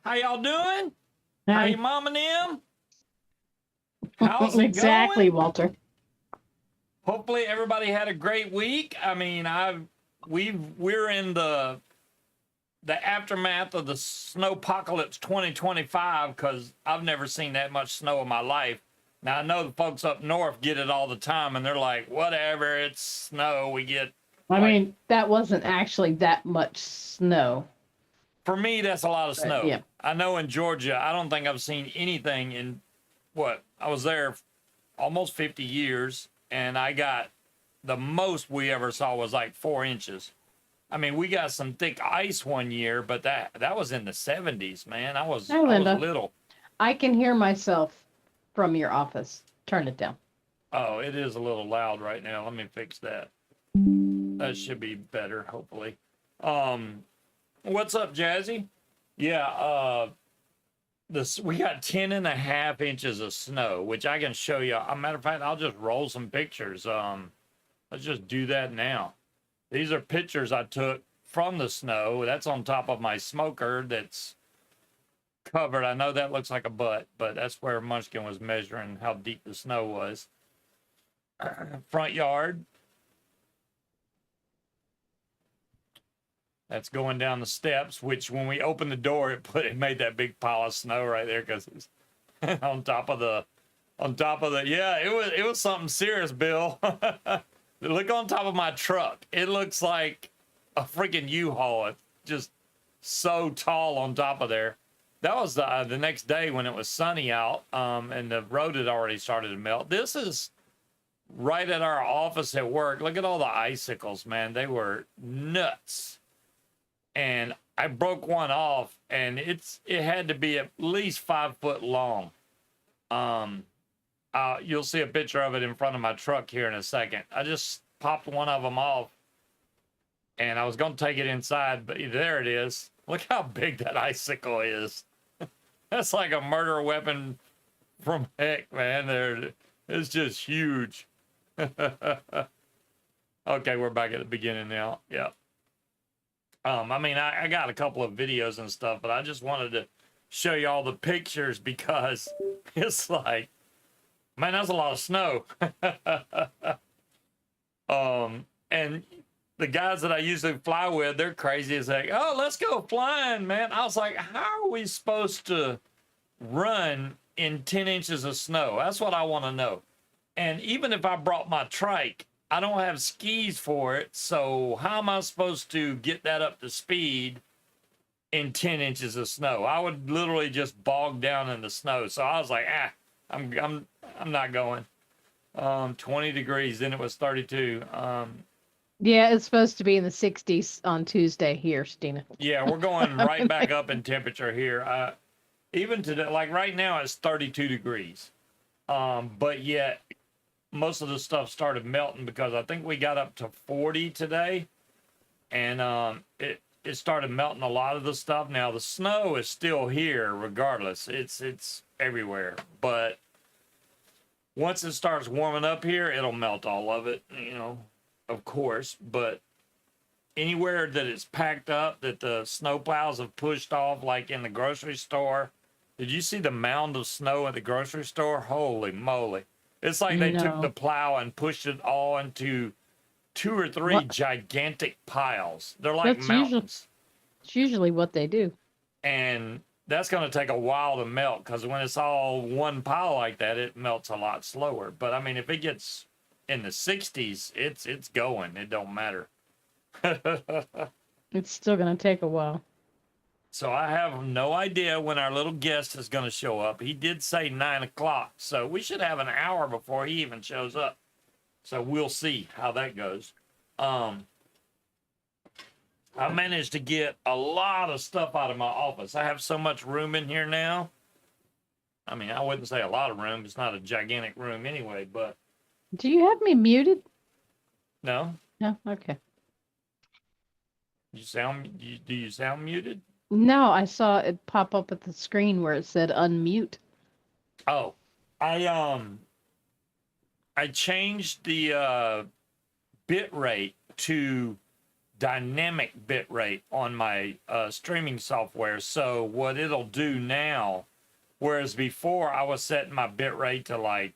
How y'all doing? How Hi. you mom and them? How's it Exactly, going? Walter. Hopefully everybody had a great week. I mean, we're in the aftermath of the Snowpocalypse 2025 because I've never seen that much snow in my life. Now I know the folks up north get it all the time, and they're like, "Whatever, it's snow." We get. I Like, mean, that wasn't actually that much snow. for me, that's a lot of But, snow. yeah. I know in Georgia, I don't think I've seen anything in I was there almost 50 years, and I got the most we ever saw was like 4 inches. I mean, we got some thick ice one year, but that was in the 70s, man. I was Hi, Linda. little. I can hear myself from your office. Turn it down. Oh, it is a little loud right now. Let me fix that. That should be better, hopefully. What's up, Jazzy? Yeah, we got 10.5 inches of snow, which I can show you. As a matter of fact, I'll just roll some pictures. Let's just do that now. These are pictures I took from the snow. That's on top of my smoker that's covered. I know that looks like a butt, but that's where Munchkin was measuring how deep the snow was. Front yard. That's going down the steps, which when we opened the door, it made that big pile of snow right there because it's on top of the yeah, it was something serious, Bill. Look on top of my truck. It looks like a freaking U-Haul. It's just so tall on top of there. That was the next day when it was sunny out, and the road had already started to melt. This is right at our office at work. Look at all the icicles, man. They were nuts. And I broke one off, and it had to be at least 5 foot long. You'll see a picture of it in front of my truck here in a second. I just popped one of them off, and I was going to take it inside, but there it is. Look how big that icicle is. That's like a murder weapon from heck, man. It's just huge. Okay, we're back at the beginning now. Yeah. I mean, I got a couple of videos and stuff, but I just wanted to show you all the pictures because it's like, man, that's a lot of snow. And the guys that I usually fly with, they're crazy as heck. Oh, let's go flying, man. I was like, how are we supposed to run in 10 inches of snow? That's what I want to know. And even if I brought my trike, I don't have skis for it. So how am I supposed to get that up to speed in 10 inches of snow? I would literally just bog down in the snow. So I was like, I'm not going. 20 degrees, then it was 32. Yeah, it's supposed to be in the 60s on Tuesday here, Stina. Yeah, we're going right back up in temperature here. Even today, like right now, it's 32 degrees. But yet, most of the stuff started melting because I think we got up to 40 today. And it started melting a lot of the stuff. Now, the snow is still here regardless. It's everywhere. But once it starts warming up here, it'll melt all of it, of course. But anywhere that it's packed up, that the snow plows have pushed off, like in the grocery store. Did you see the mound of snow at the grocery store? Holy moly. It's like they took the plow and pushed it all into 2 or 3 gigantic piles. They're like mountains. It's usually what they do. And that's going to take a while to melt because when it's all one pile like that, it melts a lot slower. But I mean, if it gets in the 60s, it's going. It don't matter. It's still going to take a while. So I have no idea when our little guest is going to show up. He did say 9 o'clock, so we should have an hour before he even shows up. So we'll see how that goes. I managed to get a lot of stuff out of my office. I have so much room in here now. I mean, I wouldn't say a lot of room. It's not a gigantic room anyway, but... Do you have me muted? No. No? Okay. Do you sound muted? No, I saw it pop up at the screen where it said unmute. Oh, I changed the bit rate to dynamic bit rate on my streaming software. So what it'll do now, whereas before I was setting my bit rate to like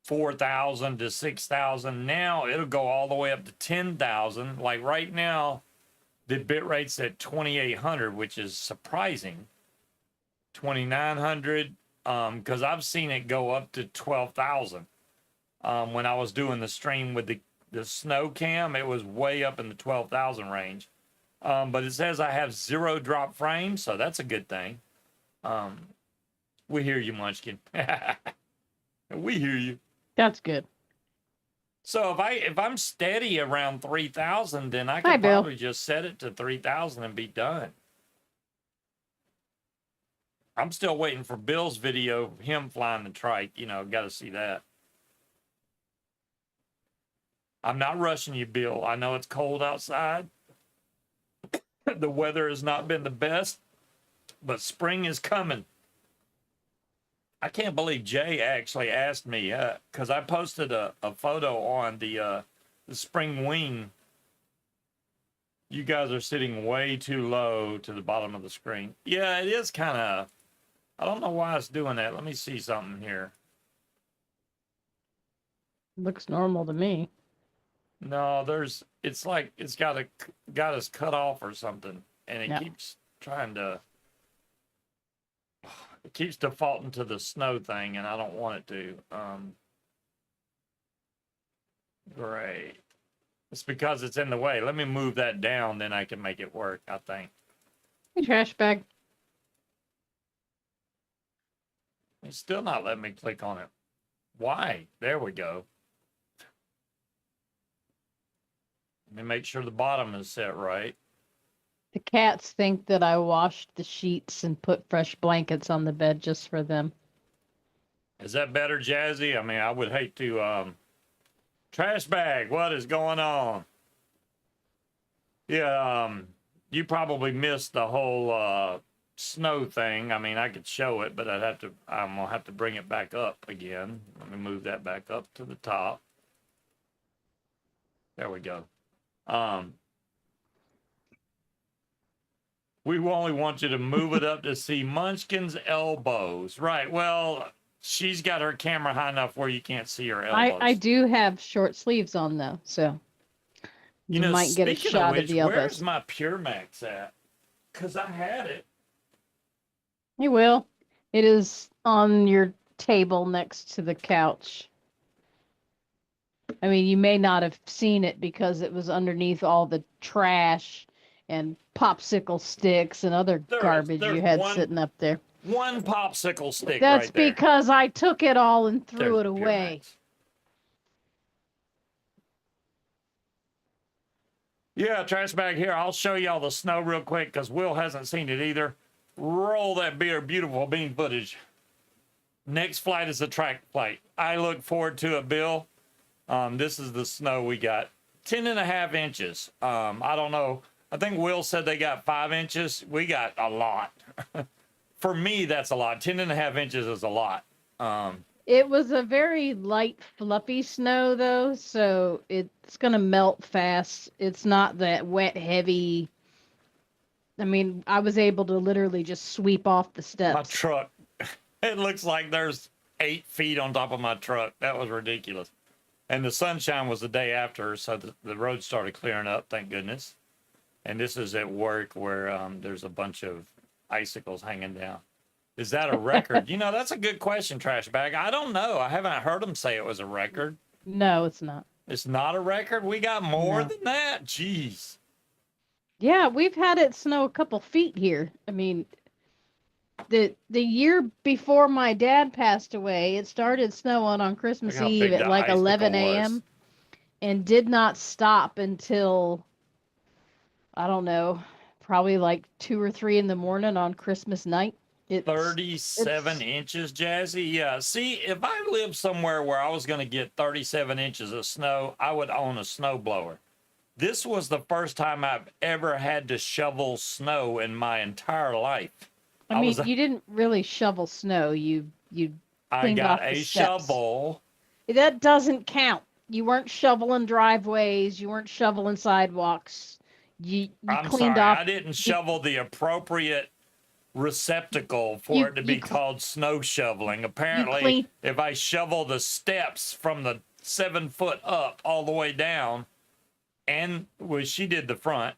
4,000 to 6,000, now it'll go all the way up to 10,000. Like right now, the bit rate's at 2,800, which is surprising. 2,900, because I've seen it go up to 12,000. When I was doing the stream with the snow cam, it was way up in the 12,000 range. But it says I have 0 drop frames, so that's a good thing. We hear you, Munchkin. We hear you. That's good. So if I'm steady around 3,000, then I Hi, can Bill. probably just set it to 3,000 and be done. I'm still waiting for Bill's video, him flying the trike. You know, got to see that. I'm not rushing you, Bill. I know it's cold outside. The weather has not been the best, but spring is coming. I can't believe Jay actually asked me, because I posted a photo on the spring wing. You guys are sitting way too low to the bottom of the screen. Yeah, it is kind of, I don't know why it's doing that. Let me see something here. Looks normal to me. No, it's like it's got us cut off or something, and it keeps trying to, it keeps defaulting to the snow thing, and I don't want it to. Great. It's because it's in the way. Let me move that down, then I can make it work, I think. Hey, trash bag. It's still not letting me click on it. Why? There we go. Let me make sure the bottom is set right. The cats think that I washed the sheets and put fresh blankets on the bed just for them. Is that better, Jazzy? I mean, I would hate to, trash bag, what is going on? Yeah, you probably missed the whole, snow thing. I mean, I could show it, but I'm gonna have to bring it back up again. Let me move that back up to the top. There we go. We only want you to move it up to see Munchkin's elbows. Right. Well, she's got her camera high enough where you can't see her elbows. I do have short sleeves on though, so you know, might get a speaking shot of of which, the elbows. where's my Pure Max at? Because I had it. You will. It is on your table next to the couch. I mean, you may not have seen it because it was underneath all the trash and popsicle sticks and other garbage you had sitting up there. One popsicle stick That's right there. because I took it all and threw it There's Pure away. Max. Yeah, trash bag here. I'll show y'all the snow real quick because Will hasn't seen it either. Roll that beautiful bean footage. Next flight is a track flight. I look forward to it, Bill. This is the snow we got. 10.5 inches. I don't know. I think Will said they got 5 inches. We got a lot. For me, that's a lot. 10.5 inches is a lot. It was a very light, fluffy snow, though, so it's going to melt fast. It's not that wet, heavy. I mean, I was able to literally just sweep off the steps. My truck. It looks like there's 8 feet on top of my truck. That was ridiculous. And the sunshine was the day after, so the road started clearing up, thank goodness. And this is at work where there's a bunch of icicles hanging down. Is that a record? You know, that's a good question, trash bag. I don't know. I haven't heard them say it was a record. No, it's not. It's not a record? We got more than that? Jeez. Yeah, we've had it snow a couple feet here. I mean, the year before my dad passed away, it started snowing on Christmas Eve at like 11 a.m. and did not stop until, I don't know, probably like 2 or 3 in the morning on Christmas night. 37 inches, Jazzy? Yeah, see, if I lived somewhere where I was going to get 37 inches of snow, I would own a snowblower. This was the first time I've ever had to shovel snow in my entire life. I mean, you didn't really shovel snow. You I cleaned got off the a steps. shovel. That doesn't count. You weren't shoveling driveways. You weren't shoveling sidewalks. You I'm cleaned sorry, off. I didn't You, shovel the appropriate receptacle for you it to you be called snow shoveling. you Apparently, clean. if I shovel the steps from the 7 foot up all the way down, and well, she did the front.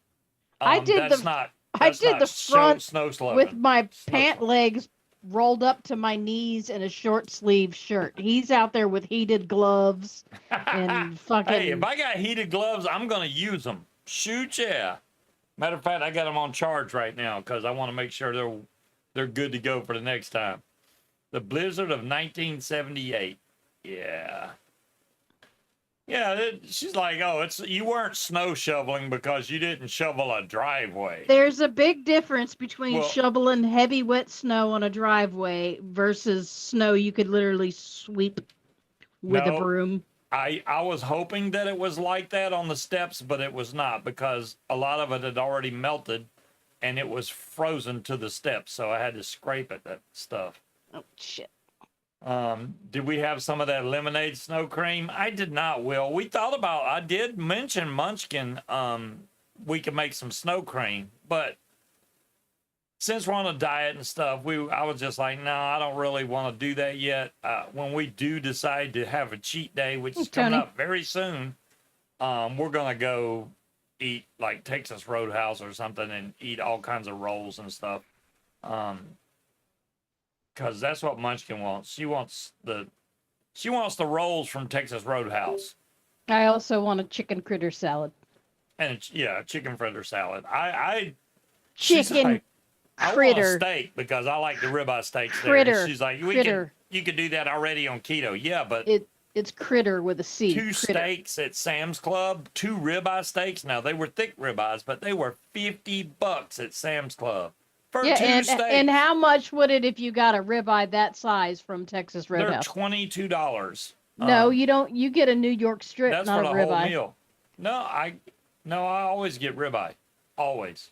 I did That's the not I did the front snow with shoveling. my Snow pant shoveling. legs rolled up to my knees in a short sleeve shirt. He's out there with heated gloves and Hey, if fucking. I got heated gloves, I'm gonna use them. Shoot, yeah. Matter of fact, I got them on charge right now because I want to make sure they're good to go for the next time. The blizzard of 1978. Yeah. Yeah, she's like, oh, you weren't snow shoveling because you didn't shovel a driveway. There's a big difference between Well, shoveling heavy wet snow on a driveway versus snow you could literally sweep with a no, broom. I was hoping that it was like that on the steps, but it was not because a lot of it had already melted and it was frozen to the steps, so I had to scrape it, that stuff. Oh shit. Did we have some of that lemonade snow cream? I did not, Will. I did mention Munchkin, we could make some snow cream, but since we're on a diet and stuff, I was just like, no, I don't really want to do that yet. When we do decide to have a cheat day, which is coming Tony. up very soon, we're gonna go eat like Texas Roadhouse or something and eat all kinds of rolls and stuff. Because that's what Munchkin wants. She wants the rolls from Texas Roadhouse. I also want a chicken critter salad. And chicken fritter salad. Chicken like, I want a critter. steak because I like the ribeye steaks there. Critter. And she's like, Critter. you could do that already on keto. Yeah, but It's critter with a C. two Critter. steaks at Sam's Club, 2 ribeye steaks. Now they were thick ribeyes, but they were $50 at Sam's Club for 2 steaks. And how much would it if you got a ribeye that size from Texas They're Roadhouse? $22. No, you don't. You get a New York strip, That's not for a the whole ribeye. meal. No, I always get ribeye. Always.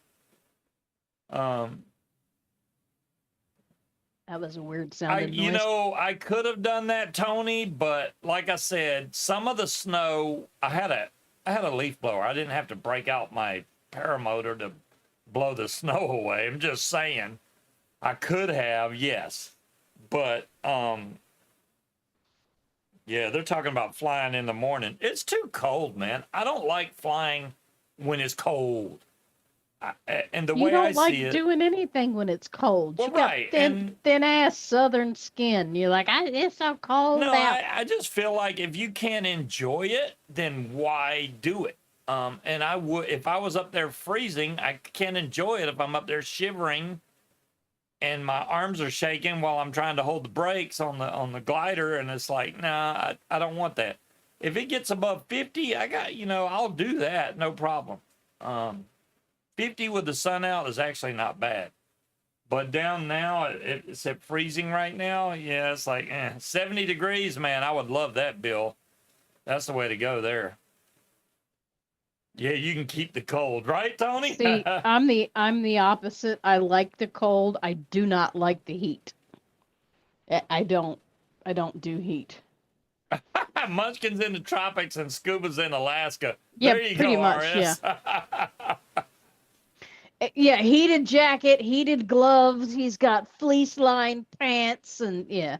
That was a weird sounding noise. You know, I could have done that, Tony, but like I said, some of the snow, I had a leaf blower. I didn't have to break out my paramotor to blow the snow away. I'm just saying, I could have, yes, but yeah, they're talking about flying in the morning. It's too cold, man. I don't like flying when it's cold. And the you way don't I like see it, doing anything when it's cold. Well, You got right, thin ass southern skin. You're like, it's so cold no, out. I just feel like if you can't enjoy it, then why do it? And I would, if I was up there freezing, I can't enjoy it if I'm up there shivering and my arms are shaking while I'm trying to hold the brakes on the glider, and it's like, nah, I don't want that. If it gets above 50, I'll do that, no problem. 50 with the sun out is actually not bad. But down now, it's at freezing right now. Yeah, it's like 70 degrees, man. I would love that, Bill. That's the way to go there. Yeah, you can keep the cold, right, Tony? See, I'm the opposite. I like the cold. I do not like the heat. I don't do heat. Munchkin's in the tropics and Scuba's in Alaska. Yeah, There you pretty go, much, RS. Yeah, heated jacket, heated gloves. He's got fleece lined pants, and yeah,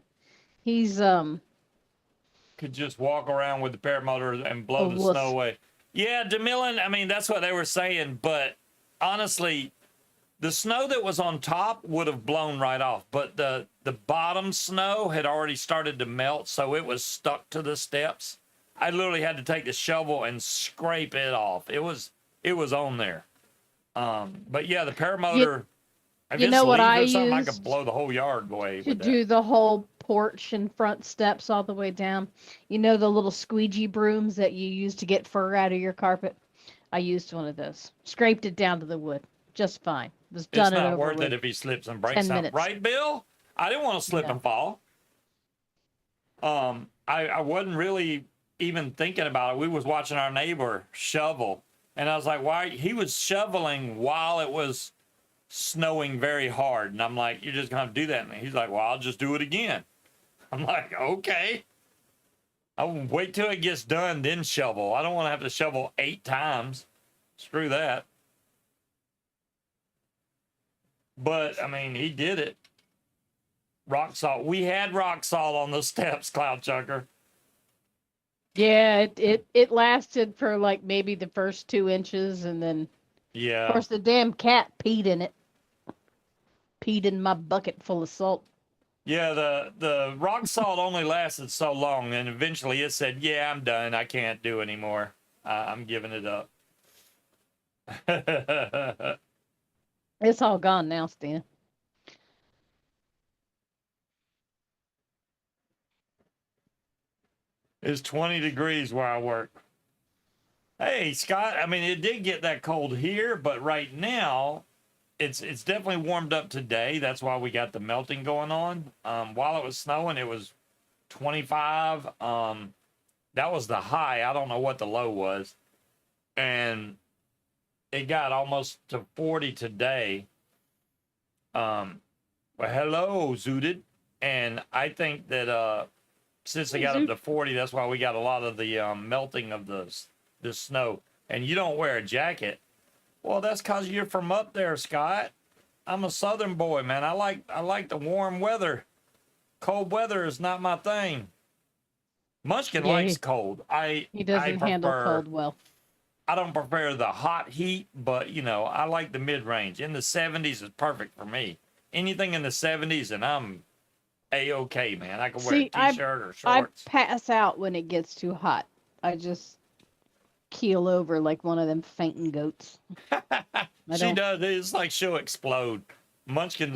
he's Could just walk around with the paramotor and blow the snow away. Yeah, DeMillan, I mean, that's what they were saying, but honestly, the snow that was on top would have blown right off, but the bottom snow had already started to melt, so it was stuck to the steps. I literally had to take the shovel and scrape it off. It was on there. But yeah, the paramotor, I guess what I I used could blow the whole yard away to with do that. the whole porch and front steps all the way down. You know the little squeegee brooms that you use to get fur out of your carpet? I used one of those. Scraped it down to the wood. Just fine. Was done It's it not over worth with it if he slips and breaks 10 something. minutes. Right, Bill? I didn't want to slip No. and fall. I wasn't really even thinking about it. We was watching our neighbor shovel, and I was like, why? He was shoveling while it was snowing very hard. And I'm like, you're just going to do that? And he's like, well, I'll just do it again. I'm like, okay. I'll wait till it gets done, then shovel. I don't want to have to shovel 8 times. Screw that. But, I mean, he did it. Rock salt. We had rock salt on the steps, Cloud Chucker. Yeah, it lasted for like maybe the first 2 inches, and then Yeah. of course the damn cat peed in it. Peed in my bucket full of salt. Yeah, the rock salt only lasted so long, and eventually it said, "Yeah, I'm done. I can't do anymore. I'm giving it up." It's all gone now, Stan. It's 20 degrees where I work. Hey, Scott, I mean, it did get that cold here, but right now, it's definitely warmed up today. That's why we got the melting going on. While it was snowing, it was 25. That was the high. I don't know what the low was. And it got almost to 40 today. Well, hello, Zooted. And I think that since they got up to 40, that's why we got a lot of the melting of the snow. And you don't wear a jacket. Well, that's because you're from up there, Scott. I'm a southern boy, man. I like the warm weather. Cold weather is not my thing. Munchkin likes cold. He doesn't handle cold well. I don't prefer the hot heat, but you know, I like the mid-range. In the 70s is perfect for me. Anything in the 70s and I'm A-okay, man. I can wear a t-shirt or shorts. I pass out when it gets too hot. I just keel over like one of them fainting goats. She does. It's like she'll explode. Munchkin's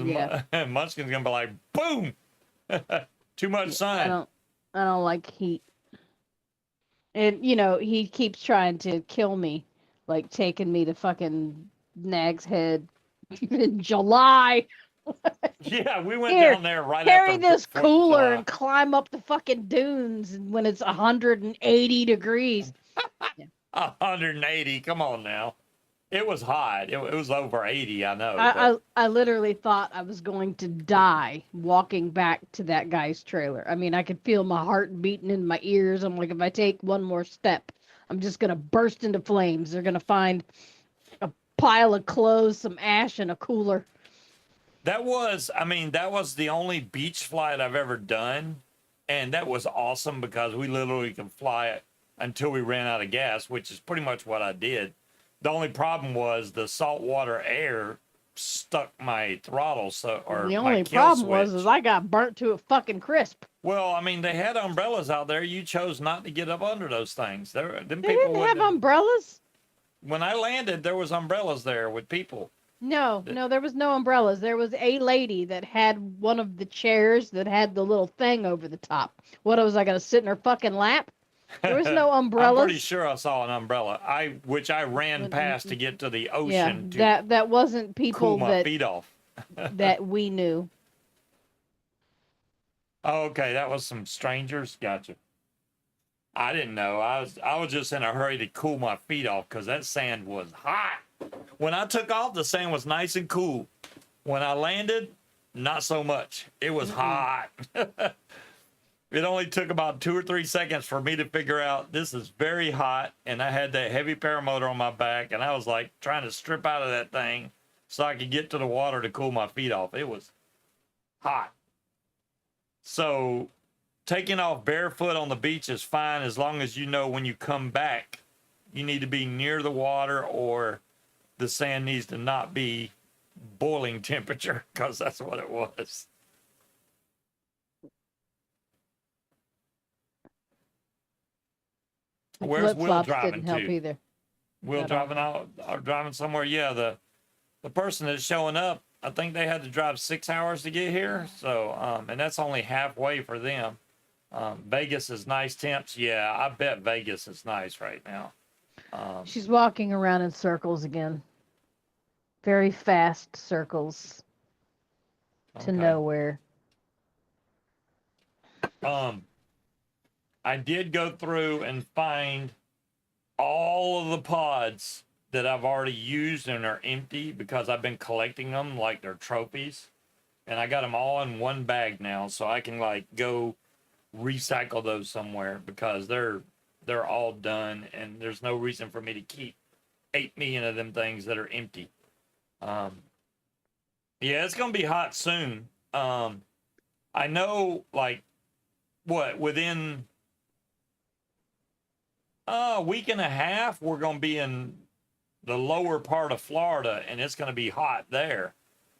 gonna be like, boom! Too much sun. I don't like heat. And, you know, he keeps trying to kill me, like taking me to fucking Nag's Head in July. Yeah, we went down there right after. Carry this cooler and climb up the fucking dunes when it's 180 degrees. 180, come on now. It was hot. It was over 80, I know. I literally thought I was going to die walking back to that guy's trailer. I mean, I could feel my heart beating in my ears. I'm like, if I take one more step, I'm just going to burst into flames. They're going to find a pile of clothes, some ash, and a cooler. That was the only beach flight I've ever done. And that was awesome because we literally could fly it until we ran out of gas, which is pretty much what I did. The only problem was the saltwater air stuck my throttle. The only problem was I got burnt to a fucking crisp. Well, I mean, they had umbrellas out there. You chose not to get up under those things. They didn't have umbrellas? When I landed, there was umbrellas there with people. No, there was no umbrellas. There was a lady that had one of the chairs that had the little thing over the top. What, was I going to sit in her fucking lap? There was no umbrellas. I'm pretty sure I saw an umbrella. Which I ran past to get to the ocean. Yeah, that wasn't people cool my feet off. that we knew. Oh, okay, that was some strangers. Gotcha. I didn't know. I was just in a hurry to cool my feet off because that sand was hot. When I took off, the sand was nice and cool. When I landed, not so much. It was hot. It only took about 2 or 3 seconds for me to figure out this is very hot, and I had that heavy paramotor on my back, and I was like trying to strip out of that thing so I could get to the water to cool my feet off. It was hot. So taking off barefoot on the beach is fine as long as you know when you come back, you need to be near the water or the sand needs to not be boiling temperature because that's what it was. Where's Will driving didn't help to? Either. Will driving out or driving somewhere? Yeah, the person that's showing up, I think they had to drive 6 hours to get here. So, and that's only halfway for them. Vegas is nice temps. Yeah, I bet Vegas is nice right now. She's walking around in circles again. Very fast circles to nowhere. I did go through and find all of the pods that I've already used and are empty because I've been collecting them like they're trophies. And I got them all in one bag now, so I can like go recycle those somewhere because they're all done, and there's no reason for me to keep 8 million of them things that are empty. Yeah, it's gonna be hot soon. I know, like, within a week and a half, we're gonna be in the lower part of Florida, and it's gonna be hot there.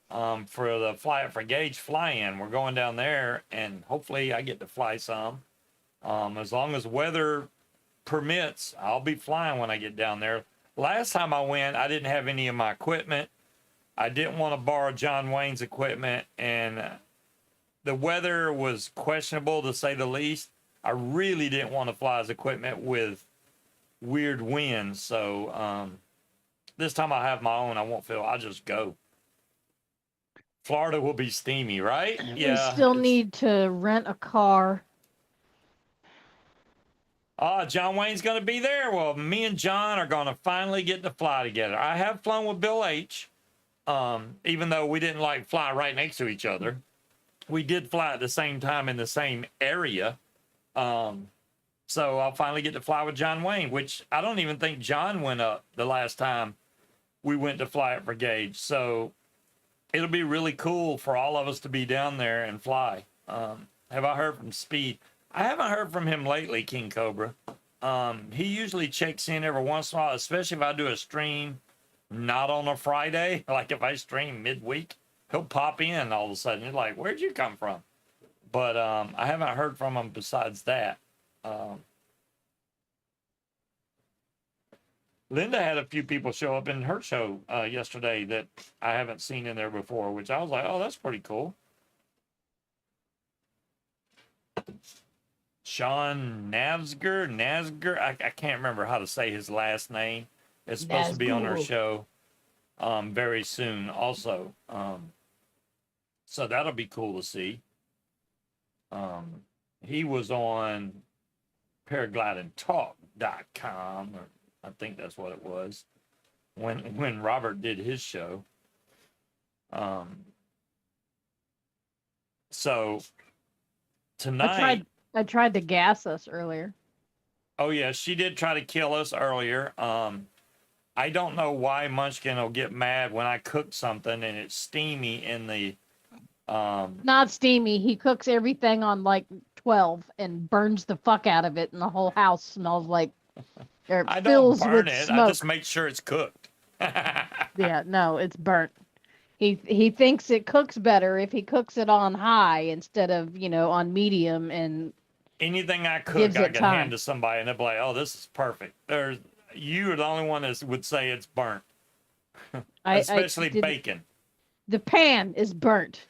For the Fly It for Gauge fly-in, we're going down there, and hopefully I get to fly some. As long as weather permits, I'll be flying when I get down there. Last time I went, I didn't have any of my equipment. I didn't want to borrow John Wayne's equipment, and the weather was questionable to say the least. I really didn't want to fly his equipment with weird winds, so this time I have my own. I won't feel. I'll just go. Florida will be steamy, right? Yeah. We still need to rent a car. John Wayne's going to be there. Well, me and John are going to finally get to fly together. I have flown with Bill H. Even though we didn't like fly right next to each other, we did fly at the same time in the same area. So I'll finally get to fly with John Wayne, which I don't even think John went up the last time we went to Fly It for Gauge. So it'll be really cool for all of us to be down there and fly. Have I heard from Speed? I haven't heard from him lately, King Cobra. He usually checks in every once in a while, especially if I do a stream not on a Friday. Like if I stream midweek, he'll pop in all of a sudden. You're like, where'd you come from? But I haven't heard from him besides that. Linda had a few people show up in her show yesterday that I haven't seen in there before, which I was like, oh, that's pretty cool. Sean Nasger, I can't remember how to say his last name. It's supposed to be on our show very soon also. So that'll be cool to see. He was on paraglidingtalk.com, or I think that's what it was, when Robert did his show. So tonight I tried to gas us earlier. Oh yeah, she did try to kill us earlier. I don't know why Munchkin will get mad when I cook something and it's steamy in the Not steamy. He cooks everything on like 12 and burns the fuck out of it, and the whole house smells like I don't burn it. Smoke. I just make sure it's cooked. Yeah, no, it's burnt. He thinks it cooks better if he cooks it on high instead of, on medium, and anything I cook, I can hand to somebody and they'll be like, oh, this is perfect. You are the only one that would say it's burnt. Especially bacon. The pan is burnt.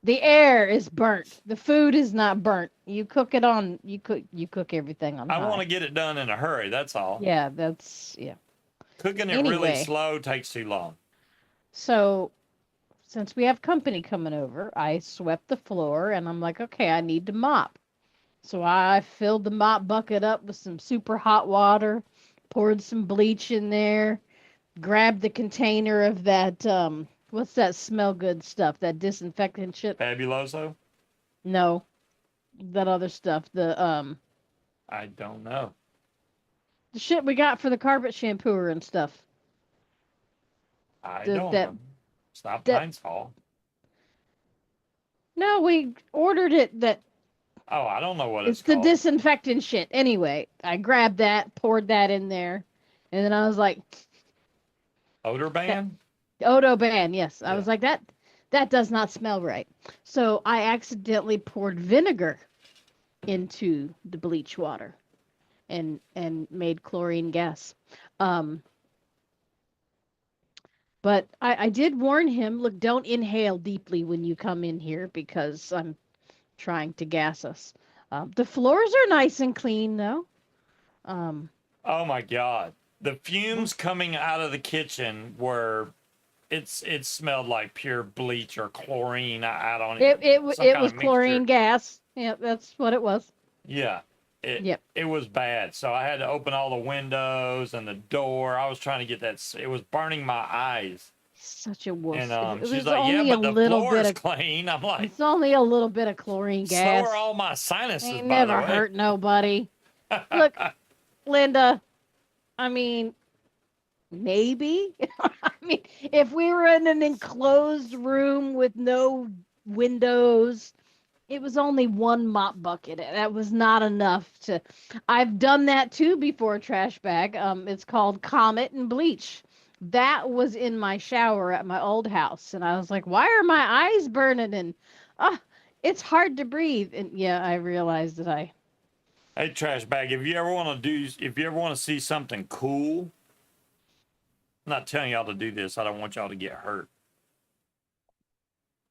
The air is burnt. The food is not burnt. You cook everything on high. I want to get it done in a hurry, that's all. Yeah, Cooking it really slow takes too long. So, since we have company coming over, I swept the floor, and I'm like, okay, I need to mop. So I filled the mop bucket up with some super hot water, poured some bleach in there, grabbed the container of that, what's that smell good stuff, that disinfectant shit? Fabuloso? No, that other stuff, I don't know. The shit we got for the carpet shampooer and stuff. I don't know. It's not Pine Sol. No, we ordered it Oh, I don't know what it's called. It's the disinfectant shit. Anyway, I grabbed that, poured that in there, and then I was like... Odor ban? Odo ban, yes. I was like, that does not smell right. So I accidentally poured vinegar into the bleach water and made chlorine gas. But I did warn him, look, don't inhale deeply when you come in here because I'm trying to gas us. The floors are nice and clean, though. Oh, my God. The fumes coming out of the kitchen were... It smelled like pure bleach or chlorine. I don't know. It was chlorine gas. Yeah, that's what it was. Yeah. It was bad. So I had to open all the windows and the door. I was trying to get that. It was burning my eyes. such a wuss. And It she's was like, yeah, only a but the little floor bit is of. clean. I'm like, It's only a little bit of chlorine so gas. are all my sinuses, Ain't by the never way. hurt nobody. Look, Linda, I mean, maybe. I mean, if we were in an enclosed room with no windows, it was only one mop bucket. That was not enough to. I've done that too before, trash bag. It's called Comet and Bleach. That was in my shower at my old house, and I was like, "Why are my eyes burning?" And it's hard to breathe. And yeah, I realized that I. Hey, trash bag, if you ever want to see something cool, I'm not telling y'all to do this. I don't want y'all to get hurt.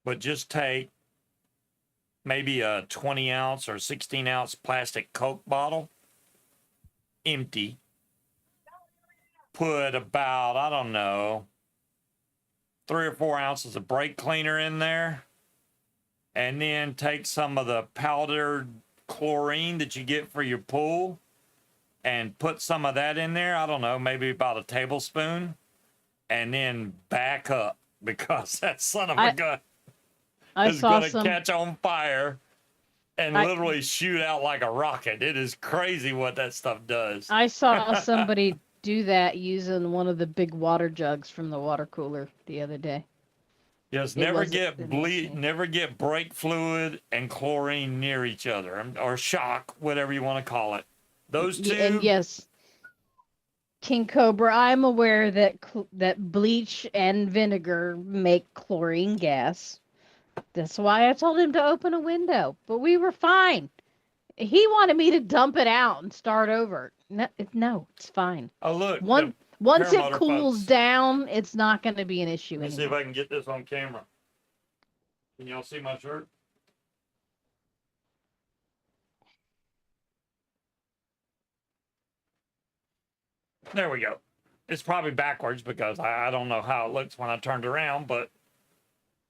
But just take maybe a 20 ounce or 16 ounce plastic Coke bottle, empty. Put about, I don't know, 3 or 4 ounces of brake cleaner in there. And then take some of the powdered chlorine that you get for your pool and put some of that in there. I don't know, maybe about a tablespoon. And then back up because that son of a gun is going to catch on fire and literally shoot out like a rocket. It is crazy what that stuff does. I saw somebody do that using one of the big water jugs from the water cooler the other day. Yes, never get brake fluid and chlorine near each other, or shock, whatever you want to call it. Those two. And yes, King Cobra, I'm aware that bleach and vinegar make chlorine gas. That's why I told him to open a window, but we were fine. He wanted me to dump it out and start over. No, it's fine. Oh, look. Once it cools down, it's not going to be an issue anymore. Let me see if I can get this on camera. Can y'all see my shirt? There we go. It's probably backwards because I don't know how it looks when I turned around, but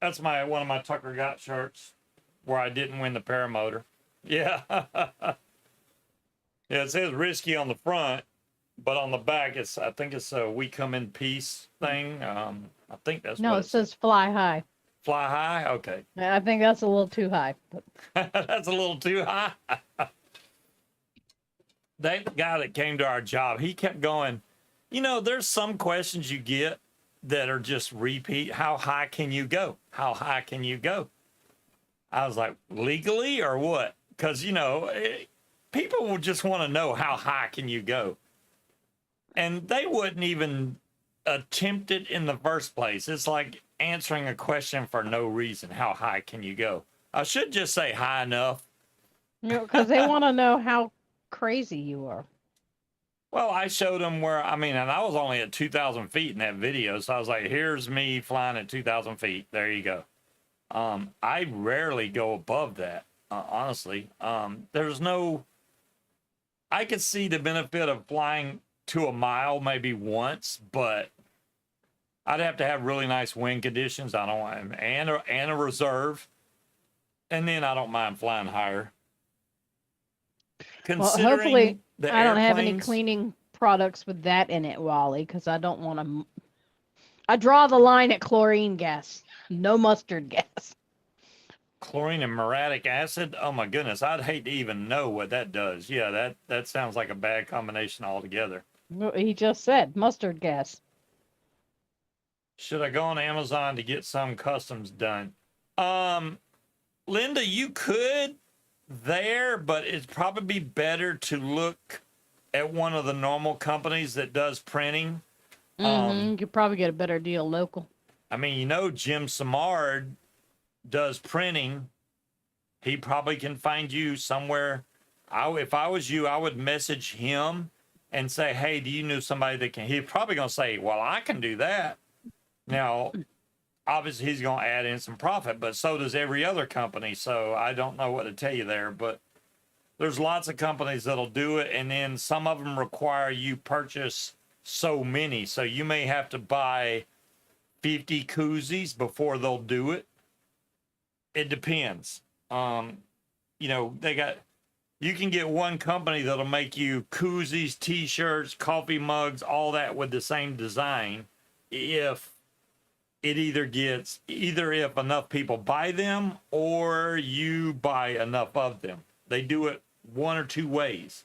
that's one of my Tucker Got shirts where I didn't win the paramotor. Yeah. Yeah, it says risky on the front, but on the back, I think it's a we come in peace thing. I think that's no, what it says fly high. Fly high? Okay. I think that's a little too high. But... That's a little too high. That guy that came to our job, he kept going, there's some questions you get that are just repeat. How high can you go? How high can you go? I was like, legally or what? Because, people will just want to know how high can you go. And they wouldn't even attempt it in the first place. It's like answering a question for no reason. How high can you go? I should just say high enough. Because they want to know how crazy you are. Well, I showed them and I was only at 2,000 feet in that video. So I was like, here's me flying at 2,000 feet. There you go. I rarely go above that, honestly. I could see the benefit of flying to a mile maybe once, but I'd have to have really nice wind conditions. I don't want and a reserve, and then I don't mind flying higher. Well, hopefully, I don't have any cleaning products with that in it, Wally, because I don't want to. I draw the line at chlorine gas, no mustard gas. Chlorine and muriatic acid? Oh my goodness, I'd hate to even know what that does. Yeah, that sounds like a bad combination altogether. He just said mustard gas. Should I go on Amazon to get some customs done? Linda, you could there, but it'd probably be better to look at one of the normal companies that does printing. You could probably get a better deal local. I mean, Jim Samard does printing. He probably can find you somewhere. If I was you, I would message him and say, hey, do you know somebody that can? He's probably going to say, well, I can do that. Now, obviously, he's going to add in some profit, but so does every other company. So I don't know what to tell you there, but there's lots of companies that'll do it. And then some of them require you purchase so many. So you may have to buy 50 koozies before they'll do it. It depends. You can get one company that'll make you koozies, t-shirts, coffee mugs, all that with the same design. If it either gets, either if enough people buy them or you buy enough of them. They do it one or two ways.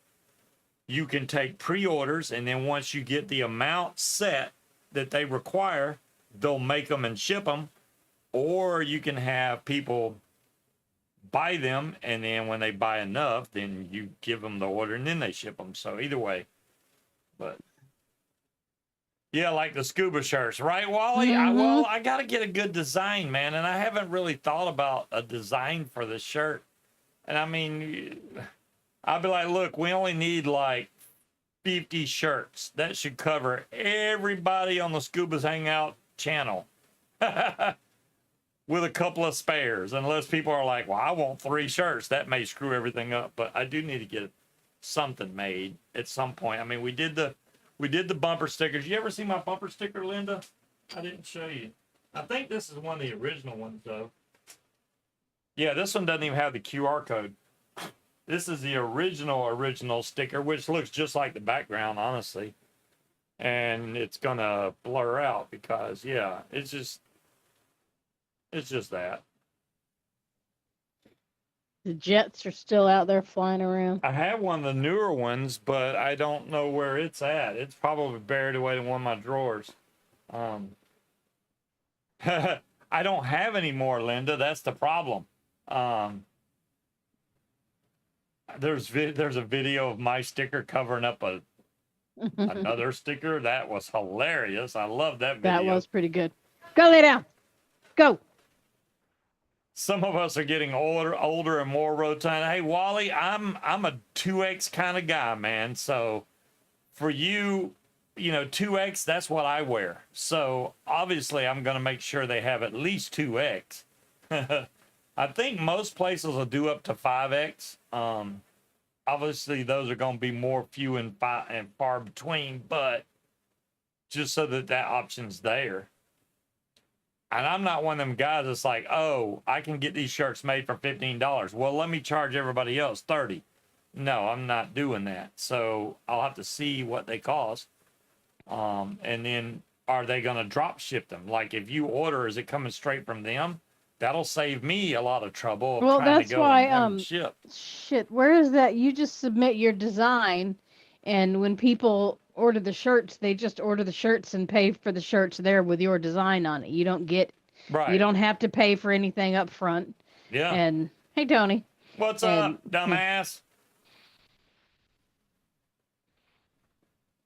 You can take pre-orders, and then once you get the amount set that they require, they'll make them and ship them. Or you can have people buy them, and then when they buy enough, then you give them the order and then they ship them. So either way. But yeah, like the scuba shirts, right, Wally? Mm-hmm. I got to get a good design, man. And I haven't really thought about a design for the shirt. And I mean, I'll be like, look, we only need like 50 shirts. That should cover everybody on the Scuba's Hangout channel. With a couple of spares, unless people are like, well, I want 3 shirts. That may screw everything up, but I do need to get something made at some point. I mean, we did the bumper stickers. You ever see my bumper sticker, Linda? I didn't show you. I think this is one of the original ones, though. Yeah, this one doesn't even have the QR code. This is the original sticker, which looks just like the background, honestly. And it's gonna blur out because, yeah, it's just that. The jets are still out there flying around. I have one of the newer ones, but I don't know where it's at. It's probably buried away in one of my drawers. I don't have any more, Linda. That's the problem. There's a video of my sticker covering up another sticker. That was hilarious. I love that video. That was pretty good. Go lay down. Go. Some of us are getting older and more rotund. Hey, Wally, I'm a 2X kind of guy, man. So for you, 2X, that's what I wear. So obviously I'm going to make sure they have at least 2X. I think most places will do up to 5X. Obviously those are going to be more few and far between, but just so that option's there. And I'm not one of them guys that's like, oh, I can get these shirts made for $15. Well, let me charge everybody else $30. No, I'm not doing that. So I'll have to see what they cost. And then are they going to drop ship them? Like if you order, is it coming straight from them? That'll save me a lot of trouble. Well, that's why, ship. Shit, where is that? You just submit your design, and when people order the shirts, they just order the shirts and pay for the shirts there with your design on it. You don't have to pay for anything up front. Yeah. And hey, Tony. What's up, dumbass?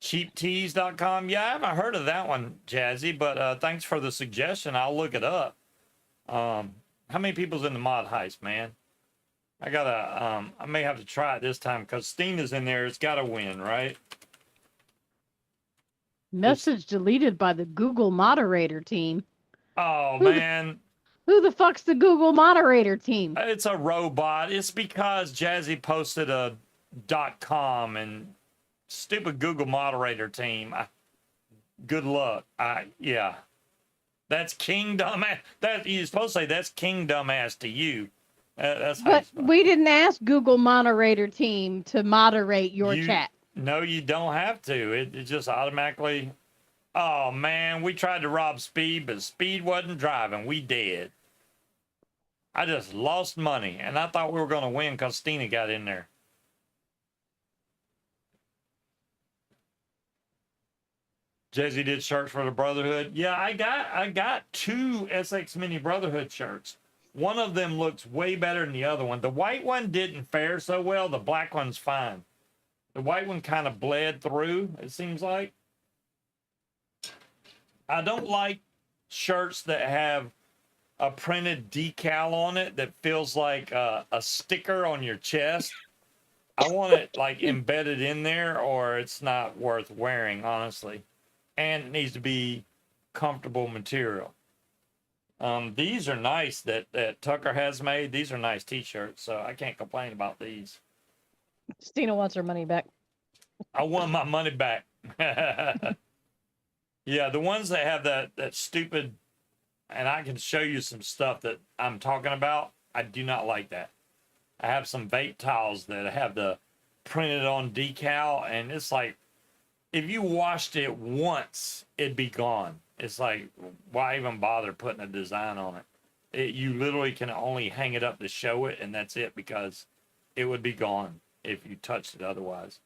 Cheaptees.com. Yeah, I haven't heard of that one, Jazzy, but thanks for the suggestion. I'll look it up. How many people's in the mod heist, man? I may have to try it this time because Stina's in there. It's got to win, right? Message deleted by the Google moderator team. Oh, man. Who the fuck's the Google moderator team? It's a robot. It's because Jazzy posted a .com and stupid Google moderator team. Good luck. Yeah. That's King Dumbass. You're supposed to say that's King Dumbass to you. But we didn't ask Google moderator team to moderate your chat. No, you don't have to. It just automatically. Oh man, we tried to rob Speed, but Speed wasn't driving. We did. I just lost money, and I thought we were going to win because Stina got in there. Jay-Z did shirts for the Brotherhood. Yeah, I got 2 SX Mini Brotherhood shirts. One of them looks way better than the other one. The white one didn't fare so well. The black one's fine. The white one kind of bled through, it seems like. I don't like shirts that have a printed decal on it that feels like a sticker on your chest. I want it like embedded in there or it's not worth wearing, honestly. And it needs to be comfortable material. These are nice that Tucker has made. These are nice t-shirts, so I can't complain about these. Stina wants her money back. I want my money back. Yeah, the ones that have that stupid, and I can show you some stuff that I'm talking about. I do not like that. I have some vape towels that have the printed on decal, and it's like, if you washed it once, it'd be gone. It's like, why even bother putting a design on it? You literally can only hang it up to show it, and that's it, because it would be gone if you touched it otherwise.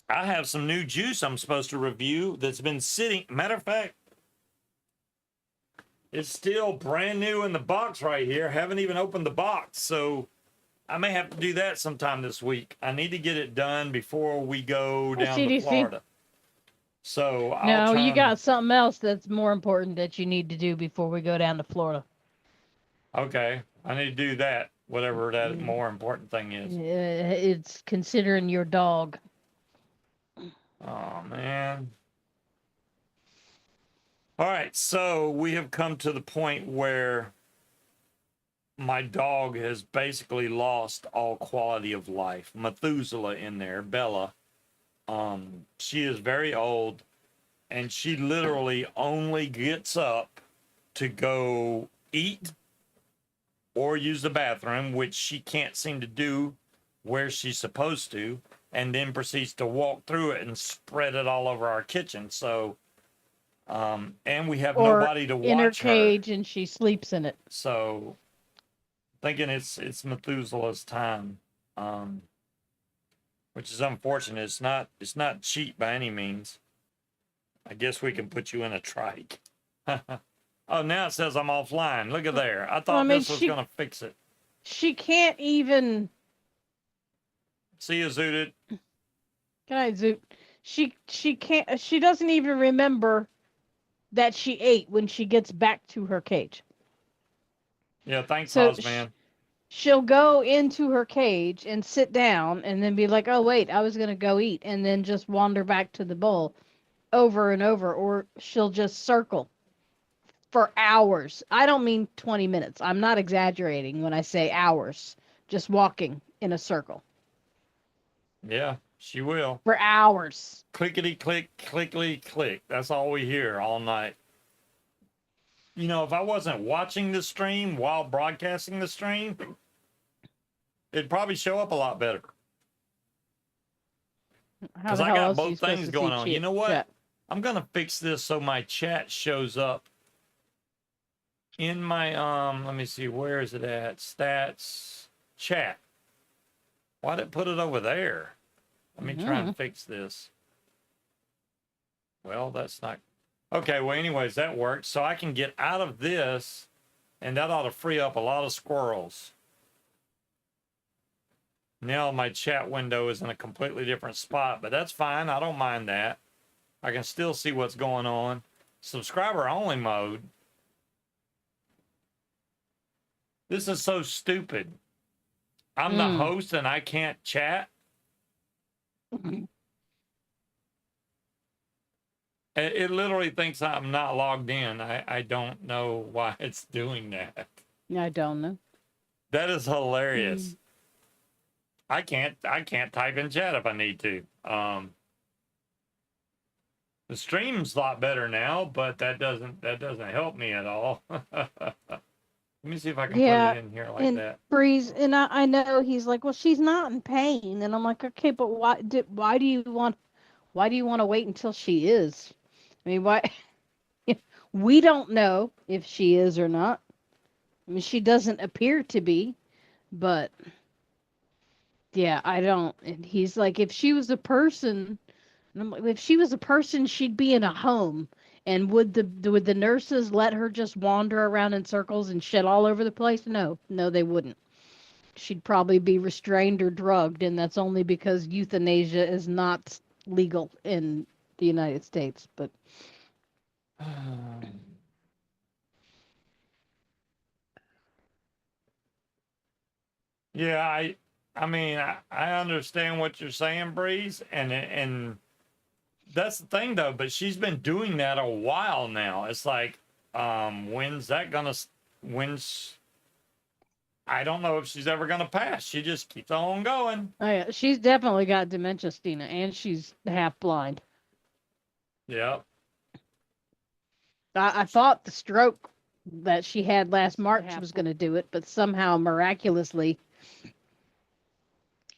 I have some new juice I'm supposed to review that's been sitting. Matter of fact, it's still brand new in the box right here. Haven't even opened the box, so I may have to do that sometime this week. I need to get it done before we go down to CDC. Florida. So No, you got something else that's more important that you need to do before we go down to Florida. Okay, I need to do that, whatever that more important thing is. It's considering your dog. Oh, man. All right, so we have come to the point where my dog has basically lost all quality of life. Methuselah in there, Bella. She is very old, and she literally only gets up to go eat or use the bathroom, which she can't seem to do where she's supposed to, and then proceeds to walk through it and spread it all over our kitchen. So, and we have nobody to watch in her cage, her. And she sleeps in it. So, thinking it's Methuselah's time, which is unfortunate. It's not cheap by any means. I guess we can put you in a trike. Oh, now it says I'm offline. Look at there. I thought this was gonna fix it. She can't even. See you, Zooted. Good night, Zoot. She can't. She doesn't even remember that she ate when she gets back to her cage. Yeah, thanks, Ozman. She'll go into her cage and sit down and then be like, oh, wait, I was going to go eat, and then just wander back to the bowl over and over, or she'll just circle for hours. I don't mean 20 minutes. I'm not exaggerating when I say hours, just walking in a circle. Yeah, she will. For hours. Clickety click, clickety click. That's all we hear all night. You know, if I wasn't watching the stream while broadcasting the stream, it'd probably show up a lot better. Because I got both things going on. You know what? Chat. I'm going to fix this so my chat shows up in my, let me see, where is it at? Stats, chat. Why did it put it over there? Let me try and fix this. Well, that's not... Okay, well, anyways, that works. So I can get out of this, and that ought to free up a lot of squirrels. Now my chat window is in a completely different spot, but that's fine. I don't mind that. I can still see what's going on. Subscriber only mode. This is so stupid. I'm the host and I can't chat. It literally thinks I'm not logged in. I don't know why it's doing that. I don't know. That is hilarious. I can't type in chat if I need to. The stream's a lot better now, but that doesn't help me at all. Let me see if I can put it in here like that. Breeze, and I know he's like, well, she's not in pain, and I'm like, okay, but why do you want to wait until she is? I mean, why? We don't know if she is or not. I mean, she doesn't appear to be, but yeah, I don't. And he's like, if she was a person, and I'm like, if she was a person, she'd be in a home. And would the nurses let her just wander around in circles and shit all over the place? No, they wouldn't. She'd probably be restrained or drugged, and that's only because euthanasia is not legal in the United States. But yeah, I mean, I understand what you're saying, Breeze, and that's the thing though. But she's been doing that a while now. It's like, when's that gonna? I don't know if she's ever gonna pass. She just keeps on going. Oh yeah, she's definitely got dementia, Stina, and she's half blind. Yep. I thought the stroke that she had last March was going to do it, but somehow miraculously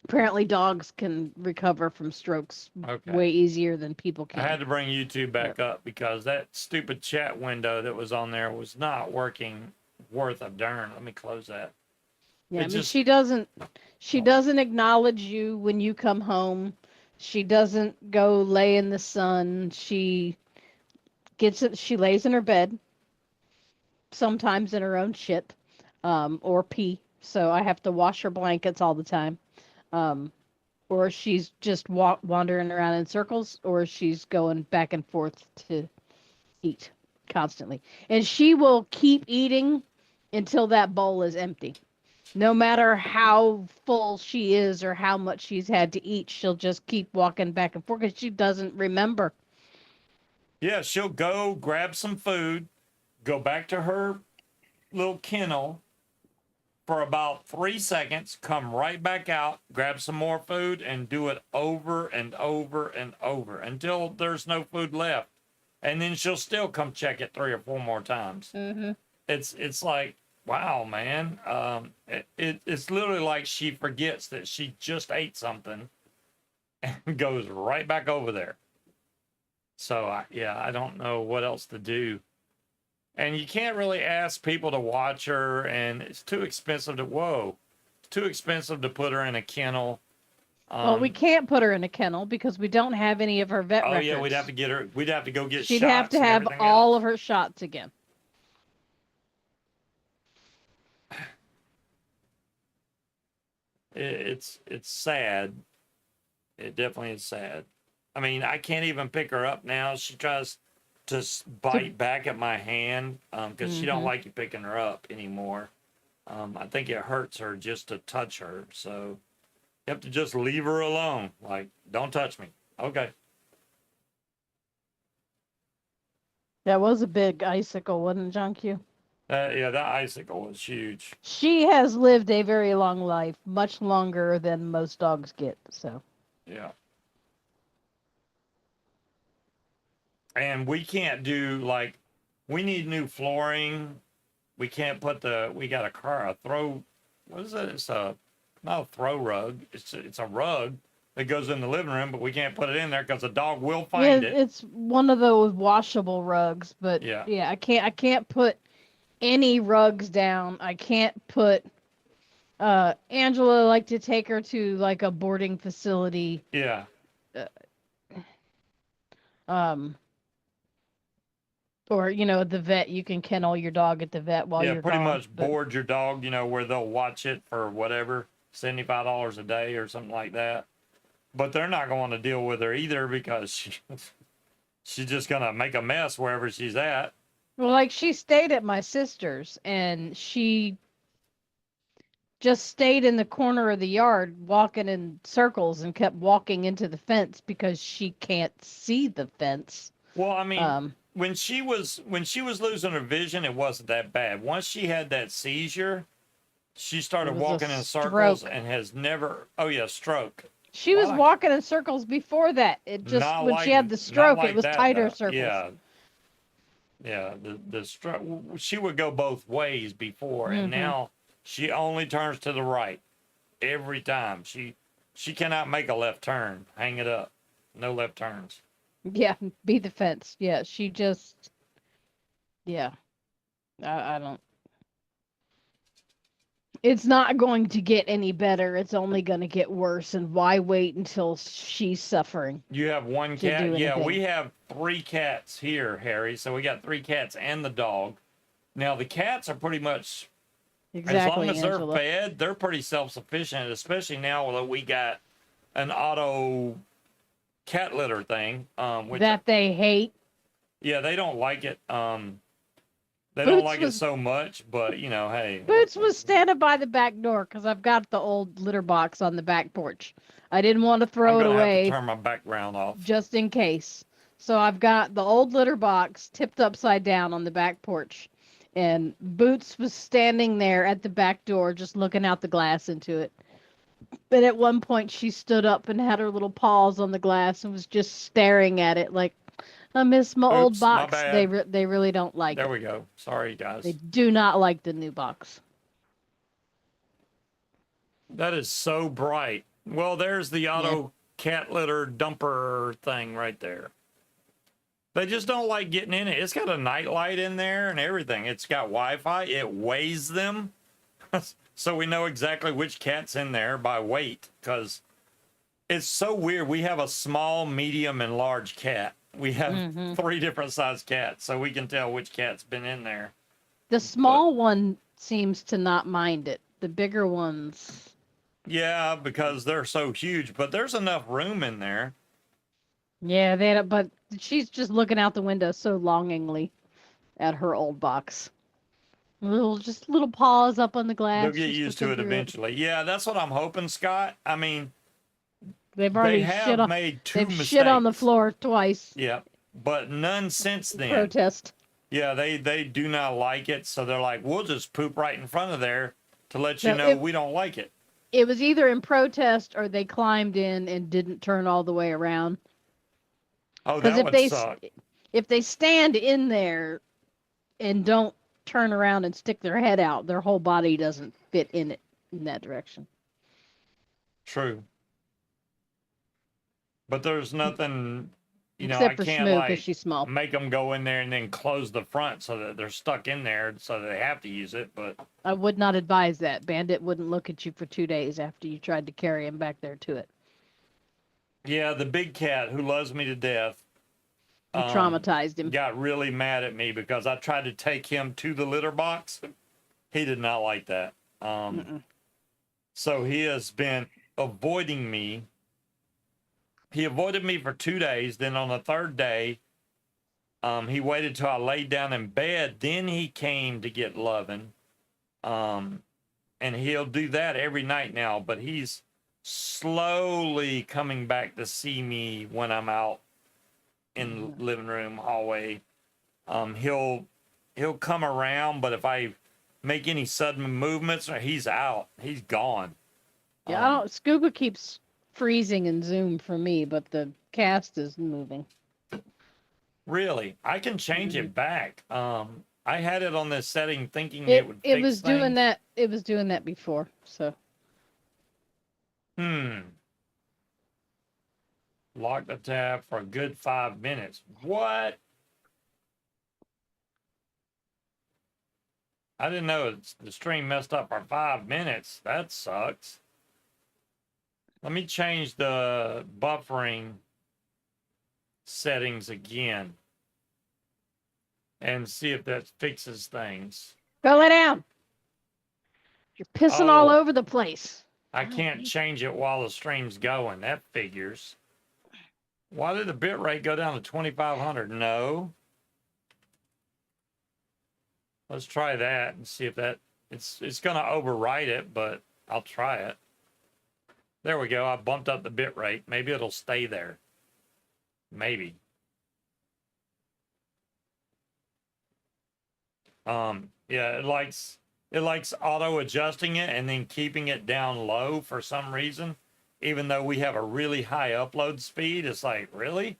Apparently, dogs can recover from strokes way easier than people I can. had to bring YouTube back Yep. up because that stupid chat window that was on there was not working worth a darn. Let me close that. Yeah, It I mean, just she doesn't acknowledge you when you come home. She doesn't go lay in the sun. She lays in her bed, sometimes in her own shit, or pee. So I have to wash her blankets all the time. Um, or she's just wandering around in circles, or she's going back and forth to eat constantly. And she will keep eating until that bowl is empty. No matter how full she is or how much she's had to eat, she'll just keep walking back and forth because she doesn't remember. yeah, she'll go grab some food, go back to her little kennel for about 3 seconds, come right back out, grab some more food, and do it over and over and over until there's no food left. And then she'll still come check it 3 or 4 more times. Mm-hmm. It's like, wow, man. It's literally like she forgets that she just ate something and goes right back over there. So I don't know what else to do. And you can't really ask people to watch her, and it's too expensive it's too expensive to put her in a kennel. Well, we can't put her in a kennel because we don't have any of her vet records. Yeah, we'd have to go get She'd shots. have to have all of her shots again. It's sad. It definitely is sad. I mean, I can't even pick her up now. She tries to bite back at my hand because she don't like you picking her up anymore. I think it hurts her just to touch her. So you have to just leave her alone. Like, don't touch me. Okay. That was a big icicle, wasn't it, John Q? Yeah, that icicle was huge. She has lived a very long life, much longer than most dogs get. So. Yeah. And we can't do we need new flooring. We can't put we got a throw. What is it? It's not a throw rug. It's a rug that goes in the living room, but we can't put it in there because the dog will find it. It's one of those washable rugs, but yeah, I can't put any rugs down. I can't put. Angela liked to take her to like a boarding facility. Yeah. Or the vet. You can kennel your dog at the vet while you're pretty gone. much board your dog. Where they'll watch it for whatever, $75 a day or something like that. But they're not going to deal with her either because she's just gonna make a mess wherever she's at. Well, like she stayed at my sister's and she just stayed in the corner of the yard walking in circles and kept walking into the fence because she can't see the fence. Well, I mean, when she was losing her vision, it wasn't that bad. Once she had that seizure, she started walking in circles and has never. Oh yeah, stroke. She was walking in circles before that. It just when she had the stroke, it was tighter circles. Yeah. Yeah, the stroke. She would go both ways before, and now she only turns to the right every time. She cannot make a left turn. Hang it up. No left turns. Yeah, be the fence. Yeah, she just. Yeah, I don't. It's not going to get any better. It's only going to get worse. And why wait until she's suffering? You have one cat? Yeah, we have 3 cats here, Harry. So we got 3 cats and the dog. Now, the cats are pretty much, as long as they're fed, they're pretty self-sufficient, especially now that we got an auto cat litter thing. Which, that they hate. Yeah, they don't like it. They don't like it so much, but, hey. Boots was standing by the back door because I've got the old litter box on the back porch. I didn't want to throw it away. Have to turn my background off. Just in case. So I've got the old litter box tipped upside down on the back porch. And Boots was standing there at the back door just looking out the glass into it. But at one point she stood up and had her little paws on the glass and was just staring at it like, I miss my old box. They really don't like it. There we go. Sorry, guys. They do not like the new box. That is so bright. Well, there's the auto cat litter dumper thing right there. They just don't like getting in it. It's got a night light in there and everything. It's got Wi-Fi. It weighs them. So we know exactly which cat's in there by weight, because it's so weird. We have a small, medium, and large cat. We have 3 different size cats, so we can tell which cat's been in there. The small one seems to not mind it. The bigger ones... Yeah, because they're so huge, but there's enough room in there. Yeah, but she's just looking out the window so longingly at her old box. Little paws up on the glass. They'll get used to it eventually. Yeah, that's what I'm hoping, Scott. I mean, they've already made 2 mistakes. Shit on the floor twice. Yeah, but none since then. Protest. Yeah, they do not like it, so they're like, we'll just poop right in front of there to let you know we don't like it. It was either in protest or they climbed in and didn't turn all the way around. Oh, that would suck. If they stand in there and don't turn around and stick their head out, their whole body doesn't fit in that direction. True. But there's nothing, Except I for can't Shmoo, 'cause she's small. make them go in there and then close the front so that they're stuck in there so they have to use it. But I would not advise that. Bandit wouldn't look at you for 2 days after you tried to carry him back there to it. yeah, the big cat who loves me to death, You traumatized him. got really mad at me because I tried to take him to the litter box. He did not like that. So he has been avoiding me. He avoided me for 2 days. Then on the 3rd day, he waited till I laid down in bed. Then he came to get loving. And he'll do that every night now. But he's slowly coming back to see me when I'm out in the living room, hallway. He'll come around, but if I make any sudden movements, he's out. He's gone. Yeah, Scuba keeps freezing in Zoom for me, but the cast is moving. Really? I can change it back. I had it on this setting thinking it would fix things. Doing that. It was doing that before, so. Lock the tab for a good 5 minutes. What? I didn't know the stream messed up for 5 minutes. That sucks. Let me change the buffering settings again and see if that fixes things. Go lay down. You're pissing all over the place. I can't change it while the stream's going. That figures. Why did the bitrate go down to 2500? No. Let's try that and see if that it's going to overwrite it, but I'll try it. There we go. I bumped up the bitrate. Maybe it'll stay there. Maybe. Yeah, it likes auto adjusting it and then keeping it down low for some reason. Even though we have a really high upload speed, it's like, really?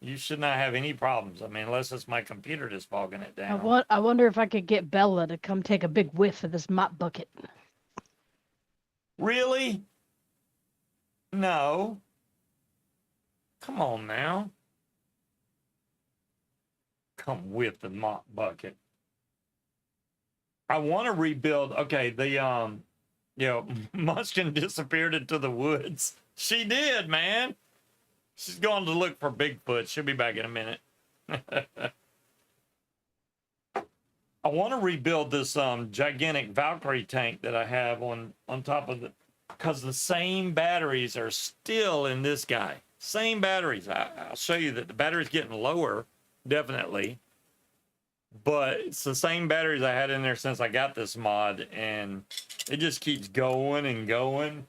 You should not have any problems. I mean, unless it's my computer just bogging it down. I wonder if I could get Bella to come take a big whiff of this mop bucket. Really? No. Come on now. Come with the mop bucket. I want to rebuild. Okay, the Munchkin disappeared into the woods. She did, man. She's going to look for Bigfoot. She'll be back in a minute. I want to rebuild this gigantic Valkyrie tank that I have on top of the, because the same batteries are still in this guy. Same batteries. I'll show you that the battery's getting lower, definitely. But it's the same batteries I had in there since I got this mod, and it just keeps going and going.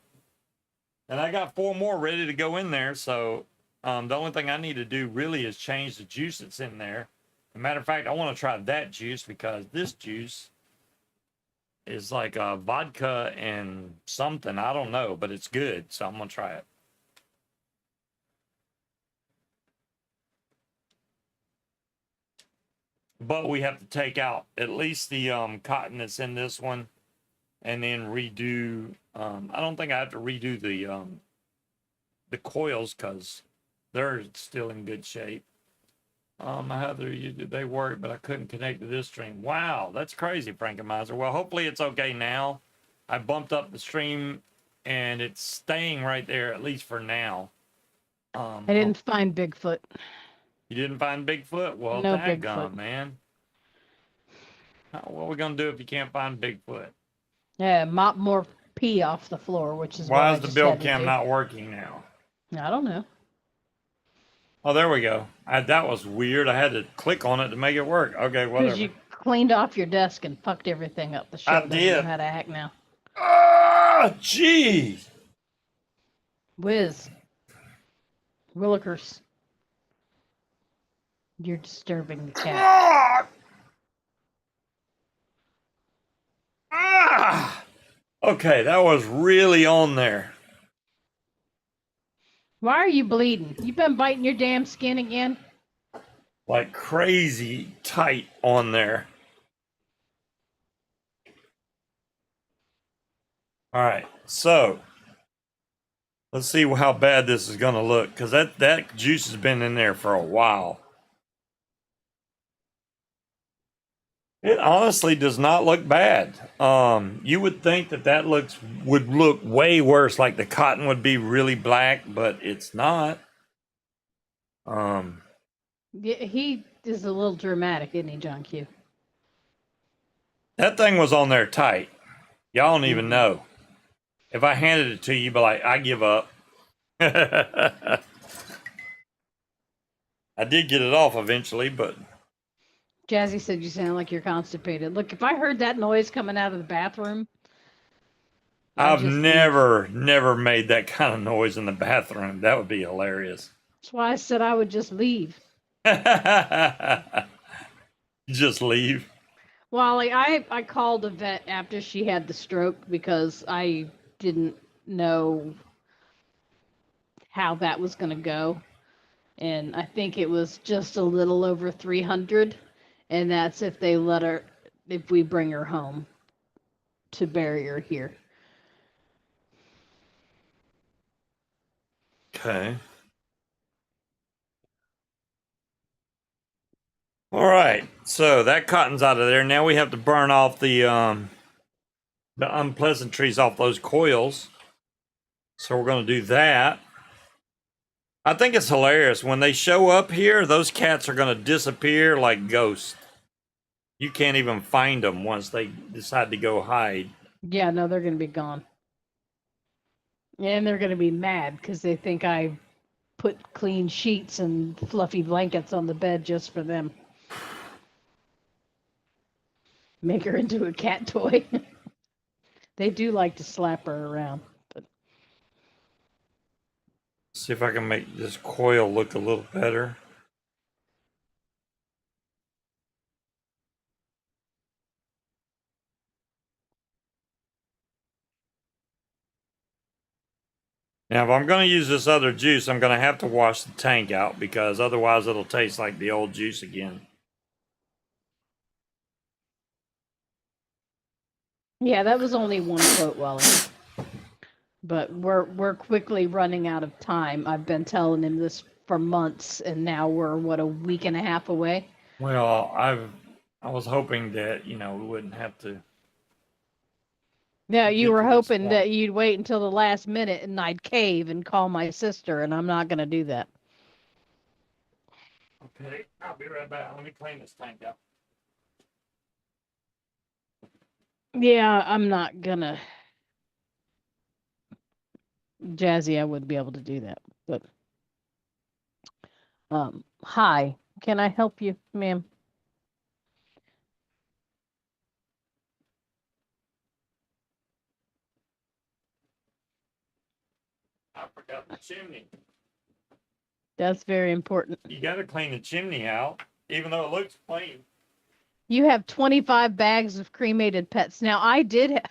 And I got 4 more ready to go in there, so the only thing I need to do really is change the juice that's in there. As a matter of fact, I want to try that juice because this juice is like vodka and something. I don't know, but it's good, so I'm going to try it. But we have to take out at least the cotton that's in this one and then redo. I don't think I have to redo the coils because they're still in good shape. How did they work? But I couldn't connect to this stream. Wow, that's crazy, Frankenmizer. Well, hopefully it's okay now. I bumped up the stream, and it's staying right there at least for now. I didn't find Bigfoot. You didn't find Bigfoot? Well, no daggone, man. What are we gonna do if you can't find Bigfoot? Yeah, mop more pee off the floor, which is why is the build cam not working now? I don't know. Oh, there we go. That was weird. I had to click on it to make it work. Okay, whatever. Because you cleaned off your desk and fucked everything up. The show doesn't know how to act now. Ah, jeez. Willikers. You're disturbing the cat. Okay, that was really on there. Why are you bleeding? You been biting your damn skin again? Like crazy tight on there. All right, so let's see how bad this is going to look, because that juice has been in there for a while. It honestly does not look bad. You would think that would look way worse, like the cotton would be really black, but it's not. Yeah, he is a little dramatic, isn't he, John Q? That thing was on there tight. Y'all don't even know. If I handed it to you, you'd be like, I give up. I did get it off eventually, but... Jazzy said you sound like you're constipated. Look, if I heard that noise coming out of the bathroom... I've never made that kind of noise in the bathroom. That would be hilarious. That's why I said I would just leave. Just leave? Wally, I called a vet after she had the stroke because I didn't know how that was going to go. And I think it was just a little over 300. And that's if we bring her home to bury her here. Okay. All right. So that cotton's out of there. Now we have to burn off the unpleasantries off those coils. So we're going to do that. I think it's hilarious. When they show up here, those cats are going to disappear like ghosts. You can't even find them once they decide to go hide. Yeah, no, they're going to be gone. And they're going to be mad because they think I put clean sheets and fluffy blankets on the bed just for them. Make her into a cat toy. They do like to slap her around. But see if I can make this coil look a little better. Now, if I'm going to use this other juice, I'm going to have to wash the tank out because otherwise it'll taste like the old juice again. Yeah, that was only one quote, Wally. But we're quickly running out of time. I've been telling him this for months, and now we're a week and a half away. Well, I was hoping that we wouldn't have to. Yeah, you were hoping that you'd wait until the last minute and I'd cave and call my sister, and I'm not going to do that. Okay, I'll be right back. Let me clean this tank up. Yeah, I'm not going to. Jazzy, I wouldn't be able to do that. But hi, can I help you, ma'am? I forgot the chimney. That's very important. You got to clean the chimney out, even though it looks clean. You have 25 bags of cremated pets. Now, I did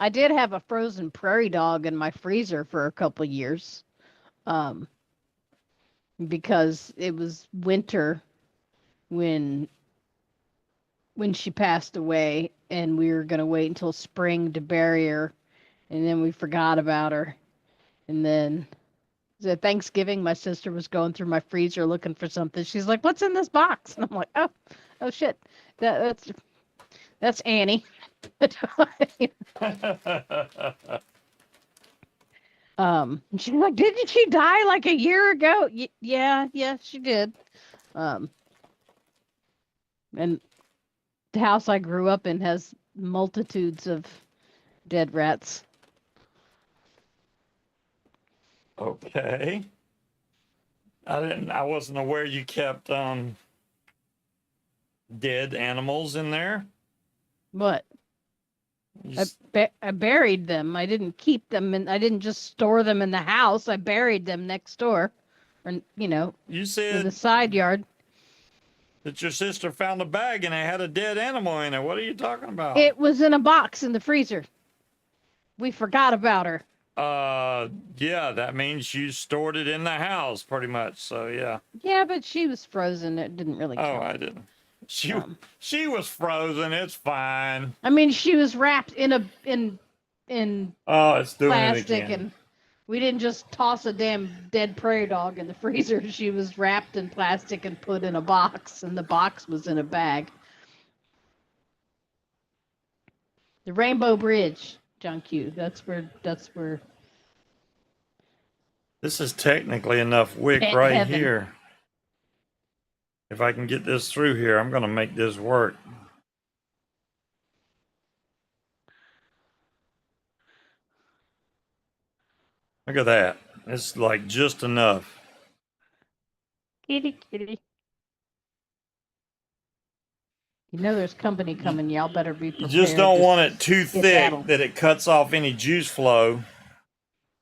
have a frozen prairie dog in my freezer for a couple years, because it was winter when she passed away, and we were gonna wait until spring to bury her, and then we forgot about her, and then At Thanksgiving, my sister was going through my freezer looking for something. She's like, "What's in this box?" And I'm like, "Oh shit, that's Annie." She's like, "Didn't she die like a year ago?" Yeah, she did. And the house I grew up in has multitudes of dead rats. Okay. I wasn't aware you kept dead animals in there. What? I buried them. I didn't keep them, and I didn't just store them in the house. I buried them next door, or you said in the side yard. that your sister found a bag and it had a dead animal in it. What are you talking about? It was in a box in the freezer. We forgot about her. Yeah, that means you stored it in the house pretty much. So yeah. Yeah, but she was frozen. It didn't really count. Oh, I didn't. She was frozen. It's fine. I mean, she was wrapped in Oh, it's doing plastic, it again. and we didn't just toss a damn dead prairie dog in the freezer. She was wrapped in plastic and put in a box, and the box was in a bag. The Rainbow Bridge, John Q. That's where. This is technically enough wick right heaven. here. If I can get this through here, I'm going to make this work. Look at that. It's like just enough. Kitty. You know there's company coming. Y'all better be prepared. You just don't want it too thick that it cuts off any juice flow.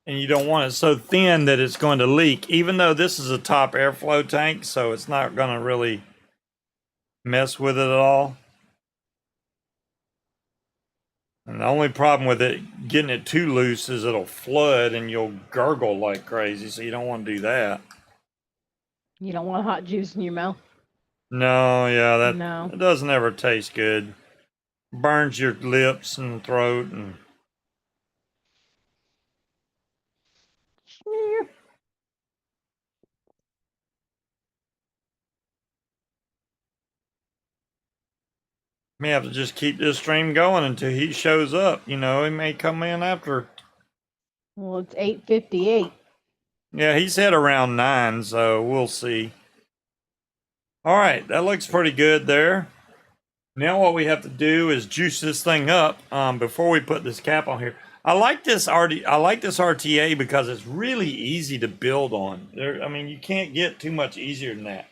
And you don't want it so thin that it's going to leak. Even though this is a top airflow tank, so it's not going to really mess with it at all. And the only problem with it, getting it too loose, is it'll flood and you'll gurgle like crazy. So you don't want to do that. You don't want hot juice in your mouth? No, yeah, that doesn't ever taste good. Burns your lips and throat and... May have to just keep this stream going until he shows up. You know, he may come in after. Well, it's 8:58. Yeah, he said around 9, so we'll see. All right, that looks pretty good there. Now what we have to do is juice this thing up before we put this cap on here. I like this RTA because it's really easy to build on. I mean, you can't get too much easier than that.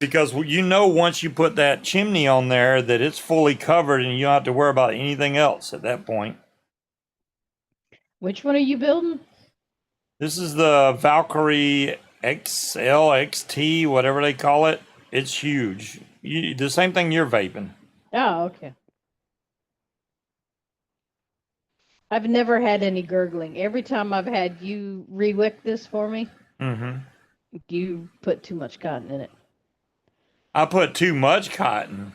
Because you know once you put that chimney on there that it's fully covered and you don't have to worry about anything else at that point. Which one are you building? This is the Valkyrie XL, XT, whatever they call it. It's huge. The same thing you're vaping. Oh, okay. I've never had any gurgling. Every time I've had you re-wick this for me, you put too much cotton in it. I put too much cotton.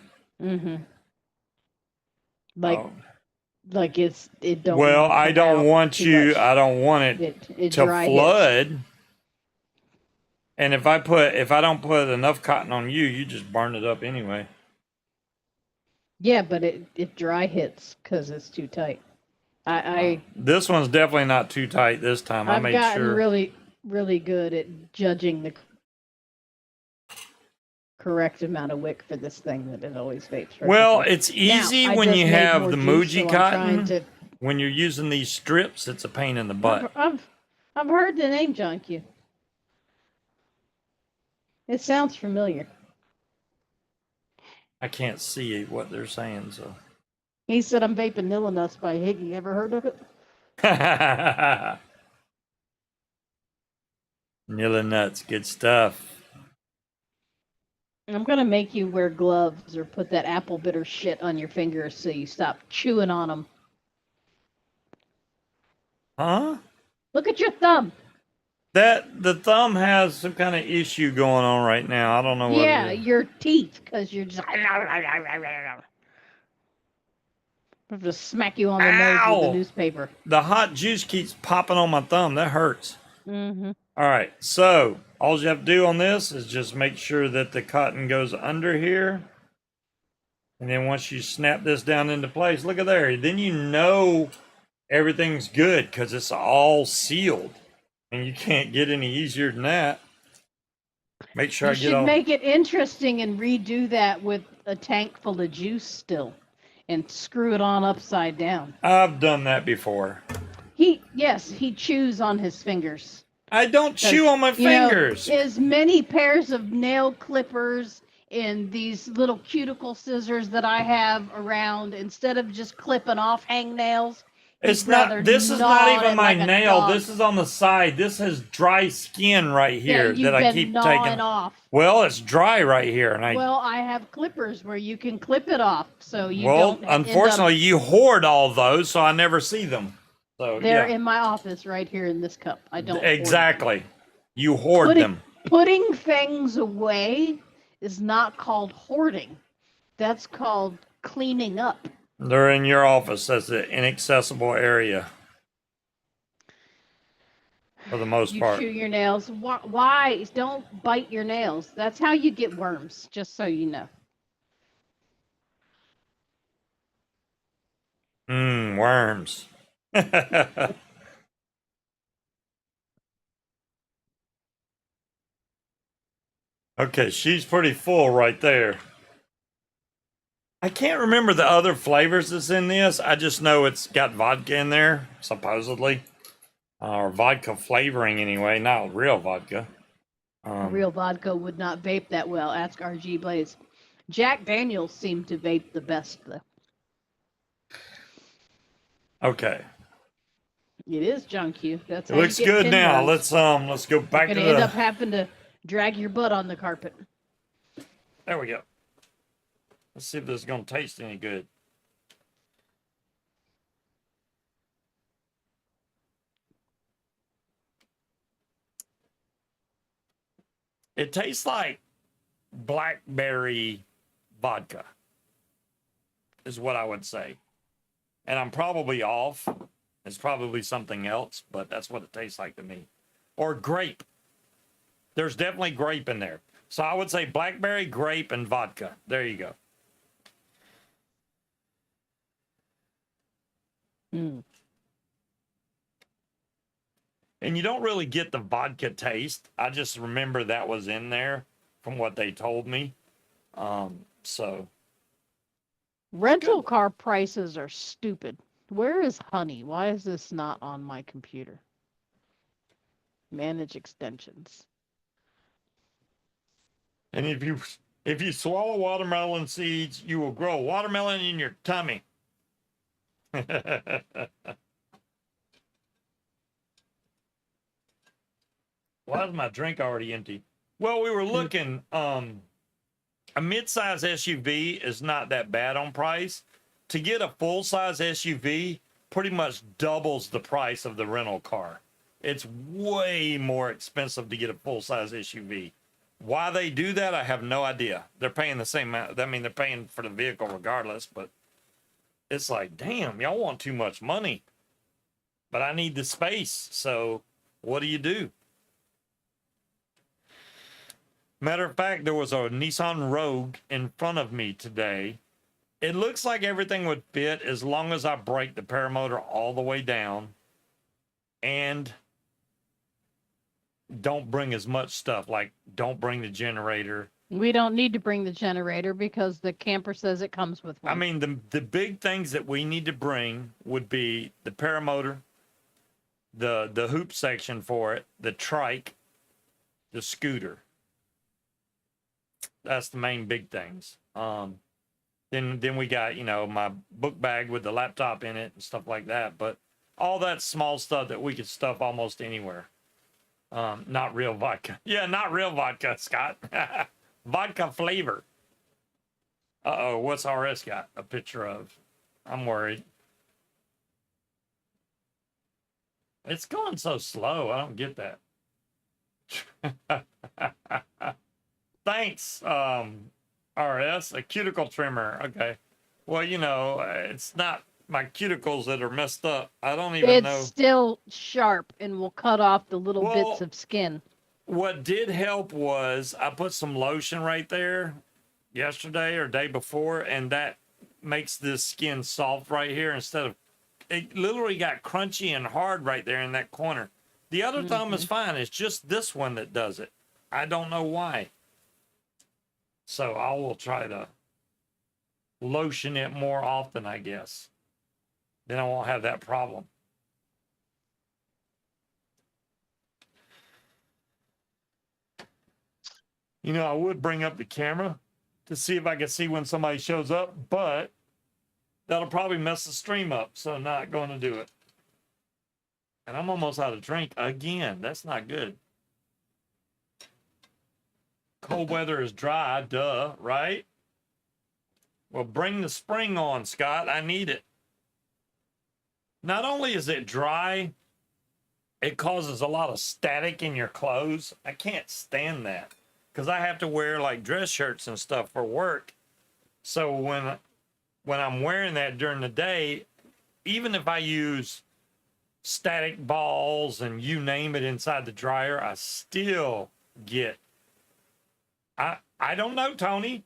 Like it don't. Well, I don't want it to flood. Hits. And if I don't put enough cotton on you, you just burn it up anyway. Yeah, but it dry hits because it's too tight. This one's definitely not too tight this time. I've gotten really, really good at judging the correct amount of wick for this thing that it always vapes. Well, it's easy when you have the Muji cotton. When you're using these strips, it's a pain in the butt. I've heard the name John Q. It sounds familiar. I can't see what they're saying, so. He said I'm vaping Nilla Nuts by Higgy. Ever heard of it? Nilla Nuts, good stuff. I'm gonna make you wear gloves or put that apple bitter shit on your fingers so you stop chewing on them. Huh? Look at your thumb. The thumb has some kind of issue going on right now. I don't know what. Yeah, your teeth, because you're just. I'm gonna smack you on the nose with the newspaper. The hot juice keeps popping on my thumb. That hurts. Mm-hmm. All right, so all you have to do on this is just make sure that the cotton goes under here. And then once you snap this down into place, look at there. Then you know everything's good because it's all sealed. And you can't get any easier than that. Make sure You I get should all... make it interesting and redo that with a tank full of juice still and screw it on upside down. I've done that before. He chews on his fingers. I don't chew on my fingers. As many pairs of nail clippers and these little cuticle scissors that I have around, instead of just clipping off hangnails, It's not, this is not even my nail. This is on the side. This has dry skin right here that I keep taking off. Well, it's dry right here, and I have clippers where you can clip it off, so you don't. Well, unfortunately, you hoard all those, so I never see them. So they're in my office right here in this cup. I don't. Exactly. You hoard them. Putting things away is not called hoarding. That's called cleaning up. They're in your office. That's an inaccessible area. For the most part. You chew your nails. Why? Don't bite your nails. That's how you get worms, just so you know. Worms. Okay, she's pretty full right there. I can't remember the other flavors that's in this. I just know it's got vodka in there, supposedly. Or vodka flavoring anyway, not real vodka. Real vodka would not vape that well. Ask RG Blaze. Jack Daniels seemed to vape the best, though. Okay. It is John Q. That's it looks good now. Let's go back to the... end up having to drag your butt on the carpet. There we go. Let's see if this is going to taste any good. It tastes like blackberry vodka, is what I would say. And I'm probably off. It's probably something else, but that's what it tastes like to me. Or grape. There's definitely grape in there. So I would say blackberry, grape, and vodka. There you go. And you don't really get the vodka taste. I just remember that was in there from what they told me. So. Rental car prices are stupid. Where is Honey? Why is this not on my computer? Manage extensions. And if you swallow watermelon seeds, you will grow watermelon in your tummy. Why is my drink already empty? Well, we were looking, a mid-size SUV is not that bad on price. To get a full-size SUV pretty much doubles the price of the rental car. It's way more expensive to get a full-size SUV. Why they do that, I have no idea. They're paying the same amount. I mean, they're paying for the vehicle regardless, but it's like, damn, y'all want too much money. But I need the space, so what do? Matter of fact, there was a Nissan Rogue in front of me today. It looks like everything would fit as long as I break the paramotor all the way down and don't bring as much stuff, like don't bring the generator. We don't need to bring the generator because the camper says it comes with one. I mean, the big things that we need to bring would be the paramotor, the hoop section for it, the trike, the scooter. That's the main big things. Then we got, my book bag with the laptop in it and stuff like that. But all that small stuff that we could stuff almost anywhere. Not real vodka. Yeah, not real vodka, Scott. Vodka flavor. Uh-oh, what's RS got a picture of? I'm worried. It's going so slow. I don't get that. Thanks, RS. A cuticle trimmer. Okay. Well, it's not my cuticles that are messed up. I don't even it's know. It's still sharp and will cut off the little bits of skin. What did help was I put some lotion right there yesterday or day before, and that makes this skin soft right here instead of, it literally got crunchy and hard right there in that corner. The other thumb is fine. It's just this one that does it. I don't know why. So I will try to lotion it more often, I guess. Then I won't have that problem. You know, I would bring up the camera to see if I could see when somebody shows up, but that'll probably mess the stream up, so I'm not going to do it. And I'm almost out of drink again. That's not good. Cold weather is dry, duh, right? Well, bring the spring on, Scott. I need it. Not only is it dry, it causes a lot of static in your clothes. I can't stand that because I have to wear like dress shirts and stuff for work. So when I'm wearing that during the day, even if I use static balls and you name it inside the dryer, I still get, I don't know, Tony.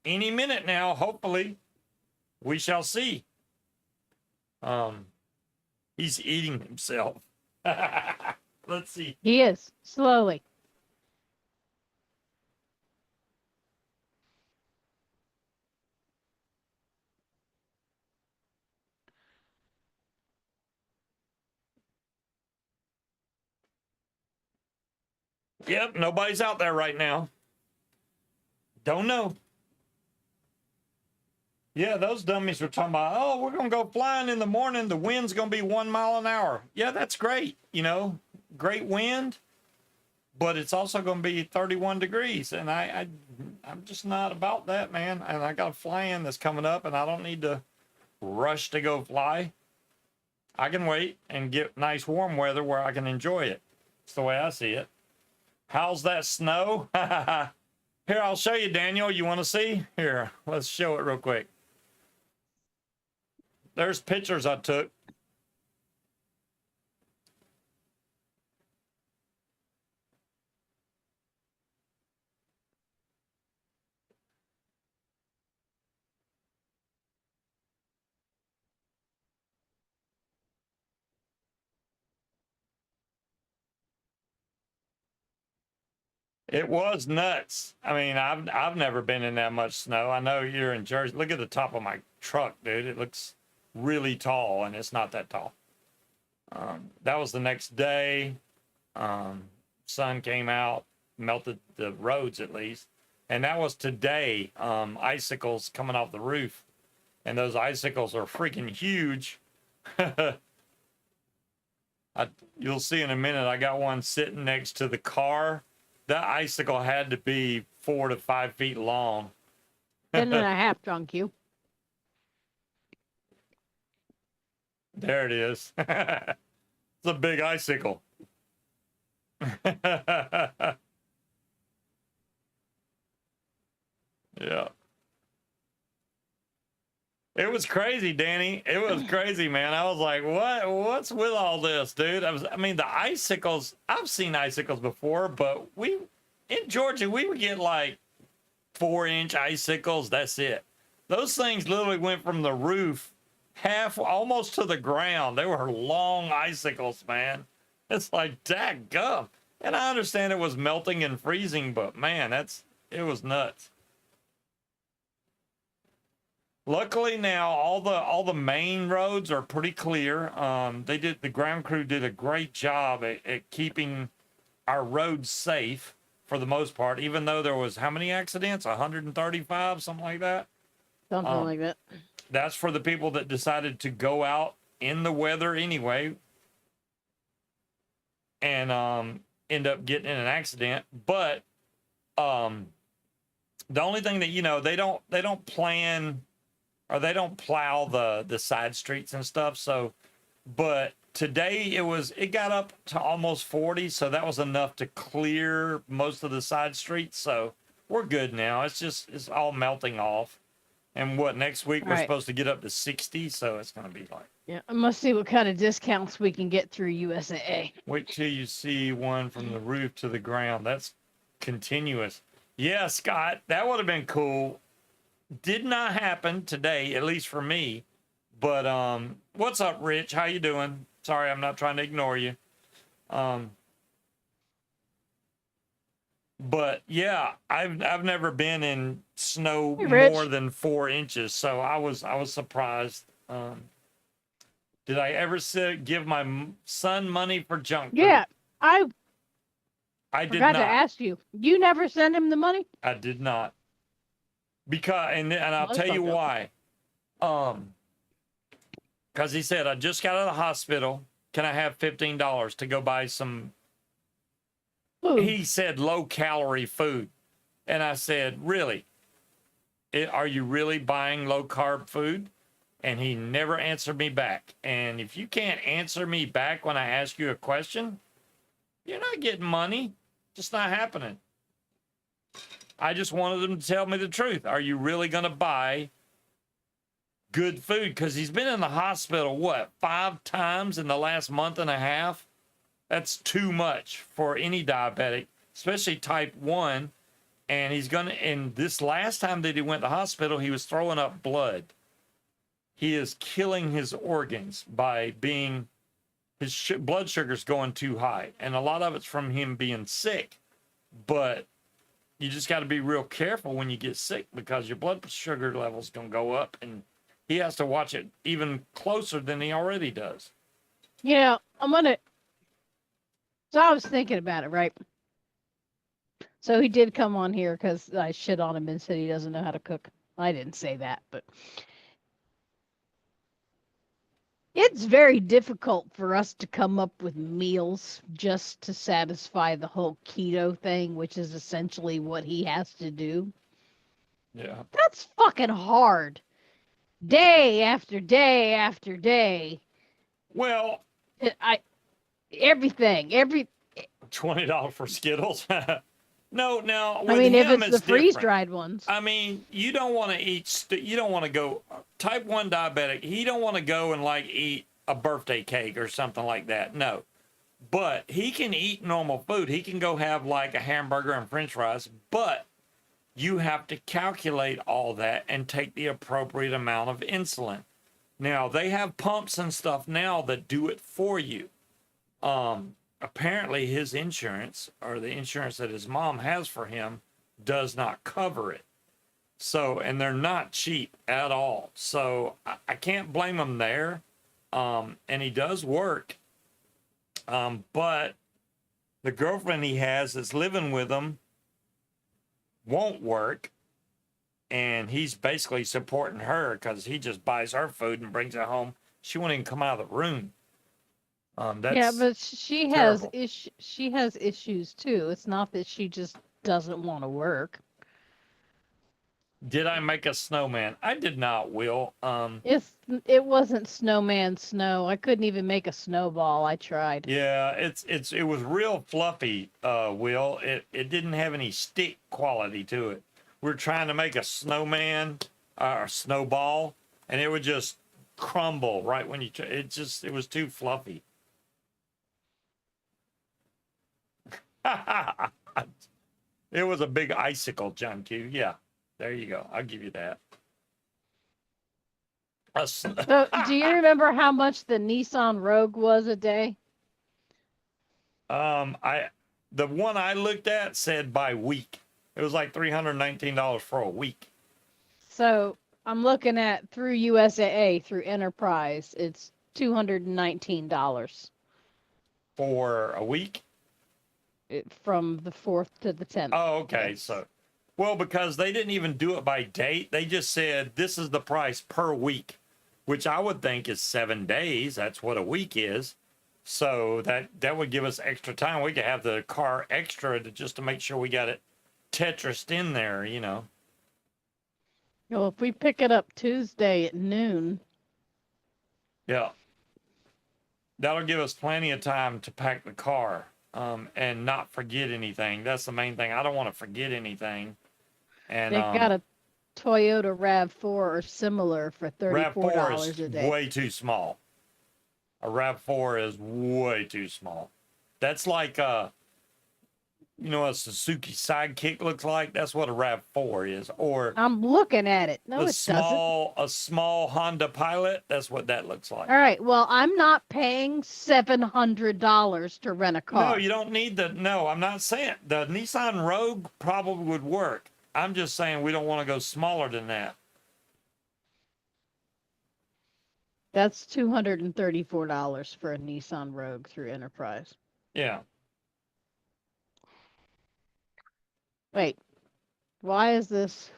Any minute now, hopefully, we shall see. He's eating himself. Let's see. He is, slowly. Yep, nobody's out there right now. Don't know. Yeah, those dummies were talking about, oh, we're going to go flying in the morning. The wind's going to be 1 mile an hour. Yeah, that's great. You know, great wind, but it's also going to be 31 degrees. And I'm just not about that, man. And I got a fly-in that's coming up, and I don't need to rush to go fly. I can wait and get nice warm weather where I can enjoy it. It's the way I see it. How's that snow? Here, I'll show you, Daniel. You want to see? Here, let's show it real quick. There's pictures I took. It was nuts. I mean, I've never been in that much snow. I know you're in Jersey. Look at the top of my truck, dude. It looks really tall, and it's not that tall. That was the next day. Sun came out, melted the roads at least. And that was today. Icicles coming off the roof. And those icicles are freaking huge. You'll see in a minute, I got one sitting next to the car. That icicle had to be 4 to 5 feet long. 10.5, drunk you. There it is. It's a big icicle. Yeah. It was crazy, Danny. It was crazy, man. I was like, what's with all this, dude? I mean, the icicles, I've seen icicles before, but in Georgia, we would get like 4-inch icicles. That's it. Those things literally went from the roof almost to the ground. They were long icicles, man. It's like, dadgum. And I understand it was melting and freezing, but man, it was nuts. Luckily now, all the main roads are pretty clear. The ground crew did a great job at keeping our roads safe for the most part, even though there was how many accidents? 135, something like that? Something like that. That's for the people that decided to go out in the weather anyway and end up getting in an accident. But the only thing that, they don't plan or they don't plow the side streets and stuff. So, but today it got up to almost 40. So that was enough to clear most of the side streets. So we're good now. It's all melting off. And what, next week All we're right. supposed to get up to 60, so it's going to be like. Yeah, I must see what kind of discounts we can get through USAA. Wait till you see one from the roof to the ground. That's continuous. Yeah, Scott, that would have been cool. Did not happen today, at least for me. But what's up, Rich? How you doing? Sorry, I'm not trying to ignore you. But yeah, I've never been in snow Hey, Rich. more than 4 inches, so I was surprised. Did I ever give my son money for junk food? Yeah, I did forgot not. to ask you. You never send him the money? I did not. Because and I'll tell you why. Because he said, I just got out of the hospital. Can I have $15 to go buy some food? He said low-calorie food. And I said, really? Are you really buying low-carb food? And he never answered me back. And if you can't answer me back when I ask you a question, you're not getting money. Just not happening. I just wanted him to tell me the truth. Are you really going to buy good food? Because he's been in the hospital, what, 5 times in the last month and a half? That's too much for any diabetic, especially type 1. And he's going to, and this last time that he went to the hospital, he was throwing up blood. He is killing his organs by being, his blood sugar's going too high. And a lot of it's from him being sick. But you just got to be real careful when you get sick because your blood sugar level's going to go up. And he has to watch it even closer than he already does. Yeah, so I was thinking about it, right? So he did come on here because I shit on him and said he doesn't know how to cook. I didn't say that, but it's very difficult for us to come up with meals just to satisfy the whole keto thing, which is essentially what he has to do. Yeah. That's fucking hard. Day after day after day. Well, everything. $20 for Skittles. No, now I mean, if it's the freeze-dried ones. I mean, you don't want to eat. You don't want to go type 1 diabetic. He don't want to go and like eat a birthday cake or something like that. No, but he can eat normal food. He can go have like a hamburger and French fries. But you have to calculate all that and take the appropriate amount of insulin. Now they have pumps and stuff now that do it for you. Apparently his insurance or the insurance that his mom has for him does not cover it. So, and they're not cheap at all. So I can't blame him there. And he does work. But the girlfriend he has that's living with him won't work. And he's basically supporting her because he just buys her food and brings it home. She won't even come out of the room. Yeah, but she terrible. She has issues too. It's not that she just doesn't want to work. Did I make a snowman? I did not, Will. It wasn't snowman snow. I couldn't even make a snowball. I tried. Yeah, it was real fluffy, Will. It didn't have any stick quality to it. We were trying to make a snowman or snowball, and it would just crumble right when you. It was too fluffy. It was a big icicle, John Q. Yeah, there you go. I'll give you that. So, do you remember how much the Nissan Rogue was a day? The one I looked at said by week. It was like $319 for a week. So I'm looking at through USAA through Enterprise. It's $219 for a week. From the 4th to the 10th. Oh, okay. Yes. So, well, because they didn't even do it by date. They just said this is the price per week, which I would think is 7 days. That's what a week is. So that would give us extra time. We could have the car extra just to make sure we got it Tetrised in there, you know. Well, if we pick it up Tuesday at noon. Yeah. That'll give us plenty of time to pack the car. And not forget anything. That's the main thing. I don't want to forget anything. And Toyota RAV4 or similar for $34 RAV4 a is day. way too small. A RAV4 is way too small. That's like you know what a Suzuki Sidekick looks like? That's what a RAV4 is. Or I'm looking at it. No, a it doesn't. small Honda Pilot, that's what that looks like. All right. Well, I'm not paying $700 to rent a car. No, you don't need the. No, I'm not saying the Nissan Rogue probably would work. I'm just saying we don't want to go smaller than that. That's $234 for a Nissan Rogue through Enterprise. Yeah. Wait, why is this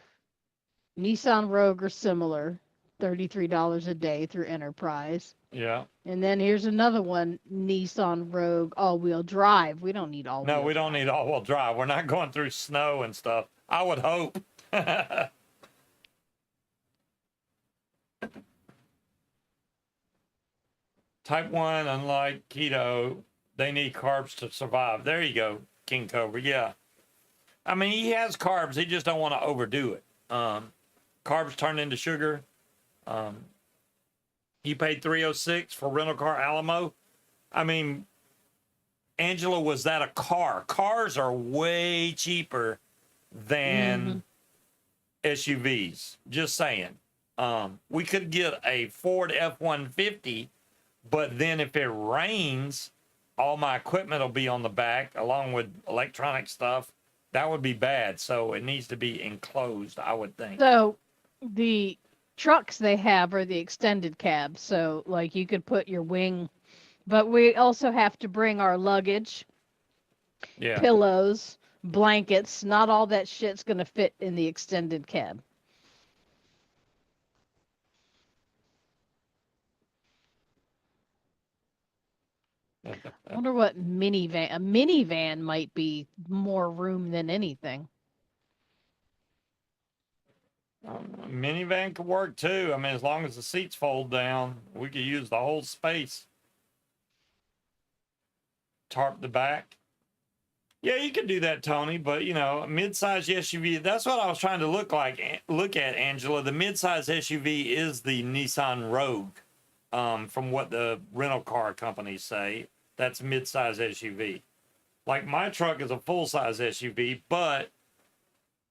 Nissan Rogue or similar, $33 a day through Enterprise? Yeah. And then here's another one, Nissan Rogue all-wheel drive. We don't need all-wheel drive. No, we don't need all-wheel drive. We're not going through snow and stuff. I would hope. Type 1, unlike keto, they need carbs to survive. There you go, King Cobra. Yeah. I mean, he has carbs. He just don't want to overdo it. Carbs turn into sugar. He paid $306 for rental car Alamo. I mean, Angela, was that a car? Cars are way cheaper than SUVs. Just saying. We could get a Ford F-150, but then if it rains, all my equipment will be on the back along with electronic stuff. That would be bad. So it needs to be enclosed, I would think. So the trucks they have are the extended cabs. So like you could put your wing, but we also have to bring our luggage, pillows, blankets. Not all that shit's going to fit in the extended cab. I wonder what a minivan might be more room than anything. A minivan could work too. I mean, as long as the seats fold down, we could use the whole space. Tarp the back. Yeah, you could do that, Tony. But you know, a mid-size SUV. That's what I was trying to look at, Angela. The mid-size SUV is the Nissan Rogue, from what the rental car companies say. That's mid-size SUV. Like my truck is a full-size SUV, but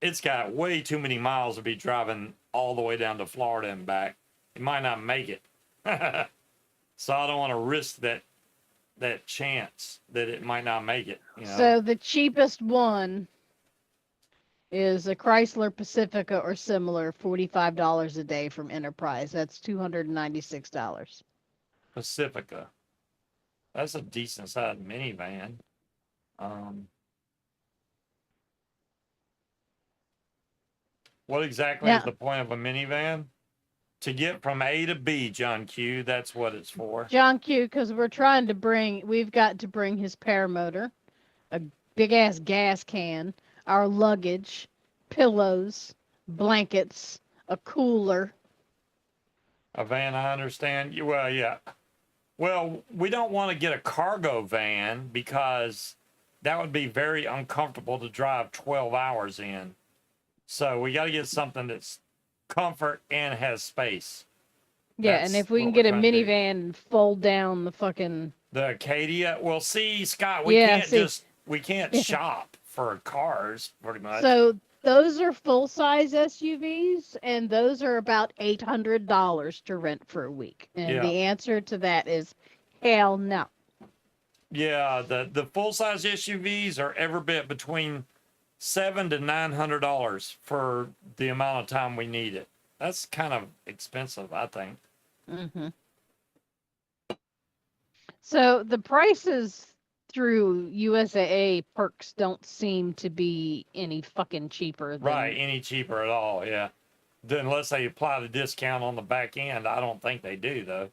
it's got way too many miles to be driving all the way down to Florida and back. It might not make it. So I don't want to risk that chance that it might not make it. You know? So the cheapest one is a Chrysler Pacifica or similar, $45 a day from Enterprise. That's $296. Pacifica. That's a decent sized minivan. What exactly is the point of a minivan? To get from A to B, John Q. That's what it's for. John Q, because we've got to bring his paramotor, a big ass gas can, our luggage, pillows, blankets, a cooler. A van, I understand. Well, yeah. Well, we don't want to get a cargo van because that would be very uncomfortable to drive 12 hours in. So we got to get something that's comfort and has space. Yeah, and if we can get a minivan and fold down the Acadia. Well, see, Scott, we can't shop for cars pretty much. So those are full-size SUVs, and those are about $800 to rent for a week. And the answer to that is hell no. Yeah, the full-size SUVs are every bit between $700 to $900 for the amount of time we need it. That's kind of expensive, I think. So the prices through USAA perks don't seem to be any fucking cheaper. Any cheaper at all, yeah. Unless they apply the discount on the back end. I don't think they do, though.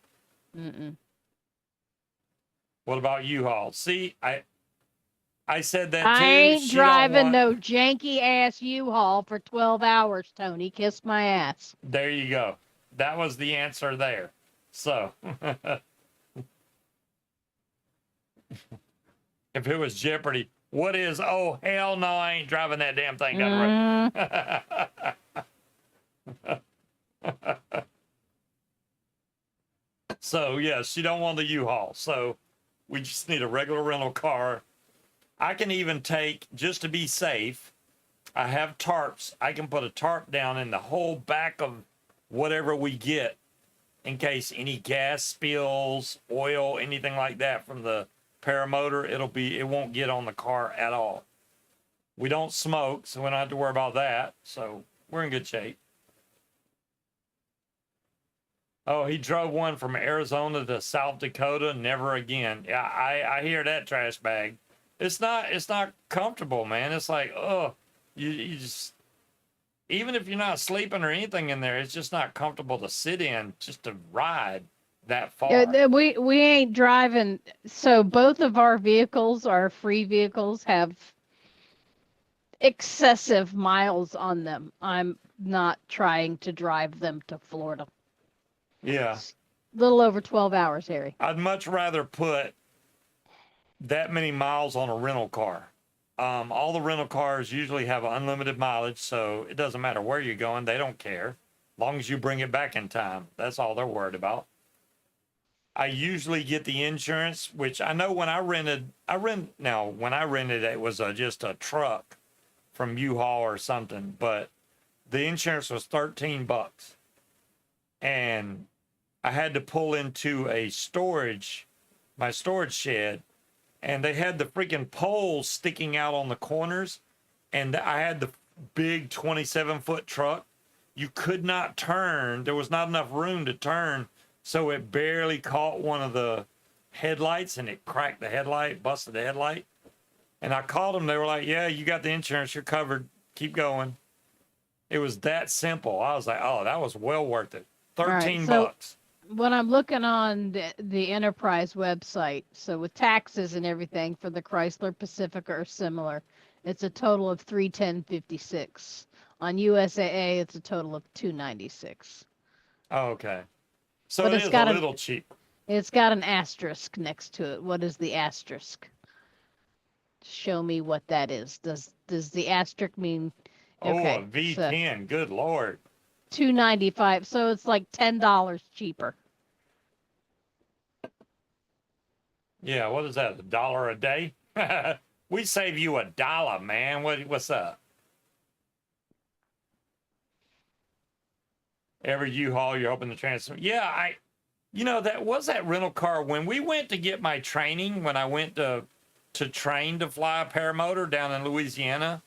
What about U-Haul? See, I said that too. I ain't driving no janky ass U-Haul for 12 hours, Tony. Kiss my ass. There you go. That was the answer there. So, if it was Jeopardy, what is, oh, hell no, I ain't driving that damn thing down the road. So yeah, she don't want the U-Haul. So we just need a regular rental car. I can even take, just to be safe, I have tarps. I can put a tarp down in the whole back of whatever we get in case any gas spills, oil, anything like that from the paramotor. It won't get on the car at all. We don't smoke, so we don't have to worry about that. So we're in good shape. Oh, he drove one from Arizona to South Dakota. Never again. Yeah, I hear that, trash bag. It's not comfortable, man. It's like, oh, you just, even if you're not sleeping or anything in there, it's just not comfortable to sit in, just to ride that far. Yeah, we ain't driving. So both of our vehicles, our free vehicles, have excessive miles on them. I'm not trying to drive them to Florida. Yeah. Little over 12 hours, Harry. I'd much rather put that many miles on a rental car. All the rental cars usually have unlimited mileage, so it doesn't matter where you're going. They don't care. As long as you bring it back in time. That's all they're worried about. I usually get the insurance, which I know when I rented, it was just a truck from U-Haul or something, but the insurance was $13. And I had to pull into my storage shed, and they had the freaking poles sticking out on the corners, and I had the big 27-foot truck. You could not turn. There was not enough room to turn, so it barely caught one of the headlights, and it cracked the headlight, busted the headlight. And I called them. They were like, yeah, you got the insurance. You're covered. Keep going. It was that simple. I was like, oh, that was well worth it. $13. So when I'm looking on the Enterprise website, so with taxes and everything for the Chrysler Pacifica or similar, it's a total of $310.56. On USAA, it's a total of $296. Oh, okay. So but it is a little cheap. It's got an asterisk next to it. What is the asterisk? Show me what that is. Does the asterisk mean? Okay, a V10. So, good Lord. $295. So it's like $10 cheaper. Yeah, what is that? $1 a day? We save you $1, man. What's up? Every U-Haul, you're hoping to transfer. Yeah, that rental car when we went to get my training, when I went to train to fly a paramotor down in Louisiana,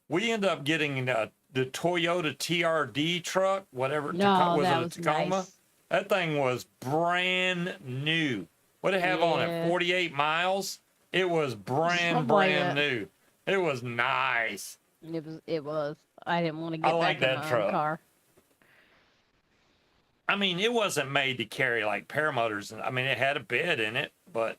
we ended up getting the Toyota TRD truck, whatever. No, was that it was a Tacoma? Nice. That thing was brand new. What did it have on it? 48 miles. It was brand new. It was nice. It was. I didn't want to get back in my own car. I mean, it wasn't made to carry like paramotors. I mean, it had a bed in it, but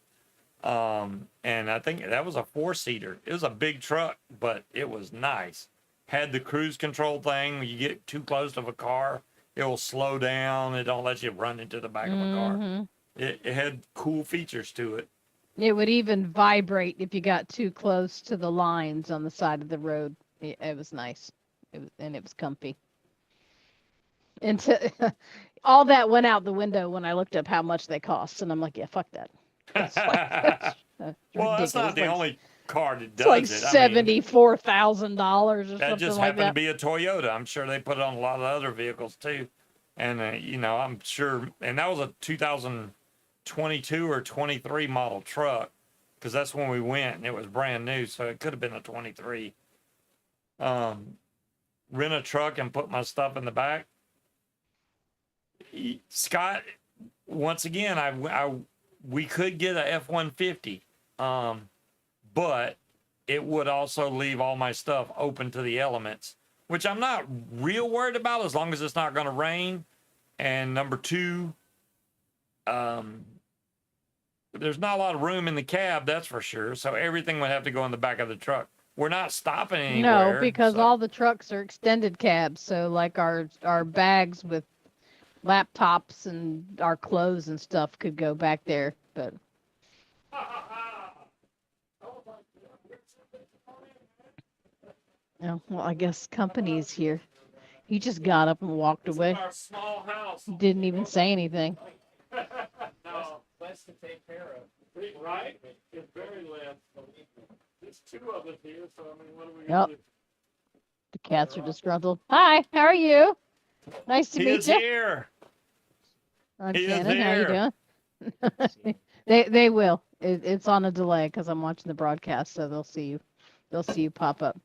and I think that was a 4-seater. It was a big truck, but it was nice. Had the cruise control thing. When you get too close to a car, it will slow down. It don't let you run into the back of a car. It had cool features to it. It would even vibrate if you got too close to the lines on the side of the road. It was nice. It was comfy. And all that went out the window when I looked up how much they cost, and I'm like, yeah, fuck that. Well, that's not the only car that does it. It's like $74,000 or something like that. That just happened to be a Toyota. I'm sure they put it on a lot of other vehicles too. And, I'm sure, and that was a 2022 or 23 model truck, because that's when we went, and it was brand new, so it could have been a 23. Rent a truck and put my stuff in the back. Scott, once again, we could get a F-150, but it would also leave all my stuff open to the elements, which I'm not real worried about as long as it's not going to rain. And number two, there's not a lot of room in the cab, that's for sure. So everything would have to go in the back of the truck. We're not stopping anywhere. No, because all the trucks are extended cabs. So like our bags with laptops and our clothes and stuff could go back there, but oh, well, I guess company's here. He just got up and walked away. Our small house. Didn't even say anything. less to take care of. Right? It's very less. There's two of us here, so I mean, what do we do? The cats are disgruntled. Hi, how are you? Nice to He meet is you. here. He is Shannon, how here. you doing? They will. It's on a delay because I'm watching the broadcast, so they'll see you. They'll see you pop up.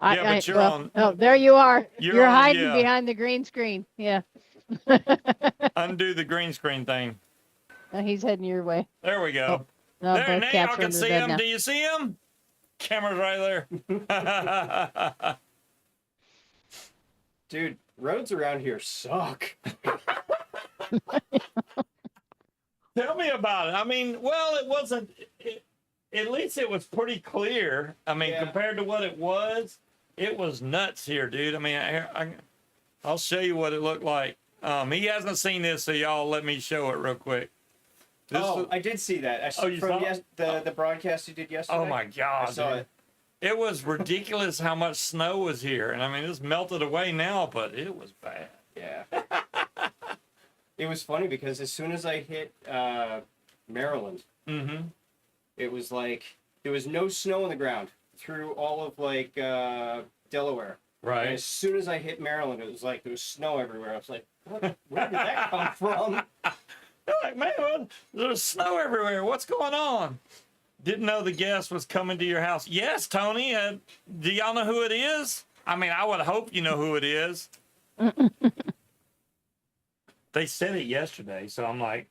Yeah, but you're on. Oh, there you are. You're on, hiding yeah. behind the green screen. Yeah. Undo the green screen thing. He's heading your way. There we go. No, there, both now cats y'all are can under the see bed him. now. Do you see him? Camera's right there. Dude, roads around here suck. Tell me about it. I mean, well, it wasn't. At least it was pretty clear. I mean, compared to what it was nuts here, dude. I mean, I'll show you what it looked like. He hasn't seen this, so y'all let me show it real quick. I did see that. You saw the broadcast you did yesterday? Oh my God, I saw dude. it. It was ridiculous how much snow was here. And I mean, it's melted away now, but it was bad. Yeah. It was funny because as soon as I hit Maryland, it was like there was no snow on the ground through all of like Delaware. Right. And as soon as I hit Maryland, it was like there was snow everywhere. I was like, where did that come from? They're like, man, there's snow everywhere. What's going on? Didn't know the guest was coming to your house. Yes, Tony. Do y'all know who it is? I mean, I would hope you know who it is. They said it yesterday, so I'm like,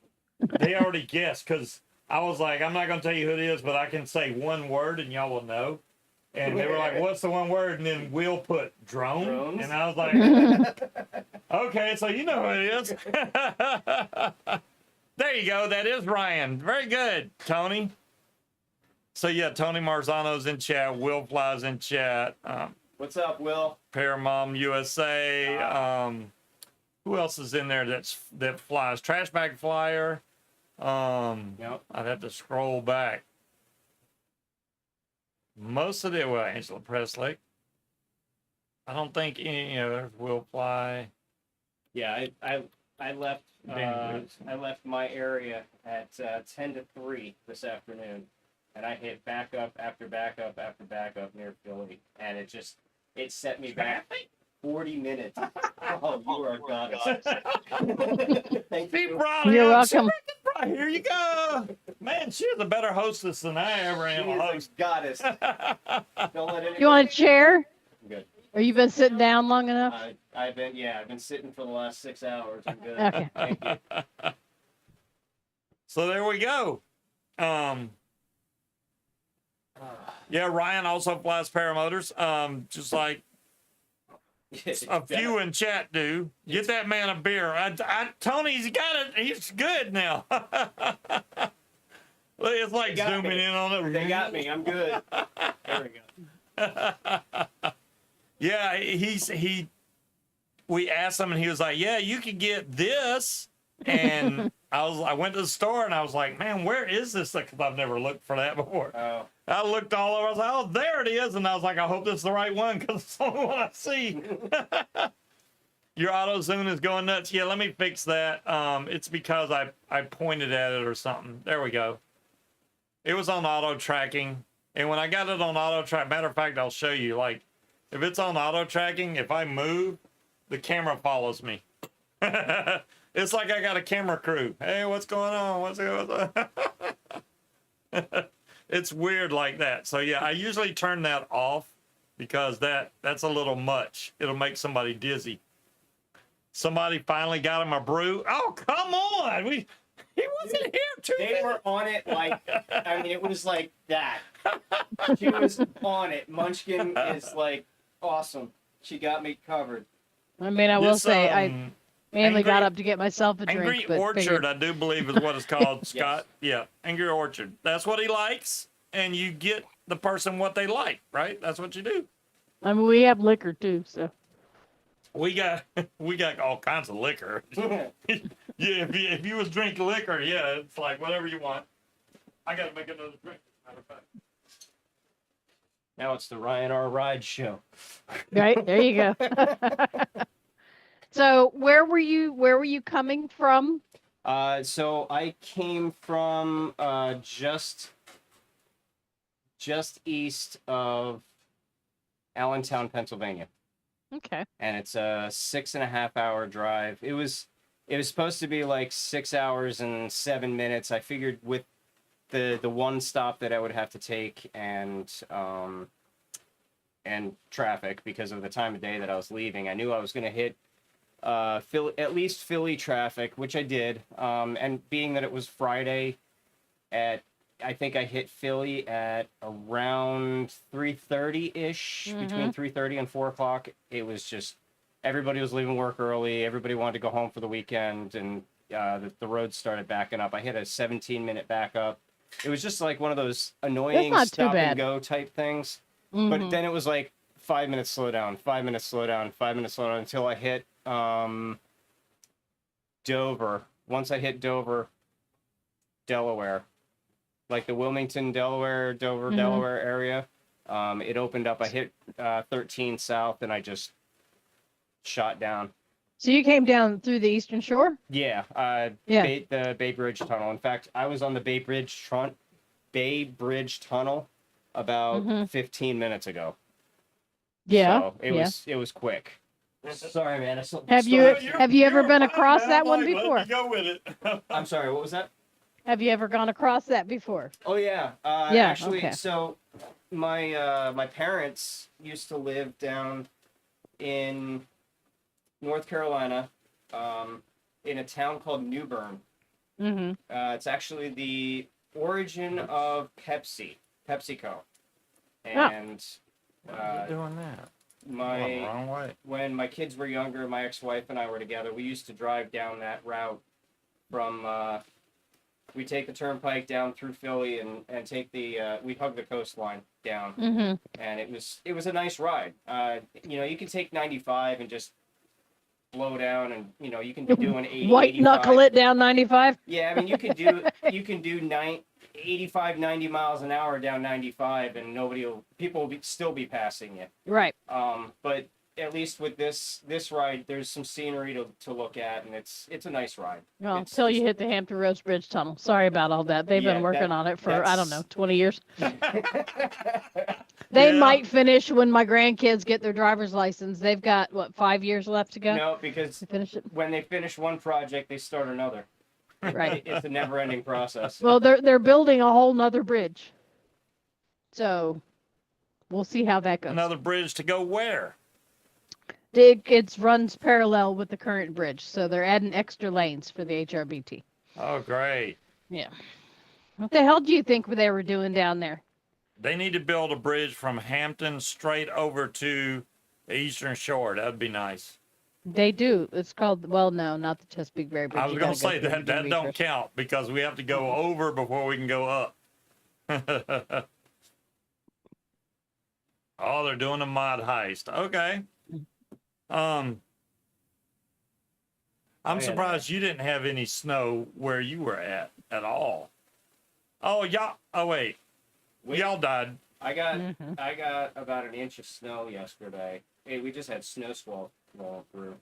they already guessed because I was like, I'm not going to tell you who it is, but I can say one word and y'all will know. And they were like, what's the one word? And then Will put drone. Drones? And I was like, okay, so you know who it is. There you go. That is Ryan. Very good, Tony. So, yeah, Tony Marzano's in chat. Will Fly's in chat. What's up, Will? Paramom USA. Who else is in there that flies? Trash Bag Flyer. Yep. I'd have to scroll back. Most of it, well, Angela Presley. I don't think any, there's Will Fly. Yeah, I left I left my area at 10 to 3 this afternoon, and I hit backup after backup after backup near Philly, and it set me back 40 minutes. Oh, you are a goddess. Thank you. You're welcome. Here you go. Man, she's a better hostess than I ever am. She is a goddess. Don't let You want a chair? I'm good. Or you been sitting down long enough? I've been sitting for the last 6 hours. I'm good. Okay. Thank you. So there we go. Yeah, Ryan also flies paramotors. Just like a few in chat do. Get that man a beer. Tony's got it. He's good now. It's like zooming in on it. They got me. I'm good. There we go. Yeah, we asked him and he was like, yeah, you could get this. And I went to the store and I was like, man, where is this? Because I've never looked for that before. Oh. I looked all over. I was like, oh, there it is. And I was like, I hope this is the right one because it's the only one I see. Your auto zoom is going nuts. Yeah, let me fix that. It's because I pointed at it or something. There we go. It was on auto tracking. And when I got it on auto track, matter of fact, I'll show you. Like, if it's on auto tracking, if I move, the camera follows me. It's like I got a camera crew. Hey, what's going on? What's going on? It's weird like that. So yeah, I usually turn that off because that's a little much. It'll make somebody dizzy. Somebody finally got him a brew. Oh, come on. He wasn't here too. They were on it like, I mean, it was like that. She was on it. Munchkin is like awesome. She got me covered. I mean, I will say, I mainly got up to get myself a drink. Angry but Orchard, figured... I do believe is what it's called, Scott. Yes. Yeah, Angry Orchard. That's what he likes, and you get the person what they like, right? That's what you do. I mean, we have liquor too, so. We got all kinds of liquor. Yeah, if you was drinking liquor, yeah, it's like whatever you want. I gotta make another drink, as a matter of fact. Now it's the Ryan R. Ride show. Right, there you go. So where were you coming from? So I came from just east of Allentown, Pennsylvania. Okay. And it's a 6.5 hour drive. It was supposed to be like 6 hours and 7 minutes. I figured with the one stop that I would have to take and traffic because of the time of day that I was leaving, I knew I was going to hit at least Philly traffic, which I did. And being that it was Friday, I think I hit Philly at around 3:30-ish, between 3:30 and 4 o'clock. It was just, everybody was leaving work early. Everybody wanted to go home for the weekend, and the roads started backing up. I hit a 17-minute backup. It was just like one of those annoying stop and go type things. But then it was like 5 minutes slow down, 5 minutes slow down, 5 minutes slow down until I hit Dover. Once I hit Dover, Delaware, like the Wilmington, Delaware, Dover, Delaware area, it opened up. I hit 13 South, and I just shot down. So you came down through the Eastern Shore? Yeah, the Bay Bridge Tunnel. In fact, I was on the Bay Bridge Tunnel about 15 minutes ago. Yeah. So it was quick. Sorry, man. Have you ever been across that one before? Let me go with it. I'm sorry. What was that? Have you ever gone across that before? Oh yeah. Actually, okay. So my parents used to live down in North Carolina, in a town called New Bern. It's actually the origin of PepsiCo. And you're doing that. Wrong way. When my kids were younger, my ex-wife and I were together. We used to drive down that route from. We take the turnpike down through Philly and take we hug the coastline down, and it was a nice ride. You can take 95 and just blow down, and you can be doing 80, white 85. knuckle it down 95. Yeah, I mean you can do 85, 90 miles an hour down 95, and people will still be passing you. Right. But at least with this ride, there's some scenery to look at, and it's a nice ride. Well, until you hit the Hampton Roads Bridge Tunnel. Sorry about all that. They've been working on it for, I don't know, 20 years. They might finish when my grandkids get their driver's license. They've got, 5 years left to go? No, because when they finish one project, they start another. Right. It's a never-ending process. Well, they're building a whole nother bridge. So we'll see how that goes. Another bridge to go where? It runs parallel with the current bridge, so they're adding extra lanes for the HRBT. Oh, great. Yeah. What the hell do you think they were doing down there? They need to build a bridge from Hampton straight over to the Eastern Shore. That'd be nice. They do. It's called, no, not the Chesapeake Bay Bridge. I was going to say that don't count because we have to go over before we can go up. Oh, they're doing a mod heist. Okay. I'm surprised you didn't have any snow where you were at all. Oh, y'all. Oh, wait. Y'all died. I got about an inch of snow yesterday. Hey, we just had snow squall rolling through.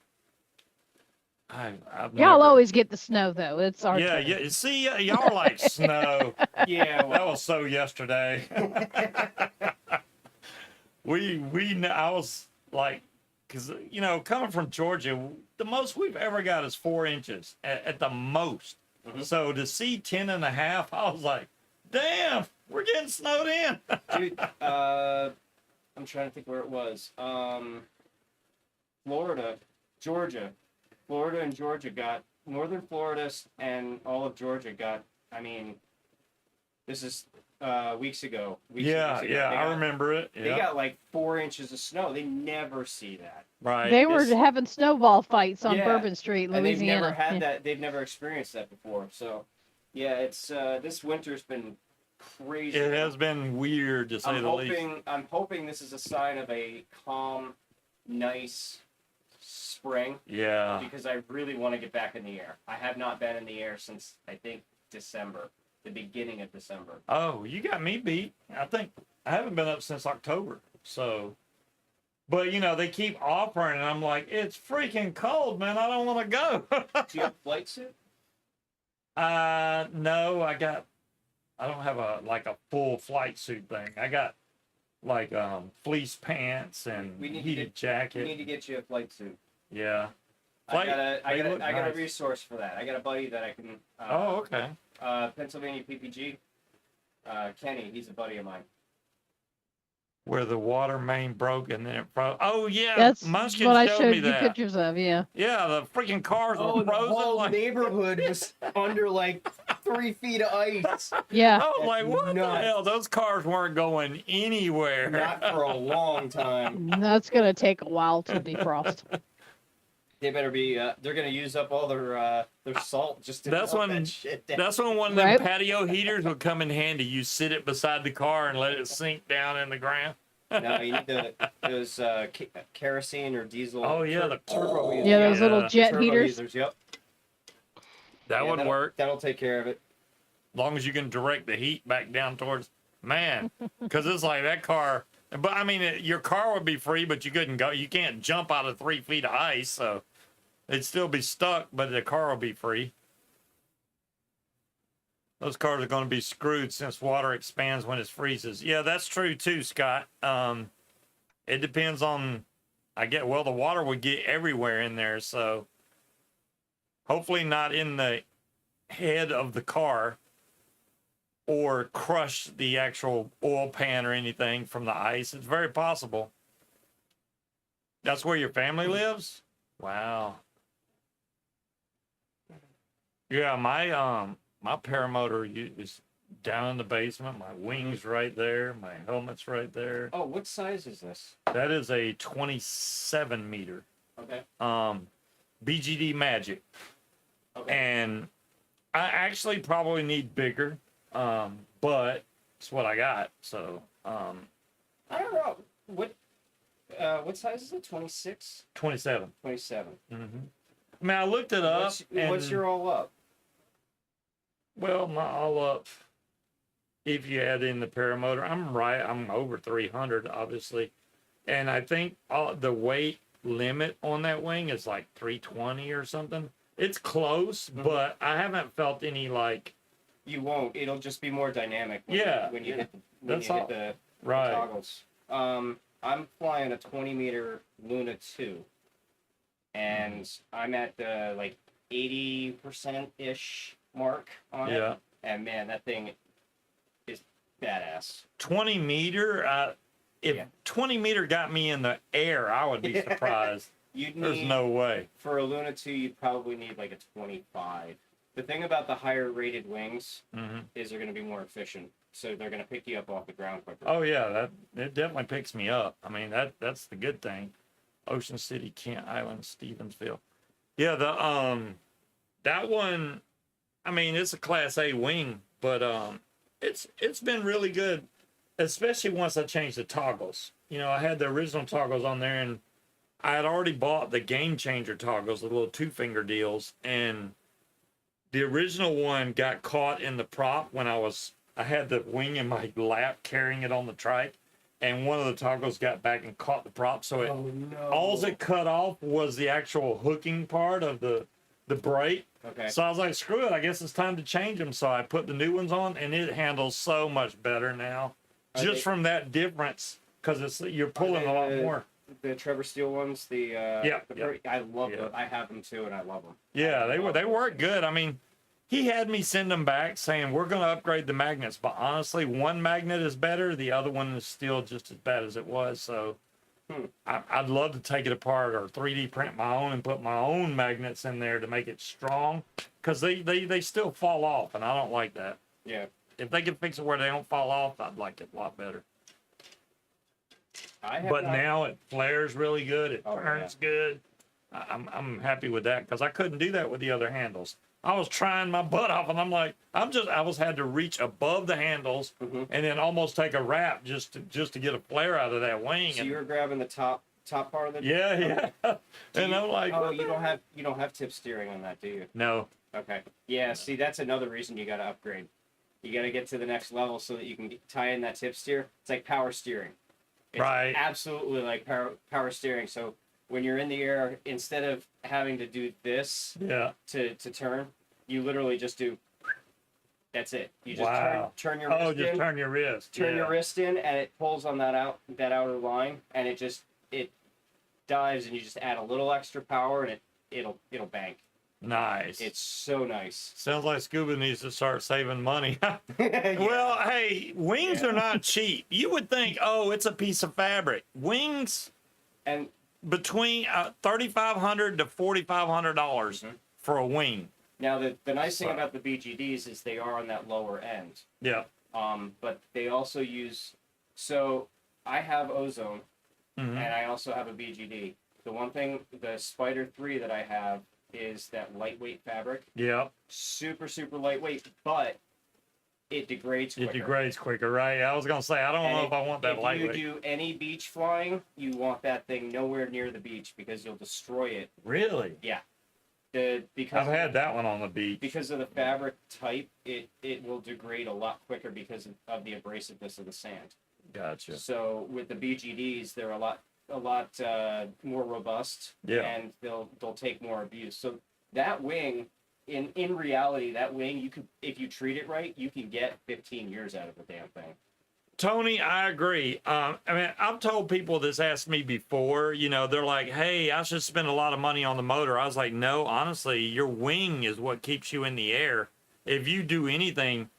Y'all always get the snow though. It's our turn. Yeah. See, y'all like snow. Yeah, that was so yesterday. I was like, because coming from Georgia, the most we've ever got is 4 inches at the most. So to see 10.5, I was like, damn, we're getting snowed in. Dude, I'm trying to think where it was. Florida and Georgia got, northern Florida and all of Georgia got, this is weeks ago. I remember it. They got like 4 inches of snow. They never see that. Right. They were having snowball fights on Bourbon Street, Louisiana. And they've never had that. They've never experienced that before. So, yeah, it's this winter's been crazy. It has been weird to say the least. I'm hoping this is a sign of a calm, nice spring. Yeah. Because I really want to get back in the air. I have not been in the air since, I think, December. The beginning of December. Oh, you got me beat. I think I haven't been up since October. So, but they keep offering, and I'm like, it's freaking cold, man. I don't want to go. Do you have a flight suit? No, I don't have a full flight suit thing. I got like fleece pants and heated jacket. We need to get you a flight suit. Yeah. I got a resource for that. I got a buddy that I can. Oh, okay. Pennsylvania PPG. Kenny, he's a buddy of mine. Where the water main broke and then it froze. Oh yeah, That's Munchkin what I showed showed me you that. pictures of. Yeah. Yeah, the freaking cars were The frozen. whole Like, neighborhood was under like 3 feet of ice. Yeah. I was like, what nuts. the hell? Those cars weren't going anywhere. Not for a long time. That's gonna take a while to defrost. They better be. They're gonna use up all their salt just to That's melt when- that shit down. That's when one of them Right. patio heaters would come in handy. You sit it beside the car and let it sink down in the ground. No, you need those kerosene or diesel. Oh, yeah, the turbo heaters. Yeah, those little jet turbo heaters. Yep. That would that'll- work. That'll take care of it. As long as you can direct the heat back down towards, man, because it's like that car. But I mean, your car would be free, but you couldn't go. You can't jump out of 3 feet of ice, so it'd still be stuck, but the car will be free. Those cars are going to be screwed since water expands when it freezes. Yeah, that's true too, Scott. It depends on. The water would get everywhere in there, so hopefully not in the head of the car or crush the actual oil pan or anything from the ice. It's very possible. That's where your family lives? Wow. Yeah, my paramotor is down in the basement. My wing's right there. My helmet's right there. Oh, what size is this? That is a 27 meter. Okay. BGD Magic. Okay. And I actually probably need bigger, but it's what I got. So, I don't know. What size is it? 26? 27. 27. Mm-hmm. I mean, I looked it up. What's your all up? Well, my all up, if you add in the paramotor, I'm over 300, obviously. And I think the weight limit on that wing is like 320 or something. It's close, but I haven't felt any like. You won't. It'll just be more dynamic. When you hit the Right. toggles. I'm flying a 20 meter Luna 2, and I'm at the like 80% ish mark on Yeah. it. And man, that thing is badass. 20 meter. If 20 meter got me in the air, I would be surprised. There's no way. For a Luna 2, you'd probably need like a 25. The thing about the higher rated wings is they're going to be more efficient. So they're going to pick you up off the ground quicker. Oh yeah, it definitely picks me up. I mean that's the good thing. Ocean City, Kent Island, Stevensville. Yeah, that one. I mean, it's a Class A wing, but it's been really good, especially once I changed the toggles. You know, I had the original toggles on there, and I had already bought the Game Changer toggles, the little 2-finger deals, and the original one got caught in the prop when I had the wing in my lap carrying it on the trike, and one of the toggles got back and caught the prop. So all it cut off was the actual hooking part of the brake. Okay. So I was like, screw it, I guess it's time to change them. So I put the new ones on, and it handles so much better now. From that difference, because you're pulling a lot more. The Trevor Steele ones, I love them. I have them too, and I love them. Yeah, they work good. I mean, he had me send them back saying we're going to upgrade the magnets, but honestly, one magnet is better. The other one is still just as bad as it was. So I'd love to take it apart or 3D print my own and put my own magnets in there to make it strong, because they still fall off, and I don't like that. Yeah. If they can fix it where they don't fall off, I'd like it a lot better. Now it flares really good. It turns good. I'm happy with that, because I couldn't do that with the other handles. I was trying my butt off, and I'm like, I had to reach above the handles and then almost take a wrap just to get a flare out of that wing. So you were grabbing the top part of the. Yeah. And I'm like, oh, you don't have tip steering on that, do you? No. Okay. Yeah. See, that's another reason you got to upgrade. You got to get to the next level so that you can tie in that tip steer. It's like power steering. It's right. Absolutely like power steering. So when you're in the air, instead of having to do this to turn, you literally just do That's it. You just Wow. turn your wrist just in. turn your wrist. Turn your wrist in, and it pulls on that outer line, and it dives, and you just add a little extra power, and it'll bank. Nice. It's so nice. Sounds like Scuba needs to start saving money. Yeah. Well, hey, wings Yeah. are not cheap. You would think, oh, it's a piece of fabric. Wings And between $3,500 to $4,500 for a wing. now the nice thing about the BGDs is they are on that lower end. Yeah. But they also use. So I have ozone, Mhm. and I also have a BGD. The one thing, the Spider 3 that I have is that lightweight fabric. Yeah. Super lightweight, but it degrades quicker. It degrades quicker, right? I was gonna say I don't know if I want that lightweight. If you do any beach flying, you want that thing nowhere near the beach because you'll destroy it. Really? Yeah. I've had that one on the beach. Because of the fabric type, it will degrade a lot quicker because of the abrasiveness of the sand. Gotcha. So with the BGDs, they're a lot more robust, Yeah. and they'll take more abuse. So that wing, in reality, that wing, you could, if you treat it right, you can get 15 years out of the damn thing. Tony, I agree. I mean, I've told people this asked me before, you know, they're like, hey, I should spend a lot of money on the motor. I was like, no, honestly, your wing is what keeps you in the air. If you do anything,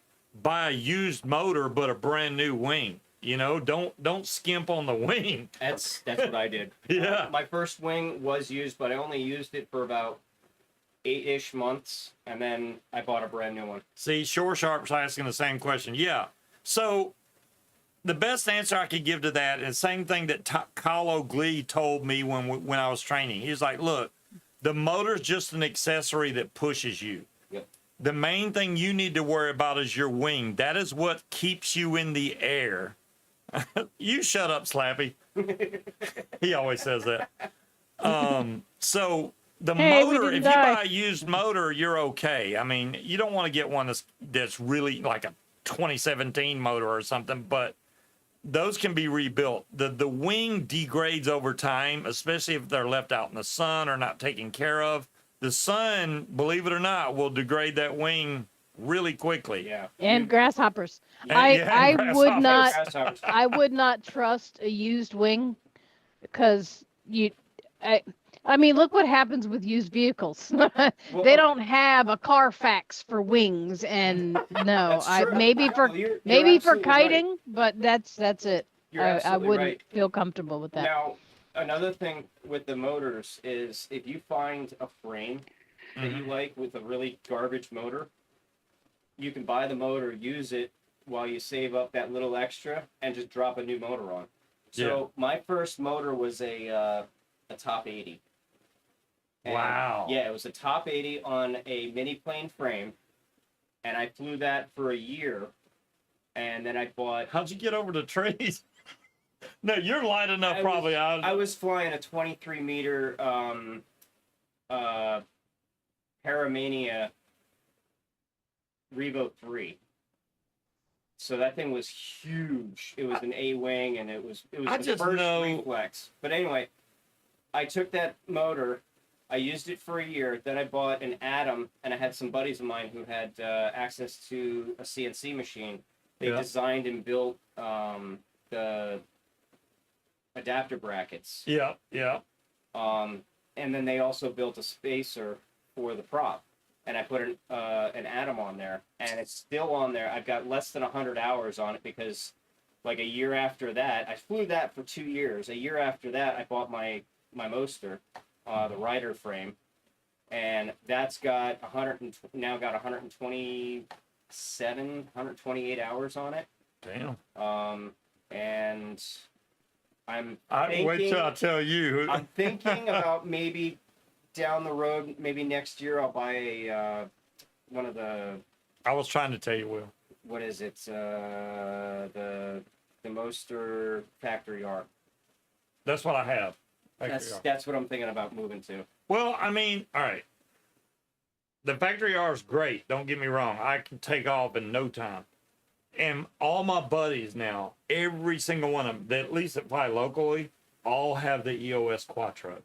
buy a used motor, but a brand new wing. You know, don't skimp on the wing. That's what I did. Yeah. My first wing was used, but I only used it for about 8-ish months, and then I bought a brand new one. See, Shore Sharp's asking the same question. Yeah. So the best answer I could give to that is the same thing that Kahlo Glee told me when I was training. He was like, look, the motor's just an accessory that pushes you. Yep. The main thing you need to worry about is your wing. That is what keeps you in the air. You shut up, Slappy. He always says that. So the motor, if you buy a used motor, you're okay. I mean, you don't want to get one that's really like a 2017 motor or something, but those can be rebuilt. The wing degrades over time, especially if they're left out in the sun or not taken care of. The sun, believe it or not, will degrade that wing really quickly. Yeah. And grasshoppers. And Grasshoppers. I would not trust a used wing because I mean, look what happens with used vehicles. They don't have a Carfax for wings, and no, That's true. maybe for You're maybe for absolutely kiting, right. but that's it. You're I absolutely wouldn't right. feel comfortable with that. Now, another thing with the motors is if you find a frame that you like with a really garbage motor, you can buy the motor, use it while you save up that little extra, and just drop a new motor on. So my first motor was a top 80. And, wow. Yeah, it was a top 80 on a mini plane frame, and I flew that for a year, and then I bought. How'd you get over the trees? No, you're light enough, probably. I was flying a 23 meter Paramania Revo 3. So that thing was huge. It was an A-wing, and it was the first reflex. But anyway, I took that motor, I used it for a year, then I bought an Atom, and I had some buddies of mine who had access to a CNC machine. They designed and built the adapter brackets. Yeah. And then they also built a spacer for the prop. And I put an Atom on there, and it's still on there. I've got less than 100 hours on it because, like, a year after that, I flew that for 2 years. A year after that, I bought my Moster, the rider frame, and that's got 128 hours on it. Damn. And wait till I tell you. I'm thinking about maybe down the road, maybe next year, I'll buy one of the. I was trying to tell you, Will. What is it? The Moster Factory R. That's what I have. That's what I'm thinking about moving to. Well, I mean, all right. The Factory R is great. Don't get me wrong. I can take off in no time. And all my buddies now, every single one of them, that at least that fly locally, all have the EOS Quattro.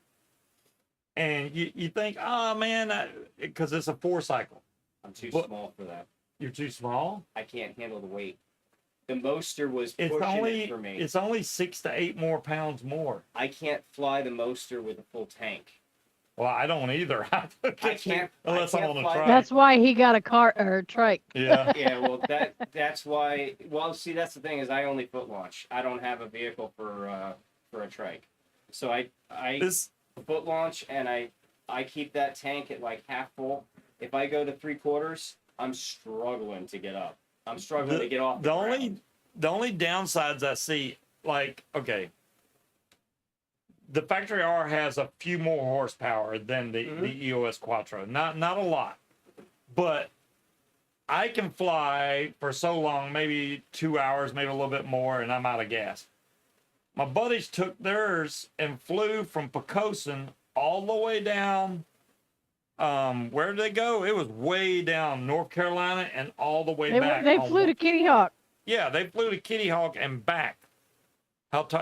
And you think, oh man, because it's a 4-cycle. I'm too small for that. You're too small? I can't handle the weight. The Moster was It's pushing only it for me. it's only 6 to 8 more pounds more. I can't fly the Moster with a full tank. Well, I don't either. I can't- unless I I'm can't on a fly trike. That's why he got a car or a trike. Yeah. Yeah, well, that's why. Well, see, that's the thing is I only foot launch. I don't have a vehicle for a trike, so I This foot launch and I keep that tank at like half full. If I go to 3/4, I'm struggling to get up. I'm struggling to get off the ground. The only downsides I see, like, okay, the factory R has a few more horsepower than the EOS Quattro. Not a lot, but I can fly for so long, maybe 2 hours, maybe a little bit more, and I'm out of gas. My buddies took theirs and flew from Pocosin all the way down. Where did they go? It was way down North Carolina and all the way back. They flew to Kitty Hawk. Yeah, they flew to Kitty Hawk and back.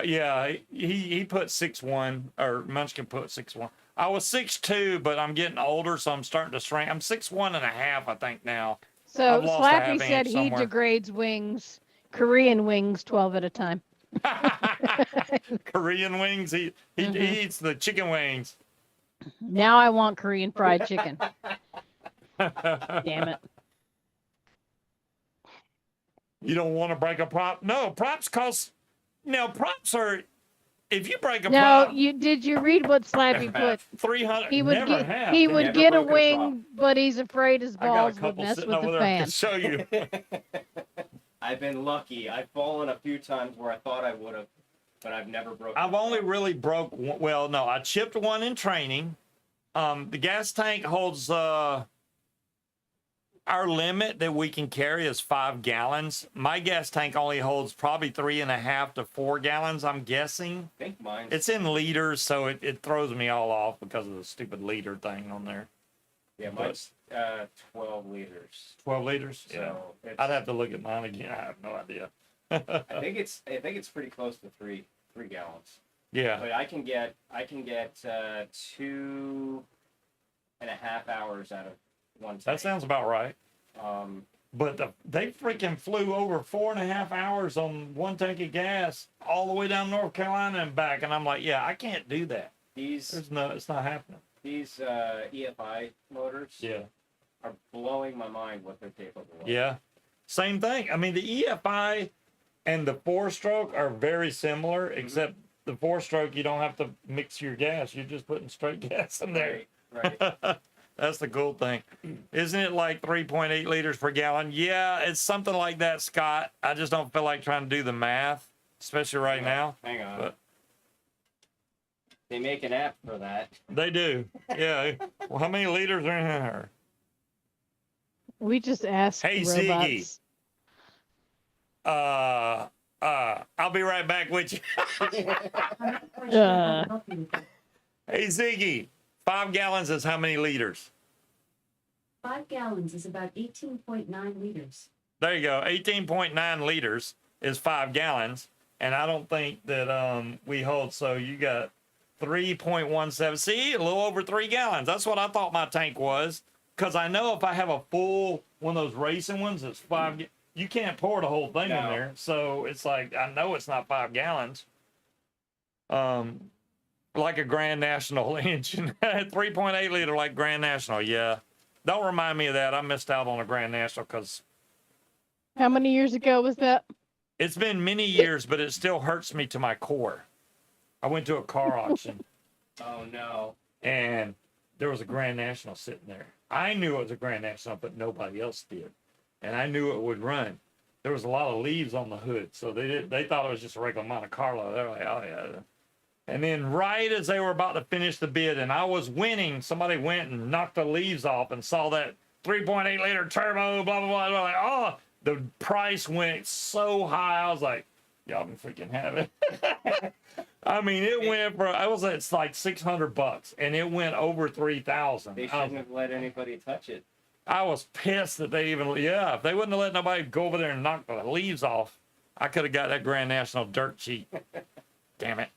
Yeah, he put 6'1", or Munchkin put 6'1". I was 6'2", but I'm getting older, so I'm starting to shrink. I'm 6'1.5", I think now. So I've lost a Slappy half said inch he somewhere. degrades wings, Korean wings, 12 at a time. Korean wings. He eats the chicken wings. Now I want Korean fried chicken. Damn it. You don't want to break a prop? No, props cost. Now props are. If you break a No, prop, did you read what Slappy put? 300. He would never get have. he They would never get a broken a prop. wing, but he's afraid his I got a balls would couple mess sitting with over the there. I fan. can show you. I've been lucky. I've fallen a few times where I thought I would have, but I've never broken. I've only really broke one. Well, no, I chipped one in training. The gas tank holds our limit that we can carry is 5 gallons. My gas tank only holds probably 3.5 to 4 gallons, I'm guessing. I think mine. It's in liters, so it throws me all off because of the stupid liter thing on there. Yeah, mine's 12 liters. 12 liters? So Yeah. it's, I'd have to look at mine again. I have no idea. I think it's pretty close to 3 gallons. Yeah. But I can get 2.5 hours out of one tank. That sounds about right. But they freaking flew over 4.5 hours on one tank of gas all the way down North Carolina and back, and I'm like, yeah, I can't do that. It's not happening. These EFI motors are blowing my mind what they're capable of. Yeah, same thing. I mean, the EFI and the 4-stroke are very similar, except the 4-stroke you don't have to mix your gas; you're just putting straight gas in there. Right. That's the cool thing. Isn't it like 3.8 liters per gallon? Yeah, it's something like that, Scott. I just don't feel like trying to do the math, especially right now. Hang on. But they make an app for that. they do. Yeah. Well, how many liters are in here? We just asked Hey, robots. Ziggy. I'll be right back with you. Hey, Ziggy. 5 gallons is how many liters? 5 gallons is about 18.9 liters. There you go. 18.9 liters is 5 gallons. And I don't think that we hold. So you got 3.17. See, a little over 3 gallons. That's what I thought my tank was. Because I know if I have a full one of those racing ones, it's 5. You can't pour the whole thing in there. So it's like, I know it's not 5 gallons. Like a Grand National engine. 3.8 liter like Grand National. Yeah. Don't remind me of that. I missed out on a Grand National because How many years ago was that? it's been many years, but it still hurts me to my core. I went to a car auction Oh no. and there was a Grand National sitting there. I knew it was a Grand National, but nobody else did. And I knew it would run. There was a lot of leaves on the hood, so they thought it was just a regular Monte Carlo. They're like, oh yeah. And then right as they were about to finish the bid and I was winning, somebody went and knocked the leaves off and saw that 3.8 liter turbo, blah, blah, blah. They're like, oh, the price went so high. I was like, y'all can freaking have it. I mean, it went for, it's like $600 and it went over 3,000. They shouldn't have let anybody touch it. I was pissed that they even, if they wouldn't have let nobody go over there and knock the leaves off, I could have got that Grand National dirt cheap. Damn it.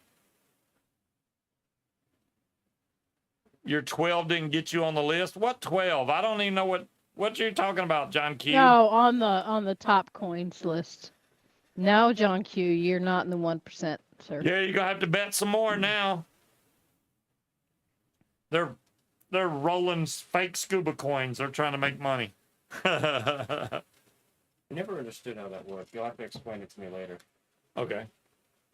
Your 12 didn't get you on the list? What 12? I don't even know what What you talking about, John Q? No, on the top coins list. No, John Q, you're not in the 1%, sir. Yeah, you're gonna have to bet some more now. They're rolling fake scuba coins. They're trying to make money. I never understood how that worked. You'll have to explain it to me later. Okay.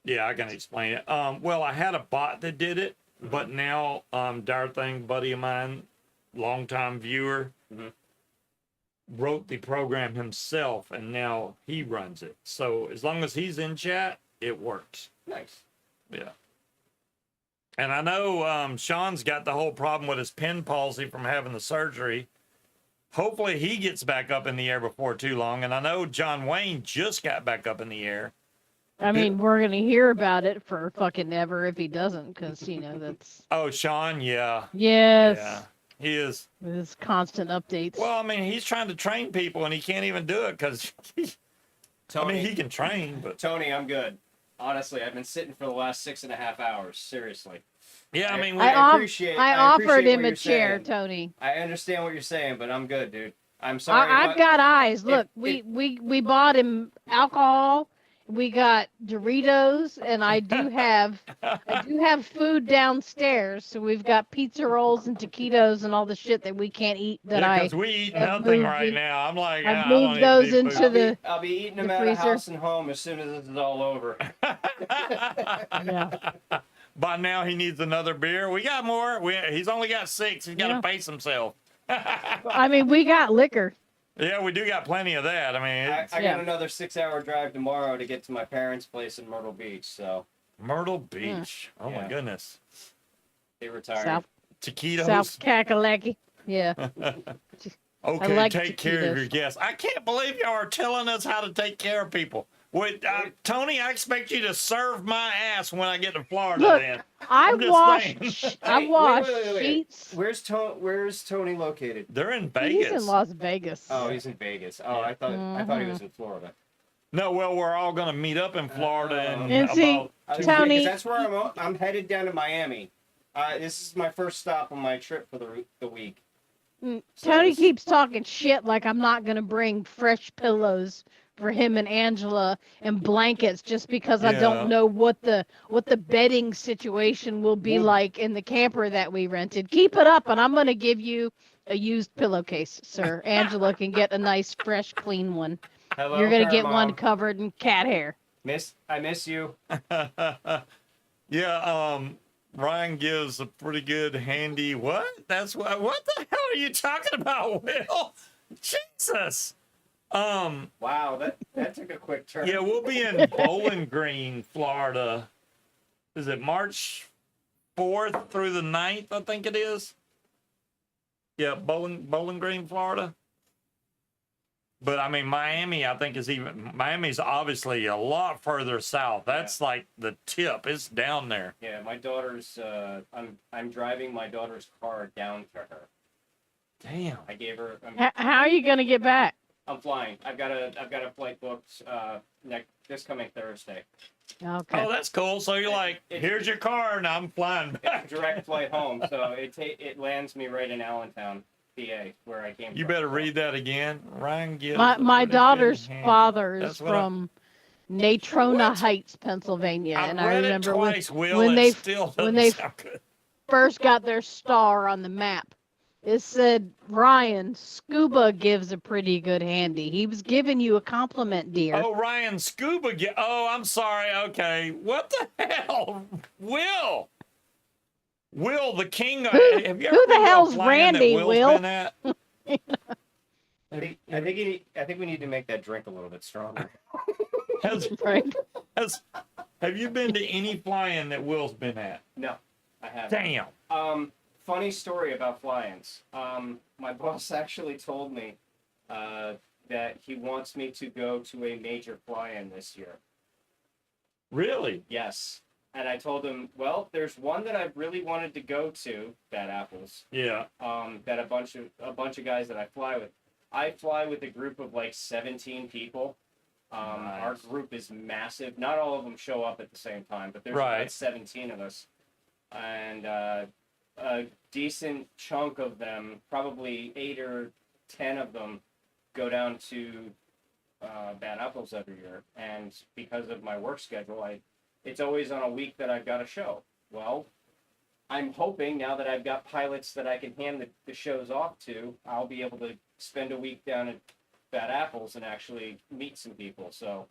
Yeah, I can explain it. Well, I had a bot that did it, but now Darthing, buddy of mine, longtime viewer, wrote the program himself, and now he runs it. So as long as he's in chat, it works. Nice. Yeah. And I know Sean's got the whole problem with his pen palsy from having the surgery. Hopefully he gets back up in the air before too long. And I know John Wayne just got back up in the air. I mean, we're going to hear about it for fucking ever if he doesn't, because, you know, that's... Oh, Sean, yeah. Yes. Yeah, he is. With his constant updates. Well, I mean, he's trying to train people, and he can't even do it because, I mean, he can train, but... Tony, I'm good. Honestly, I've been sitting for the last 6.5 hours. Seriously. Yeah, I mean, I offered him a chair, saying. Tony. I understand what you're saying, but I'm good, dude. I'm sorry. I've got eyes. Look, we bought him alcohol. We got Doritos, and I do have food downstairs. So we've got pizza rolls and taquitos and all the shit that we can't eat. Because we eat nothing right now. I'm like, I've moved those into the. I'll be eating them out of house and home as soon as this is all over. Yeah. By now he needs another beer. We got more. He's only got 6. He's got to pace himself. I mean, we got liquor. Yeah, we do got plenty of that. I mean, I got another 6-hour drive tomorrow to get to my parents' place in Myrtle Beach. So Myrtle Beach. Oh my goodness. They retired. Taquitos. South Kakalaki. Yeah. Okay, like take care of your guests. I can't believe y'all are telling us how to take care of people. Wait, Tony, I expect you to serve my ass when I get to Florida. Look, then I washed wait. sheets. Where's Tony located? They're in Vegas. He's in Las Vegas. Oh, he's in Vegas. Oh, I thought he was in Florida. No, well, we're all gonna meet up in Florida and see, Tony, that's where I'm headed down to Miami. This is my first stop on my trip for the week. Tony keeps talking shit like I'm not gonna bring fresh pillows for him and Angela and blankets just because I don't know what the bedding situation will be like in the camper that we rented. Keep it up, and I'm gonna give you a used pillowcase, sir. Angela can get a nice, fresh, clean one. Hello, you're gonna get Mom. one covered in cat hair. I miss you. Yeah, Ryan gives a pretty good handy what? That's what the hell are you talking about, Will? Jesus. Wow, that took a quick turn. Yeah, we'll be in Bowling Green, Florida. Is it March 4th through the 9th, I think it is? Yeah, Bowling Green, Florida. But I mean, Miami, I think Miami's obviously a lot further south. That's like the tip. It's down there. Yeah, my daughter's, I'm driving my daughter's car down to her. Damn. I gave her. How are you gonna get back? I'm flying. I've got a flight booked this coming Thursday. Okay. Oh, that's cool. So you're like, here's your car, and I'm flying back. It's a direct flight home, so it lands me right in Allentown, PA, where I came from. You better read that again. Ryan gives my daughter's father is from Natrona Heights, Pennsylvania, and I remember twice, when they first got their star on the map. It said, Ryan, Scuba gives a pretty good handy. He was giving you a compliment, dear. Oh, Ryan, Scuba. I'm sorry. Okay. What the hell? Will, the king. Have you ever who the been to a hell's flying Randy, that Will's Will? been at? I think we need to make that drink a little bit stronger. Have you been to any flying that Will's been at? No, I haven't. Damn. Funny story about fly-ins. My boss actually told me that he wants me to go to a major fly-in this year. Really? Yes. And I told him, well, there's one that I've really wanted to go to, Bad Apples. Yeah. That a bunch of guys that I fly with. I fly with a group of like 17 people. Nice. Our group is massive. Not all of them show up at the same time, but there's about 17 of us. And a decent chunk of them, probably 8 or 10 of them go down to Bad Apples every year, and because of my work schedule, it's always on a week that I've got a show. Well, I'm hoping now that I've got pilots that I can hand the shows off to, I'll be able to spend a week down at Bad Apples and actually meet some people. So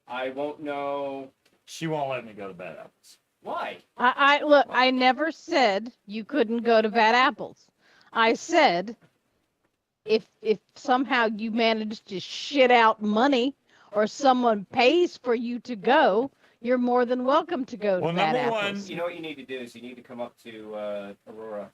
I won't know. She won't let me go to Bad Apples. Why? I look, I never said you couldn't go to Bad Apples. I said if somehow you manage to shit out money or someone pays for you to go, you're more than welcome to go Well, to Bad number Apples. one, You know what you need to do is you need to come up to Aurora.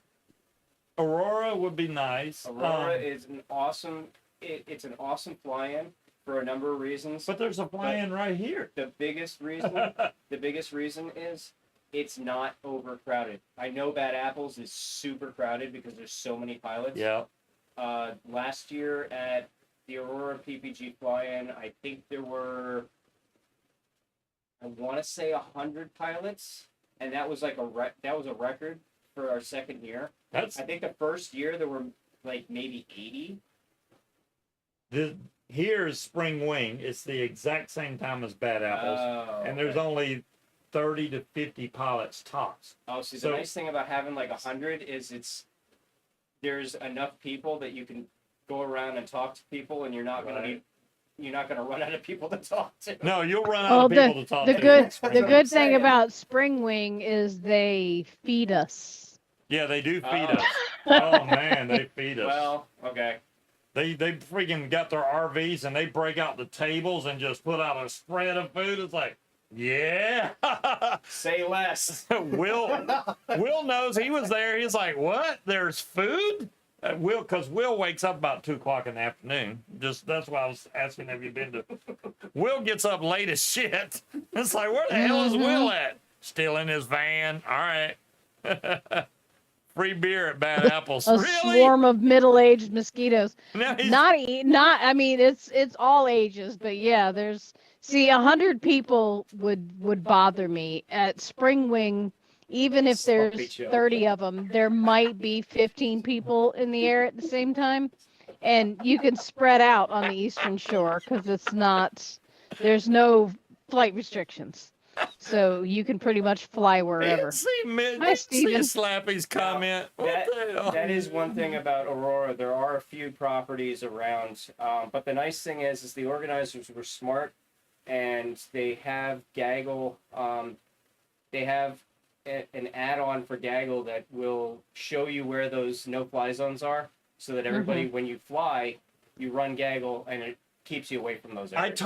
Aurora would be nice. Aurora is an awesome. It's an awesome fly-in for a number of reasons. But there's a fly-in right here. The biggest reason is it's not overcrowded. I know Bad Apples is super crowded because there's so many pilots. Yeah. Last year at the Aurora PPG fly-in, I think there were, I want to say 100 pilots, and that was like that was a record for our second year. I think the first year there were like maybe 80. Here's Spring Wing. It's the exact same time as Bad Apples, and there's only 30 to 50 pilots tops. Oh, see, the nice thing about having like 100 is there's enough people that you can go around and talk to people, and you're not gonna run out of people to talk to. No, you'll run out of people to talk to. The good thing about Spring Wing is they feed us. Yeah, they do feed us. Oh man, they feed us. Well, okay. They freaking got their RVs and they break out the tables and just put out a spread of food. It's like, yeah. Say less. Will knows, he was there. He's like, what? There's food? Because Will wakes up about 2 o'clock in the afternoon. That's why I was asking, have you been to? Will gets up late as shit. It's like, where the hell is Will at? Still in his van. All right. Free beer at Bad Apples. A Really? swarm of middle-aged mosquitoes. No, Not. I mean, it's all ages, but yeah, 100 people would bother me at Spring Wing. Even if there's 30 of them, there might be 15 people in the air at the same time, and you can spread out on the Eastern Shore because there's no flight restrictions. So you can pretty much fly wherever. Hi, Steven. Slappy's comment. That is one thing about Aurora. There are a few properties around, but the nice thing is the organizers were smart, and they have Gaggle. They have an add-on for Gaggle that will show you where those no-fly zones are, so that everybody, when you fly, you run Gaggle, and it keeps you away from those areas.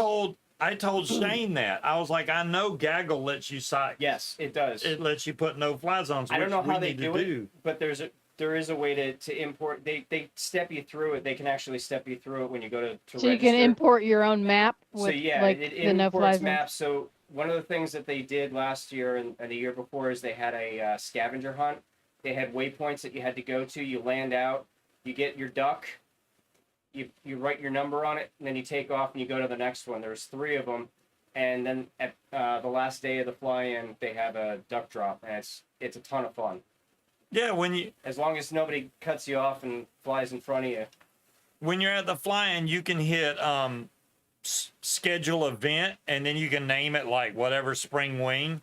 I told Shane that. I was like, I know Gaggle lets you sight. Yes, it does. It lets you put no-fly zones. I don't know how they do it, but there is a way to import. They step you through it. They can actually step you through it when you go to so you can import your own map with it the no-fly zones. maps. So one of the things that they did last year and the year before is they had a scavenger hunt. They had waypoints that you had to go to. You land out, you get your duck, you write your number on it, and then you take off and you go to the next one. There's 3 of them, and then at the last day of the fly-in, they have a duck drop, and it's a ton of fun. Yeah, as long as nobody cuts you off and flies in front of you. When you're at the fly-in, you can hit schedule event, and then you can name it like whatever Spring Wing,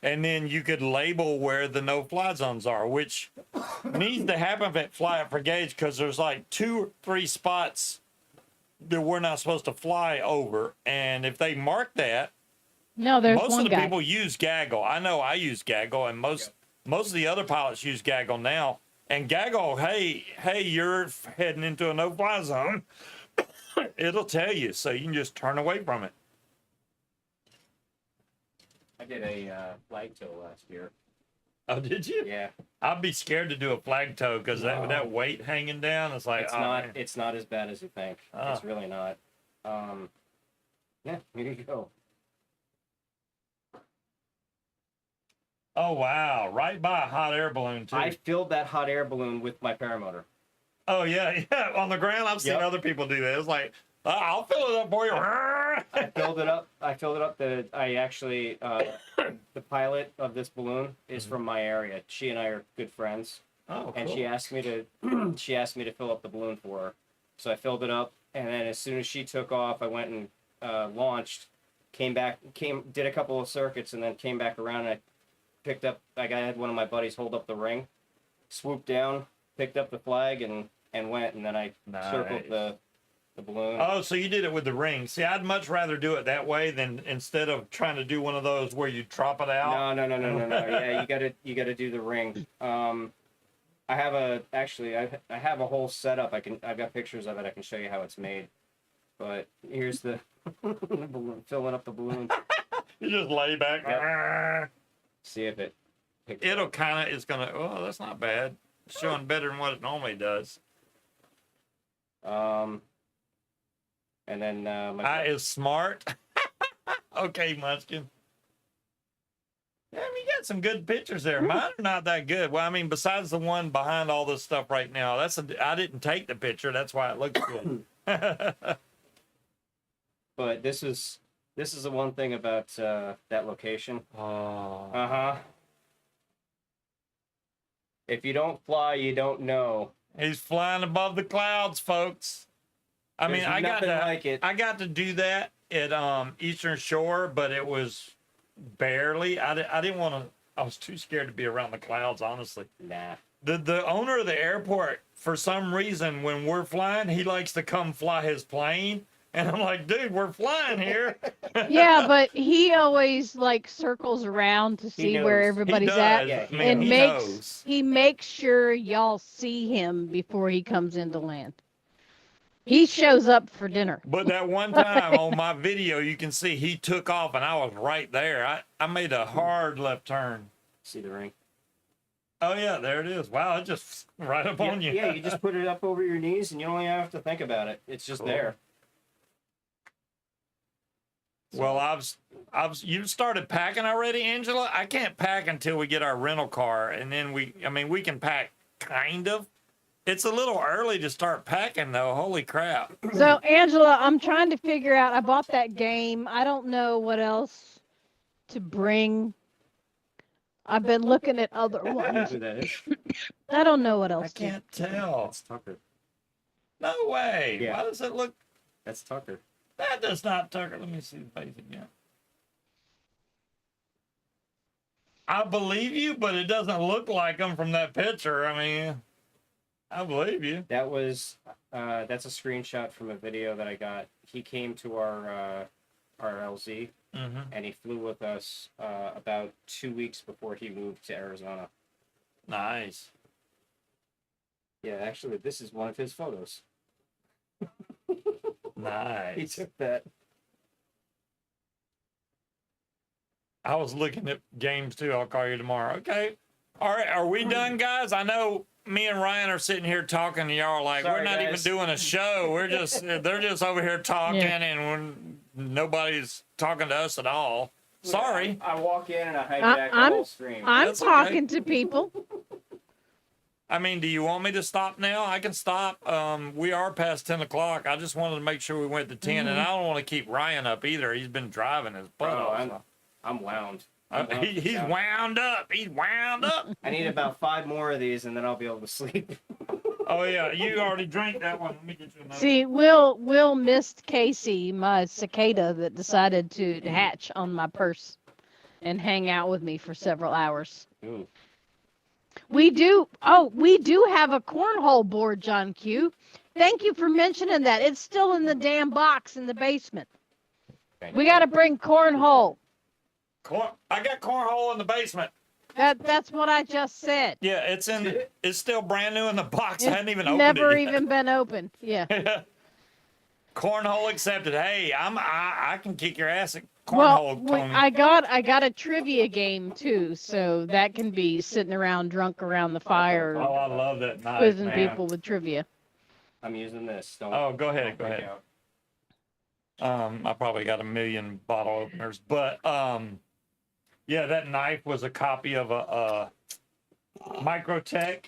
and then you could label where the no-fly zones are, which needs to happen at Fly Up for Gauge, because there's like 2 or 3 spots that we're not supposed to fly over, and if they mark that, there's most one of the guy. people use Gaggle. I know I use Gaggle, and most of the other pilots use Gaggle now. And Gaggle, hey, you're heading into a no-fly zone. It'll tell you, so you can just turn away from it. I did a flag tow last year. Oh, did you? Yeah. I'd be scared to do a flag tow because that weight hanging down, it's like, man. It's not as bad as you think. It's really not. Yeah, here you go. Oh, wow. Right by a hot air balloon, too. I filled that hot air balloon with my paramotor. Oh, yeah. On the ground, I've seen other people do that. It's like, I'll fill it up for you. I filled it up. I actually, the pilot of this balloon is from my area. She and I are good friends. Oh, cool. And she asked me to fill up the balloon for her. So I filled it up, and then as soon as she took off, I went and launched, did a couple of circuits, and then came back around, and I picked up, like I had one of my buddies hold up the ring, swooped down, picked up the flag, and went, and then I circled the balloon. Oh, so you did it with the ring. See, I'd much rather do it that way than instead of trying to do one of those where you drop it out. No. Yeah, you gotta do the ring. I have a whole setup. I've got pictures of it. I can show you how it's made. But here's the balloon, filling up the balloon. You just lay back. Yep. See if it. It'll kind of. It's gonna. Oh, that's not bad. It's showing better than what it normally does. And then I is smart. Okay, Munchkin. Yeah, I mean, you got some good pictures there. Mine are not that good. Well, I mean, besides the one behind all this stuff right now, I didn't take the picture. That's why it looks good. But this is the one thing about that location. Oh. If you don't fly, you don't know. He's flying above the clouds, folks. I mean, I got to do that at Eastern Shore, but it was barely. I didn't want to. I was too scared to be around the clouds, honestly. Nah. The owner of the airport, for some reason, when we're flying, he likes to come fly his plane, and I'm like, dude, we're flying here. Yeah, but he always like circles around to see where everybody's at, Yeah, and knows. he makes sure y'all see him before he comes into land. He shows up for dinner. But that one time on my video, you can see he took off, and I was right there. I made a hard left turn. See the ring? Oh, yeah, there it is. Wow, it just right up on you. Yeah, you just put it up over your knees, and you don't even have to think about it. It's just there. Well, you started packing already, Angela? I can't pack until we get our rental car, and then we can pack kind of. It's a little early to start packing, though. Holy crap. So, Angela, I'm trying to figure out, I bought that game. I don't know what else to bring. I've been looking at other ones. Who that is? I don't know what else. I can't tell. That's Tucker. No way. Yeah. Why does it look? That's Tucker. That does not Tucker. Let me see the face again. I believe you, but it doesn't look like him from that picture. I mean, I believe you. That was that's a screenshot from a video that I got. He came to our LZ, and he flew with us about 2 weeks before he moved to Arizona. Nice. Yeah, actually, this is one of his photos. Nice. He took that. I was looking at games too. I'll call you tomorrow. Okay. All right. Are we done, guys? I know me and Ryan are sitting here talking, and y'all are like, Sorry, we're not guys. even doing a show. They're just over here talking, and nobody's talking to us at all. Sorry. I walk in and I hijack the whole stream. I'm That's talking to people. I mean, do you want me to stop now? I can stop. We are past 10 o'clock. I just wanted to make sure we went to 10, and I don't want to keep Ryan up either. He's been driving his butt off. I'm wound. He's wound up. He's wound up. I need about 5 more of these, and then I'll be able to sleep. Oh, yeah. You already drank that one. Let me get you another. See, Will missed Casey, my cicada that decided to hatch on my purse and hang out with me for several hours. Ooh. We do have a cornhole board, John Q. Thank you for mentioning that. It's still in the damn box in the basement. We got to bring cornhole. I got cornhole in the basement. That's what I just said. Yeah, it's still brand new in the box. I hadn't even opened Never it yet. even been opened. Yeah. Cornhole accepted. Hey, I can kick your ass at cornhole, Well, Tony. I got a trivia game too, so that can be sitting around drunk around the fire, Oh, I love that. Nice, quizzing man. people with trivia. I'm using this. Oh, go ahead. Go freak ahead. out. I probably got a million bottle openers, but yeah, that knife was a copy of a Microtech,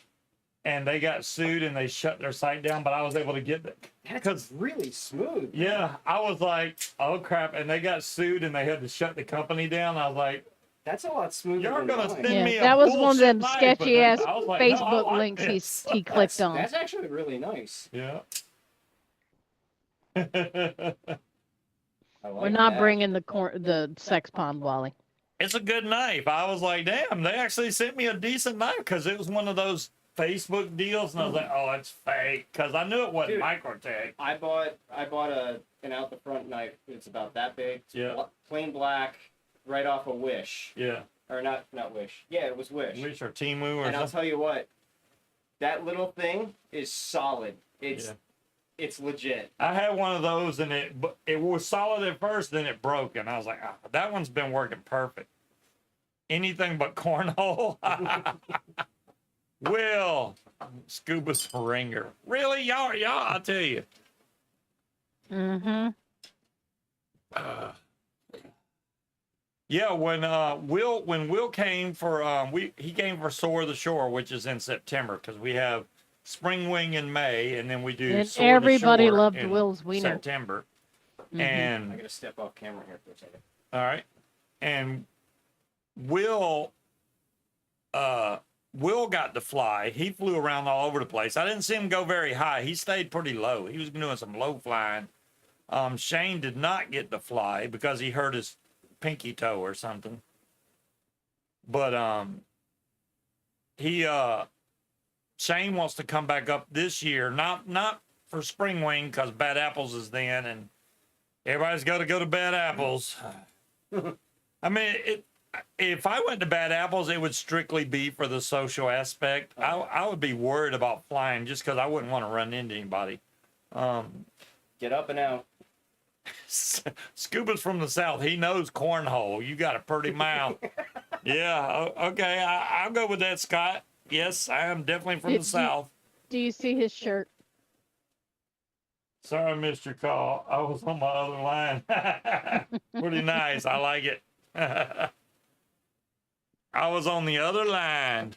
and they got sued and they shut their site down. But I was able to get it That's really smooth. yeah, I was like, oh crap, and they got sued and they had to shut the company down. I was like, That's a lot smoother. you're than gonna mine. send me a That was one of bullshit them knife, but sketchy ass I was like, no, I Facebook like links this. he clicked on. That's actually really nice. Yeah. We're not bringing the sex pond, Wally. It's a good knife. I was like, damn, they actually sent me a decent knife because it was one of those Facebook deals, and I was like, oh, it's fake, because I knew it wasn't Microtech. I bought an out the front knife. It's about that big. Yeah. Plain black, right off of Wish. Yeah. Or not Wish. Yeah, it was Wish. Wish or Temu or And I'll something. tell you what, that little thing is solid. It's legit. I had one of those, and it was solid at first, then it broke, and I was like, oh, that one's been working perfect. Anything but cornhole. Will, Scuba's ringer. Really, y'all, I tell you. Mm-hmm. Yeah, when Will came for he came for Soar of the Shore, which is in September, because we have Spring Wing in May, and then we do And Soar of the everybody Shore loved in Will's wiener. September. Mhm. And I gotta step off camera here for a second. all right, and Will got to fly. He flew around all over the place. I didn't see him go very high. He stayed pretty low. He was doing some low flying. Shane did not get to fly because he hurt his pinky toe or something. But Shane wants to come back up this year, not for Spring Wing because Bad Apples is then, and everybody's got to go to Bad Apples. I mean, if I went to Bad Apples, it would strictly be for the social aspect. I would be worried about flying just because I wouldn't want to run into anybody. Get up and out. Scuba's from the South. He knows cornhole. You got a pretty mouth. Yeah, okay. I'll go with that, Scott. Yes, I am definitely from the South. Do you see his shirt? Sorry I missed your call. I was on my other line. Pretty nice. I like it. I was on the other line.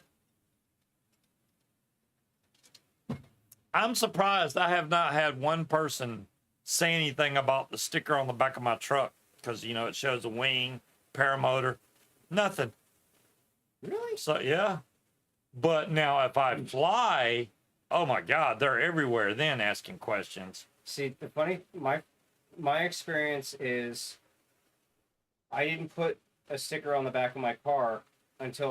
I'm surprised I have not had one person say anything about the sticker on the back of my truck because, you know, it shows a wing, paramotor, nothing. Really? So, yeah. But now if I fly, oh my God, they're everywhere then asking questions. See, the funny, my experience is I didn't put a sticker on the back of my car until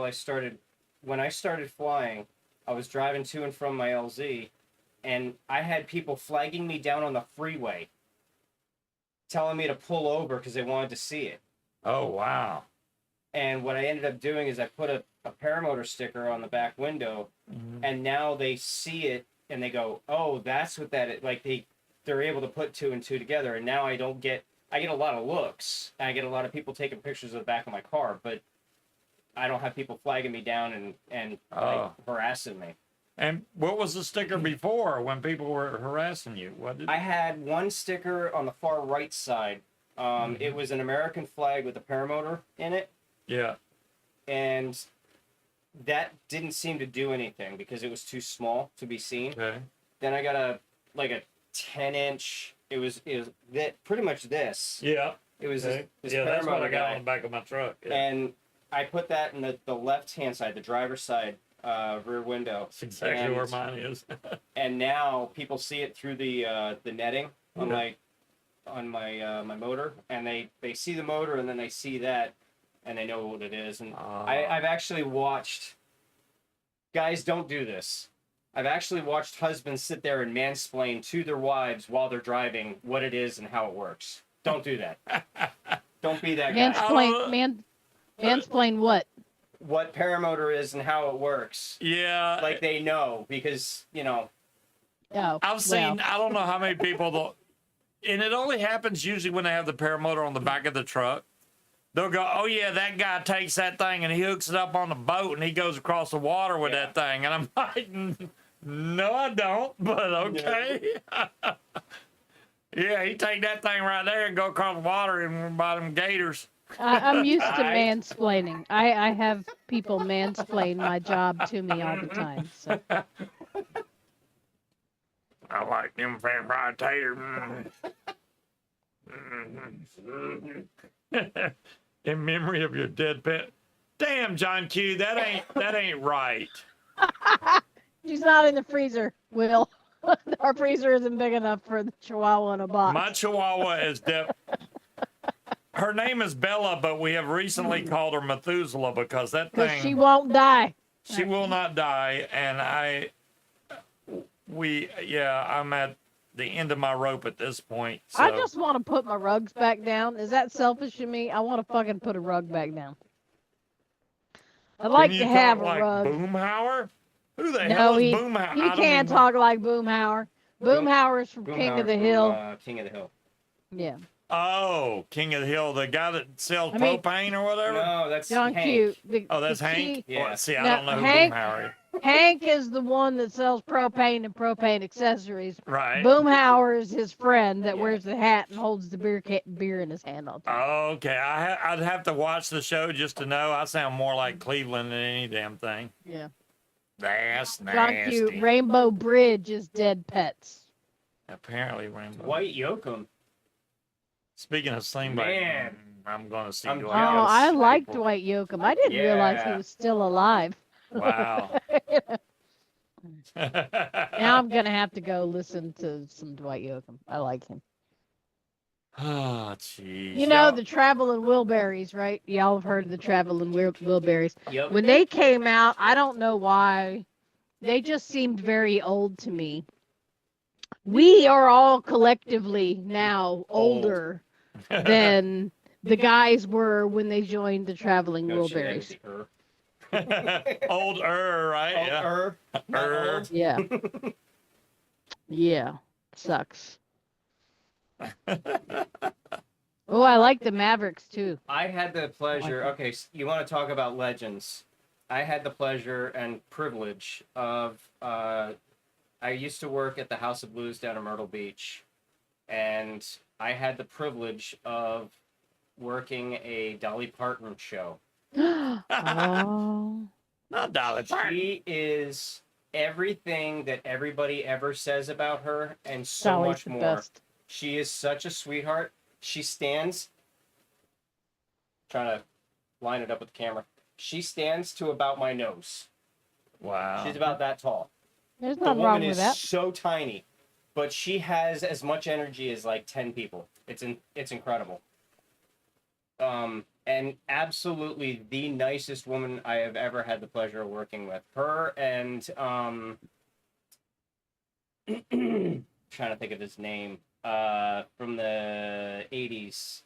when I started flying, I was driving to and from my LZ, and I had people flagging me down on the freeway, telling me to pull over because they wanted to see it. Oh, wow. And what I ended up doing is I put a paramotor sticker on the back window, and now they see it and they go, oh, that's what that is. Like they're able to put two and two together, and now I get a lot of looks, and I get a lot of people taking pictures of the back of my car, but I don't have people flagging me down and like, harassing me. And what was the sticker before when people were harassing you? I had one sticker on the far right side. It was an American flag with a paramotor in it. Yeah. And that didn't seem to do anything because it was too small to be seen. Okay. Then I got a 10-inch. It was pretty much this. Yeah. It was okay. this that's what I got guy. on the back of my truck. Yeah. And I put that in the left-hand side, the driver's side rear window. That's exactly where mine is. And now people see it through the netting on my motor, and they see the motor, and then they see that, and they know what it is. And I've actually watched guys don't do this. I've actually watched husbands sit there and mansplain to their wives while they're driving what it is and how it works. Don't do that. Don't be that guy. Mansplain what? What paramotor is and how it works. Yeah. Like they know because, you know. Oh, I've seen, I don't know how many people, and it only happens usually when they have the paramotor on the back of the truck. They'll go, oh yeah, that guy takes that thing and he hooks it up on the boat and he goes across the water with that thing. And I'm like, no, I don't, but okay. Yeah, he take that thing right there and go across the water and buy them gators. I'm used to mansplaining. I have people mansplain my job to me all the time. So. I like them fried taters. In memory of your dead pet. Damn, John Q, that ain't right. She's not in the freezer, Will. Our freezer isn't big enough for the Chihuahua in a box. My Chihuahua is her name is Bella, but we have recently called her Methuselah because that Because thing, she won't die. she will not die. And I'm at the end of my rope at this point. So. I just want to put my rugs back down. Is that selfish of me? I want to fucking put a rug back down. I'd like Can to you have talk a like rug. Boomhauer? Who the No, hell is he Boomhauer? can't talk like Boomhauer. Boomhauer's from King of the Hill. King of the Hill. Yeah. Oh, King of the Hill, the guy that sells propane or whatever? No, that's John Hank. Q. That's Hank? Yeah. Well, see, I No, don't know who Hank- Boomhauer is. Hank is the one that sells propane and propane accessories. Right. Boomhauer is his friend that Yeah. wears the hat and holds the beer in his hand all the time. Okay, I'd have to watch the show just to know. I sound more like Cleveland than any damn thing. Yeah. That's John Q. nasty. Rainbow Bridge is dead pets. Apparently, Rainbow. Dwight Yoakam. Speaking of Sling Man. I'm going to see I'm Dwight. Oh, jealous. I like April. Dwight Yoakam. I didn't realize he Yeah. was still alive. Wow. Now I'm gonna have to go listen to some Dwight Yoakam. I like him. Oh, jeez. You know the Traveling Wilburys, right? Y'all have heard of the Traveling Wilburys. Yep. When they came out, I don't know why, they just seemed very old to me. We are all collectively now older than the guys were when they joined the Traveling No shit, Wilburys. it's her. Old right? Oh, Yeah. her. Not Er. old. Yeah. Yeah. Sucks. Oh, I like the Mavericks too. I had the pleasure. them. Okay, you want to talk about legends? I had the pleasure and privilege of. I used to work at the House of Blues down in Myrtle Beach, and I had the privilege of working a Dolly Parton show. Oh. Not Dolly Parton. She is everything that everybody ever says about her, and so Dolly's much the more. best. She is such a sweetheart. She stands. Trying to line it up with the camera. She stands to about my nose. Wow. She's about that tall. There's The nothing woman wrong with is that. so tiny, but she has as much energy as like 10 people. It's incredible. And absolutely the nicest woman I have ever had the pleasure of working with. Her and trying to think of his name from the 80s.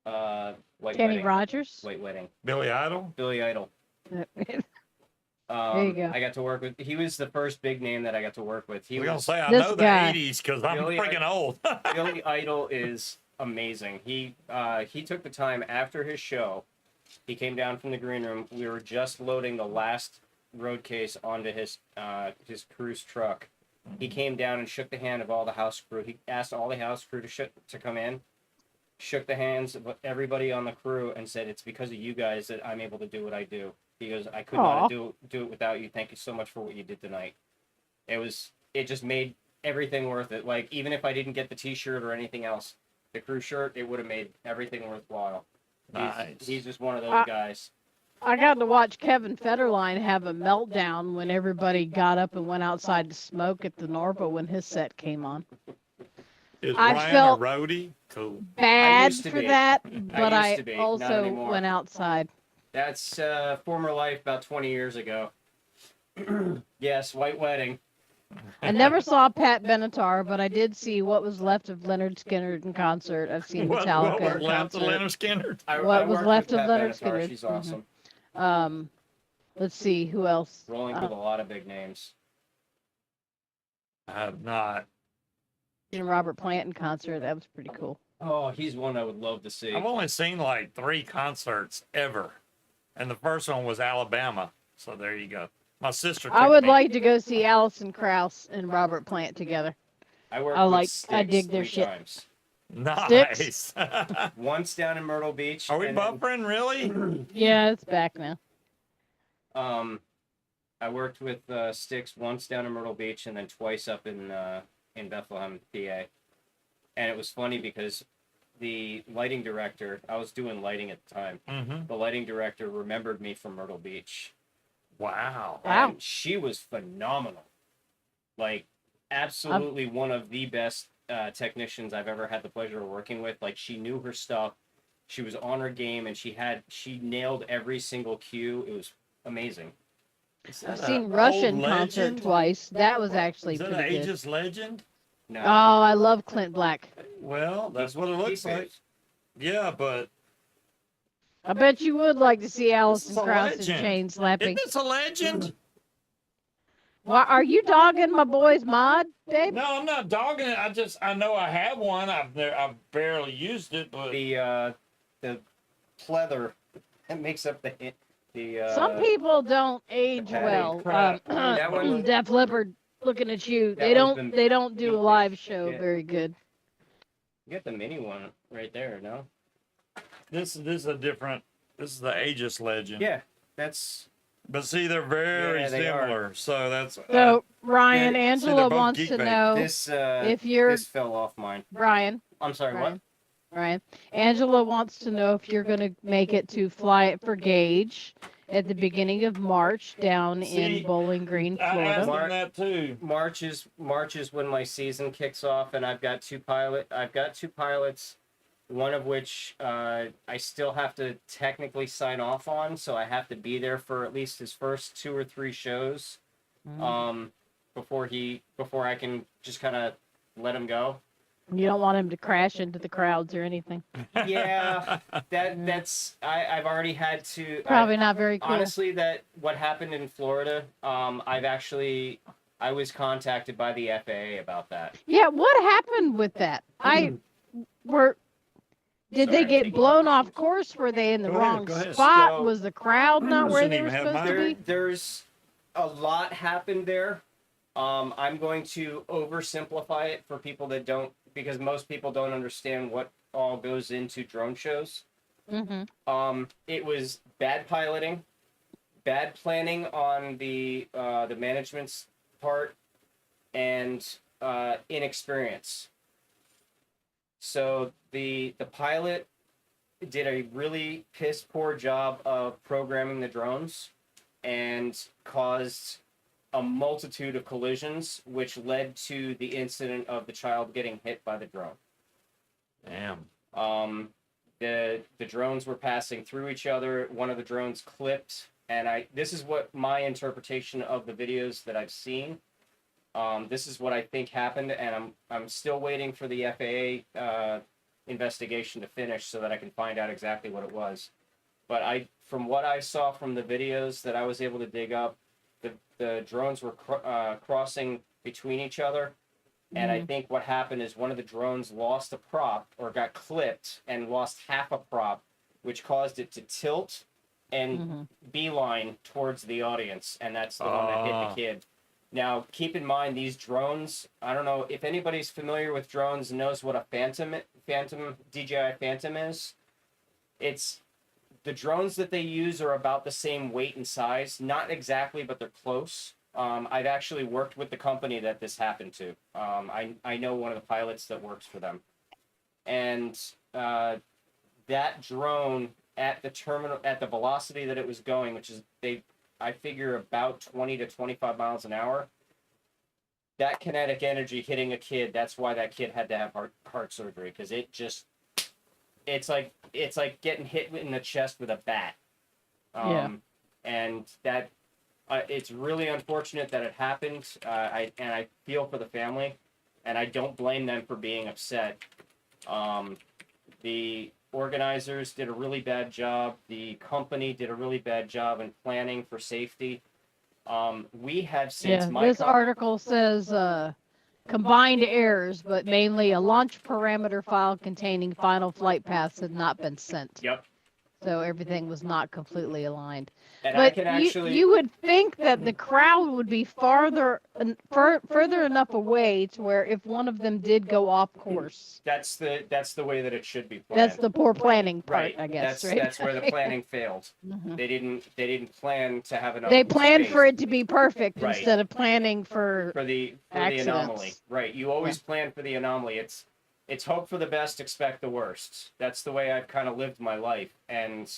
White Kenny Wedding. Rogers. White Wedding. Billy Idol? Billy Idol. There you go. I got to work with. He was the first big name that I got to work with. He We're going to was say I This know guy. the 80s because I'm Billy freaking old. Billy Idol is amazing. He took the time after his show. He came down from the green room. We were just loading the last road case onto his cruise truck. He came down and shook the hand of all the house crew. He asked all the house crew to come in, shook the hands of everybody on the crew, and said, "It's because of you guys that I'm able to do what I do." He goes, "I could Aw. not do it without you. Thank you so much for what you did tonight." It just made everything worth it. Like, even if I didn't get the T-shirt or anything else, the crew shirt, it would have made everything worthwhile. Nice. He's just one of those guys. I got to watch Kevin Federline have a meltdown when everybody got up and went outside to smoke at the Norba when his set came on. Is I Ryan felt- a roadie? Cool. Bad used to for be. that, used but I to be, not also anymore. went outside. That's former life about 20 years ago. Yes, White Wedding. I never saw Pat Benatar, but I did see what was left of Leonard Skinner in concert. I've seen What Metallica was in left of concert. Leonard Skinner? What was worked left with of Pat Leonard Benatar. Skinner. She's Mhm. awesome. Let's see who else. Rolling with a lot of big names. I have not. In Robert Plant in concert. That was pretty cool. Oh, he's one I would love to see. I've only seen like 3 concerts ever. And the first one was Alabama. So there you go. My sister took I would me. like to go see Alison Krauss and Robert Plant together. I worked I with like- Styx I dig their 3 shit. times. Nice. Once down in Myrtle Beach. Are we and then, buffering really? Yeah, it's back now. I worked with Styx once down in Myrtle Beach and then twice up in Bethlehem, PA. And it was funny because the lighting director, I was doing lighting at the time. Mm-hmm. The lighting director remembered me from Myrtle Beach. Wow. Wow. And she was phenomenal. Like, absolutely one of the best technicians I've ever had the pleasure of working with. Like, she knew her stuff. She was on her game, and she nailed every single cue. It was amazing. I've seen Russian concert legend? twice. That was actually Is that an pretty good. ageless legend? No. Oh, I love Clint Black. Well, that's what it looks like. Yeah, but I bet you would like to see Alison This is a Krauss in legend. chain slapping. isn't this a legend? Why are you dogging my boy's mod, babe? No, I'm not dogging it. I know I have one. I've barely used it, but The pleather that makes up the Some people don't age padding well. crap. That one- Def Leppard, looking at you. That They one's don't. been They don't do a pink as live show shit. very good. You got the mini one right there, no? this is a different. This is the aegis legend. Yeah, that's But see, they're very Yeah, they are. similar. So that's So Ryan, yeah, Angela they're both wants geek to bait. know this. if you're This fell off mine. Brian. I'm sorry. What? Ryan. Angela wants to know if you're going to make it to Fly It for Gage at the beginning of March down See, in Bowling Green, I asked Florida. them that too. March is when my season kicks off, and I've got two pilots, one of which I still have to technically sign off on, so I have to be there for at least his first 2 or 3 shows, before I can just kind of let him go. You don't want him to crash into the crowds or anything. Yeah, I've already had to. Probably not very cool. Honestly, that what happened in Florida. I was contacted by the FAA about that. Yeah, what happened with that? Did they get blown off course? Were they in the Go ahead, wrong go ahead. spot? So- Was the crowd not where Shouldn't they were even have supposed to mine. be? There's a lot happened there. I'm going to oversimplify it for people that don't, because most people don't understand what all goes into drone shows. Mm-hmm. It was bad piloting, bad planning on the management's part, and inexperience. So the pilot did a really piss poor job of programming the drones and caused a multitude of collisions, which led to the incident of the child getting hit by the drone. Damn. The drones were passing through each other. One of the drones clipped, and this is what my interpretation of the videos that I've seen. This is what I think happened, and I'm still waiting for the FAA investigation to finish so that I can find out exactly what it was. But from what I saw from the videos that I was able to dig up, the drones were crossing between each other, and I think what happened is one of the drones lost a prop or got clipped and lost half a prop, which caused it to tilt and beeline towards the audience, and that's the one that hit the kid. Now, keep in mind, these drones, I don't know if anybody's familiar with drones and knows what a DJI Phantom is. The drones that they use are about the same weight and size. Not exactly, but they're close. I've actually worked with the company that this happened to. I know one of the pilots that works for them. And that drone at the velocity that it was going, which is I figure about 20 to 25 miles an hour, that kinetic energy hitting a kid, that's why that kid had to have heart surgery, because it's like getting hit in the chest with a bat. And that it's really unfortunate that it happened. I feel for the family, and I don't blame them for being upset. The organizers did a really bad job. The company did a really bad job in planning for safety. We have since this article says combined errors, but mainly a launch parameter file containing final flight paths had not been sent. Yep. So everything was not completely aligned. And But I can actually. you would think that the crowd would be further enough away to where if one of them did go off course. That's the way that it should be planned. That's the poor planning part, right. I guess. That's where the planning failed. They didn't plan to have enough. They planned space for it to be perfect Right. instead of planning for the accidents. anomaly. Right. You always plan for the anomaly. It's hope for the best, expect the worst. That's the way I've kind of lived my life, and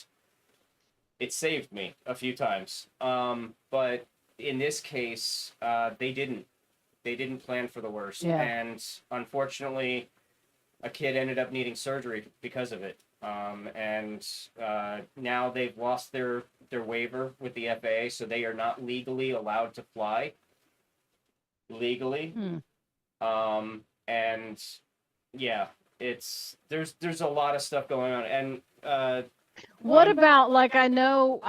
it saved me a few times. But in this case, they didn't. they didn't plan for the worst, Yeah. and unfortunately, a kid ended up needing surgery because of it. And now they've lost their waiver with the FAA, so they are not legally allowed to fly. Legally. And yeah, there's a lot of stuff going on, and what about, like, I know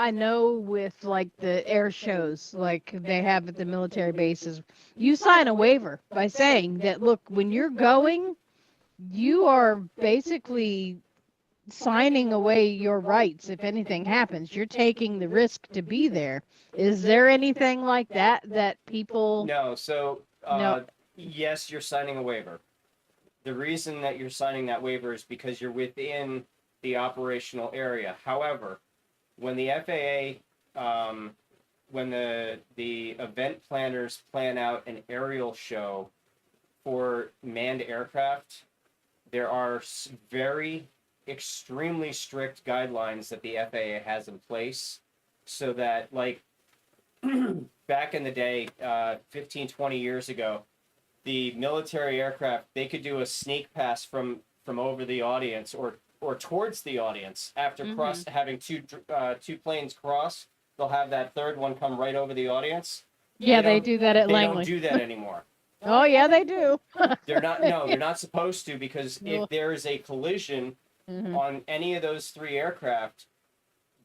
with, like, the air shows, like they have at the military bases, you sign a waiver by saying that, look, when you're going, you are basically signing away your rights if anything happens. You're taking the risk to be there. Is there anything like that people... No, so No. yes, you're signing a waiver. The reason that you're signing that waiver is because you're within the operational area. However, when the FAA, when the event planners plan out an aerial show for manned aircraft, there are very extremely strict guidelines that the FAA has in place, so that, like, back in the day, 15, 20 years ago, the military aircraft, they could do a sneak pass from over the audience or towards the audience after having two planes cross. They'll have that third one come right over the audience. Yeah, they do that at Langley. They don't do that anymore. Oh yeah, they do. They're not supposed to, because if there is a collision on any of those three aircraft,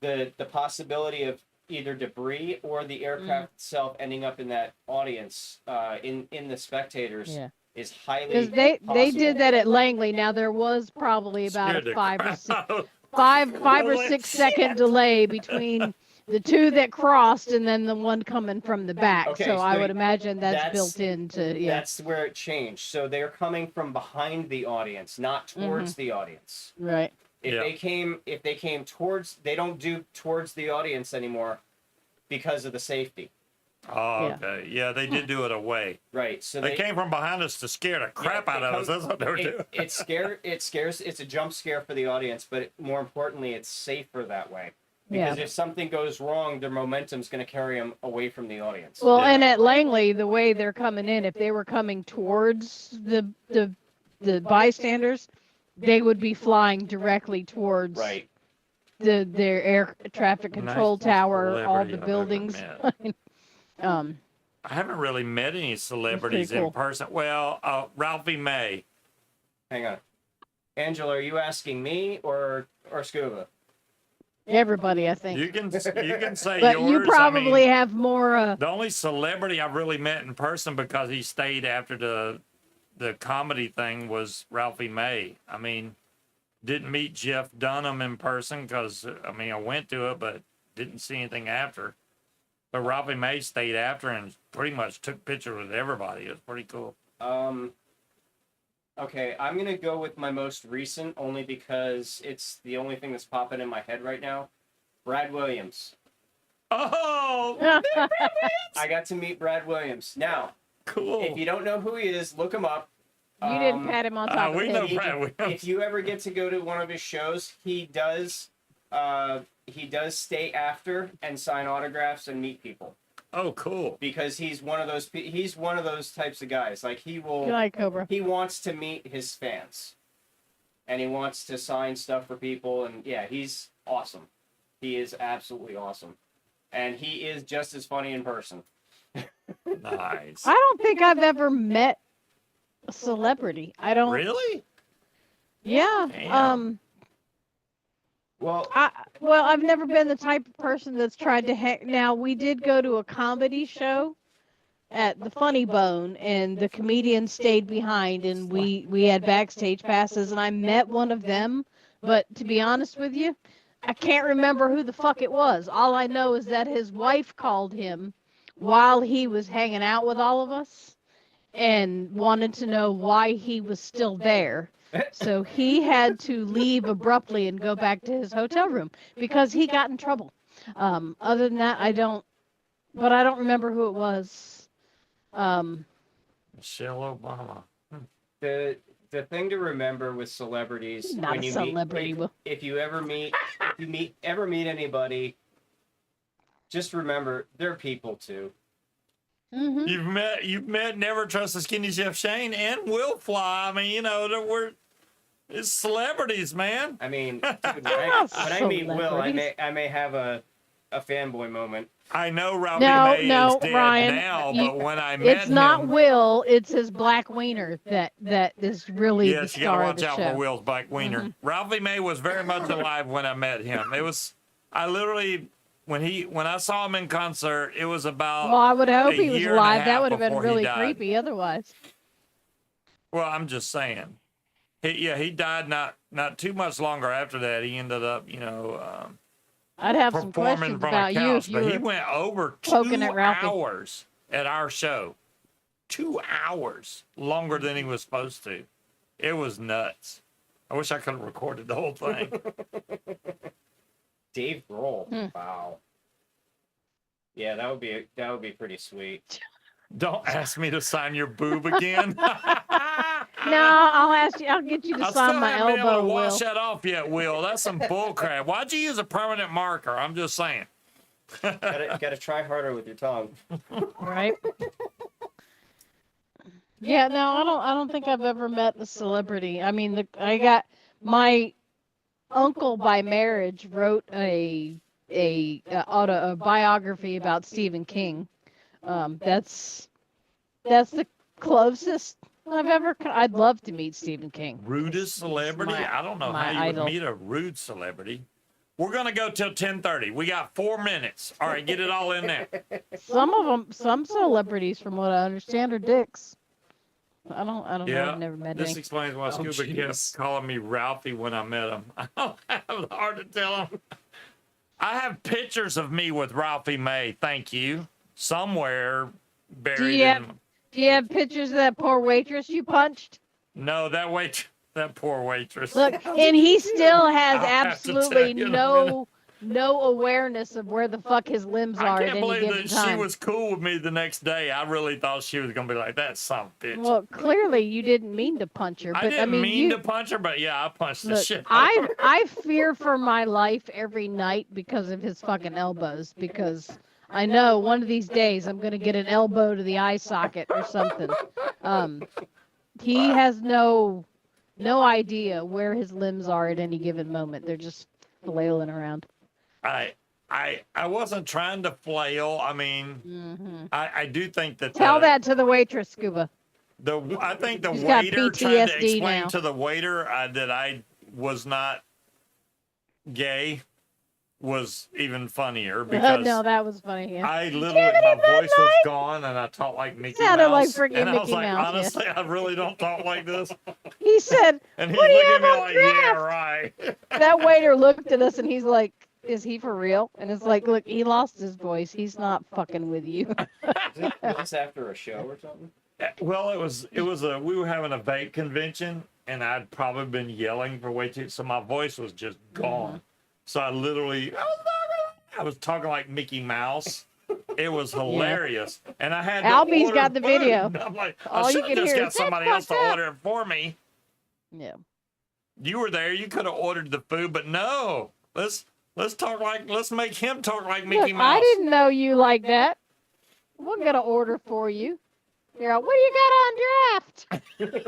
the possibility of either debris or the aircraft itself ending up in that audience, in the spectators, is highly Because they did that at Langley. Now there was probably about a 5 or 6 second delay between the two that crossed and then the one coming from the back. Okay, so so I would imagine that's built into. That's where it changed. So they're coming from behind the audience, not towards the audience. Right. If they came towards, they don't do towards the audience anymore because of the safety. Oh, okay. Yeah, they did do it away. Right. So they came from behind us to scare the crap out of us. That's what they were doing. It scares. It's a jump scare for the audience, but more importantly, it's safer that way. Because if something goes wrong, their momentum's going to carry them away from the audience. Well, and at Langley, the way they're coming in, if they were coming towards the bystanders, they would be flying directly towards their air traffic control tower, all the buildings. I haven't really met any celebrities in person. Well, Ralphie May. Hang on. Angela, are you asking me or Scuba? Everybody, I think. You can say but yours. You probably have more. The only celebrity I've really met in person, because he stayed after the comedy thing, was Ralphie May. I mean, didn't meet Jeff Dunham in person because, I mean, I went to it, but didn't see anything after. But Ralphie May stayed after and pretty much took pictures with everybody. It was pretty cool. Okay, I'm going to go with my most recent, only because it's the only thing that's popping in my head right now. Brad Williams. Oh! I got to meet Brad Williams. Now, cool. If you don't know who he is, look him up. You didn't pat him on top of the head. Brad if you ever get to go to one of his shows, he does stay after and sign autographs and meet people. Oh, cool. Because he's one of those types of guys. Like, he will. Good night, Cobra. He wants to meet his fans, and he wants to sign stuff for people. And yeah, he's awesome. He is absolutely awesome, and he is just as funny in person. Nice. I don't think I've ever met a celebrity. I don't. Really? Yeah. Damn. Well, I've never been the type of person that's tried to hang. Now, we did go to a comedy show at the Funny Bone, and the comedian stayed behind, and we had backstage passes, and I met one of them. But to be honest with you, I can't remember who the fuck it was. All I know is that his wife called him while he was hanging out with all of us and wanted to know why he was still there. So he had to leave abruptly and go back to his hotel room because he got in trouble. Other than that, I don't remember who it was. Michelle Obama. The thing to remember with celebrities, not when a you celebrity. if you ever meet anybody, just remember they're people too. You've met Never Trust the Skinny Chef Shane and Will Fly. I mean, you know, it's celebrities, man. I mean, dude, when I meet Will, I may have a fanboy moment. I know Ralphie May is dead Ryan, now, but when I met him, it's not Will, it's his black wiener that is really the yes, you gotta star of watch the out show. for Will's black wiener. Ralphie May was very much alive when I met him. I literally when I saw him in concert, it was about. Well, I would hope a he was year and a alive. That half would have been before he really died. creepy otherwise. Well, I'm just saying. He died not too much longer after that. He ended up, I'd have some performing questions from about a you couch, if but you he were went over 2 poking at Ralphie. hours at our show. 2 hours longer than he was supposed to. It was nuts. I wish I could have recorded the whole thing. Dave Grohl. Wow. Yeah, that would be pretty sweet. Don't ask me to sign your boob again. No, I'll get you to I sign still my haven't been able elbow, to wash Will. that off yet, Will. That's some bull crap. Why'd you use a permanent marker? I'm just saying. gotta try harder with your tongue. Right? Yeah, no, I don't think I've ever met a celebrity. I mean, I got my uncle by marriage wrote a biography about Stephen King. That's the closest I'd love to meet Stephen King. Rudest celebrity? I don't know how you would meet a rude celebrity. We're going to go till 10:30. We got 4 minutes. All right, get it all in there. Some celebrities, from what I understand, are dicks. I don't know. I've never met this any. explains why Scuba kept calling me Ralphie when I met him. I don't have the heart to tell him. I have pictures of me with Ralphie May, thank you, somewhere buried Do you have pictures of that poor waitress you punched? No, that poor waitress. Look, and he still has I'll have to absolutely tell you in a no awareness of where the fuck his limbs are I at can't any believe given that time. she was cool with me the next day. I really thought she was going to be like, that son of a bitch. Well, clearly you didn't mean to punch her. But, I didn't mean you, to punch her, but yeah, I punched the look, shit out of her. I fear for my life every night because of his fucking elbows. Because I know one of these days I'm going to get an elbow to the eye socket or something. He has no idea where his limbs are at any given moment. They're just flailing around. I wasn't trying to flail. I mean, I do think that. Tell that to the waitress, Scuba. I think the He's got waiter trying to PTSD explain now. to the waiter that I was not gay was even funnier because No, that was funny. Yeah. I literally my voice was gone and I talked like Mickey Sounded like Mouse. freaking And I was Mickey like, Mouse, yeah. honestly, I really don't talk like this. He said, And he's "What do you looking at have me on like, yeah, draft?" right. That waiter looked at us and he's like, "Is he for real?" And it's like, "Look, he lost his voice. He's not fucking with you." Was this after a show or something? Well, we were having a vape convention and I'd probably been yelling for way too, so my voice was just gone. So I literally, I was talking like Mickey Mouse. It was hilarious. And I had to Albie's order got the food. video. I'm like, All I you should have can just hear got is, somebody "That's else to fucked up." order it for me. Yeah. You were there. You could have ordered the food, but no. Let's make him talk like Mickey Look, Mouse. I didn't know you like that. We're gonna order for you. You're like, "What do you got on draft?"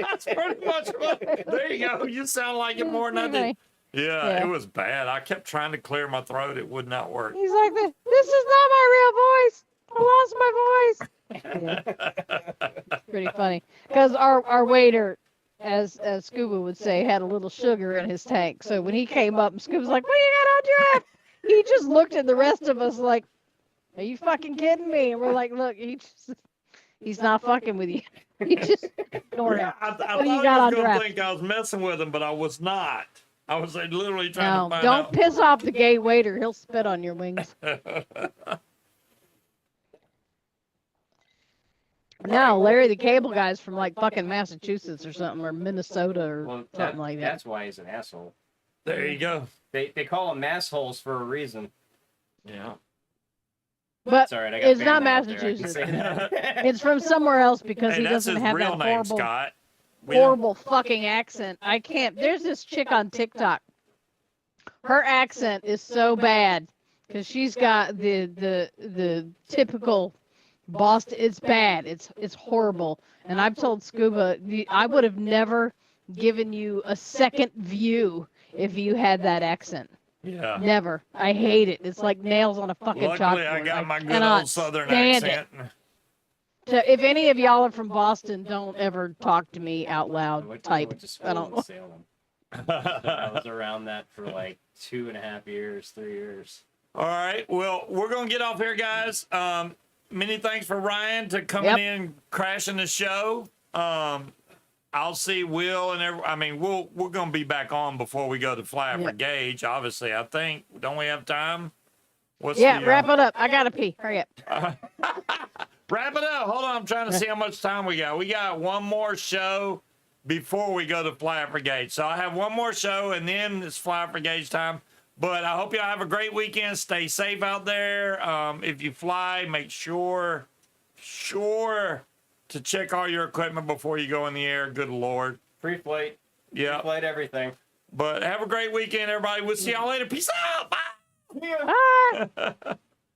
That's pretty much what. There you go. You sound like it more than I did. Yeah, it was bad. I kept trying to clear my throat. It would not work. He's like, "This is not my real voice. I lost my voice." Yeah. Pretty funny. Because our waiter, as Scuba would say, had a little sugar in his tank. So when he came up and Scuba's like, "What do you got on draft?" He just looked at the rest of us like, "Are you fucking kidding me?" And we're like, "Look, he's not fucking with you." You just ignore him. I What thought do he you got was on going to draft? think I was messing with him, but I was not. I was literally trying No, to find don't out. piss off the gay waiter. He'll spit on your wings. No, Larry the Cable Guy's from like fucking Massachusetts or something, or Minnesota or something like that. That's why he's an asshole. There you go. They call them massholes for a reason. Yeah. But It's all right, I got it's not family out there, I can Massachusetts. say that. It's from somewhere else because Hey, he that's doesn't his have real that name, horrible, Scott. horrible fucking accent. I can't. There's this chick on TikTok. Her accent is so bad because she's got the typical Boston, it's bad. It's horrible. And I've told Scuba, I would have never given you a second view if you had that accent. Yeah. Never. I hate it. It's like nails on a fucking Luckily, chalkboard. I got my good cannot old Southern stand accent. it. So if any of y'all are from Boston, don't ever talk to me out loud. Type. went to school I don't. in Salem. I was around that for like 2.5 years, 3 years. All right. Well, we're going to get off here, guys. Many thanks for Ryan to coming in, crashing the show. I'll see Will and I mean, we're going to be back on before we go to Fly for Gauge, obviously, I think. Don't we have time? Wrap it up. I got to pee. Hurry up. Wrap it up. Hold on. I'm trying to see how much time we got. We got one more show before we go to Fly for Gauge. So I have one more show, and then it's Fly for Gauge time. But I hope y'all have a great weekend. Stay safe out there. If you fly, make sure to check all your equipment before you go in the air. Good Lord. Free flight. Yeah. Free flight everything. But have a great weekend, everybody. We'll see y'all later. Peace out. Bye. Bye.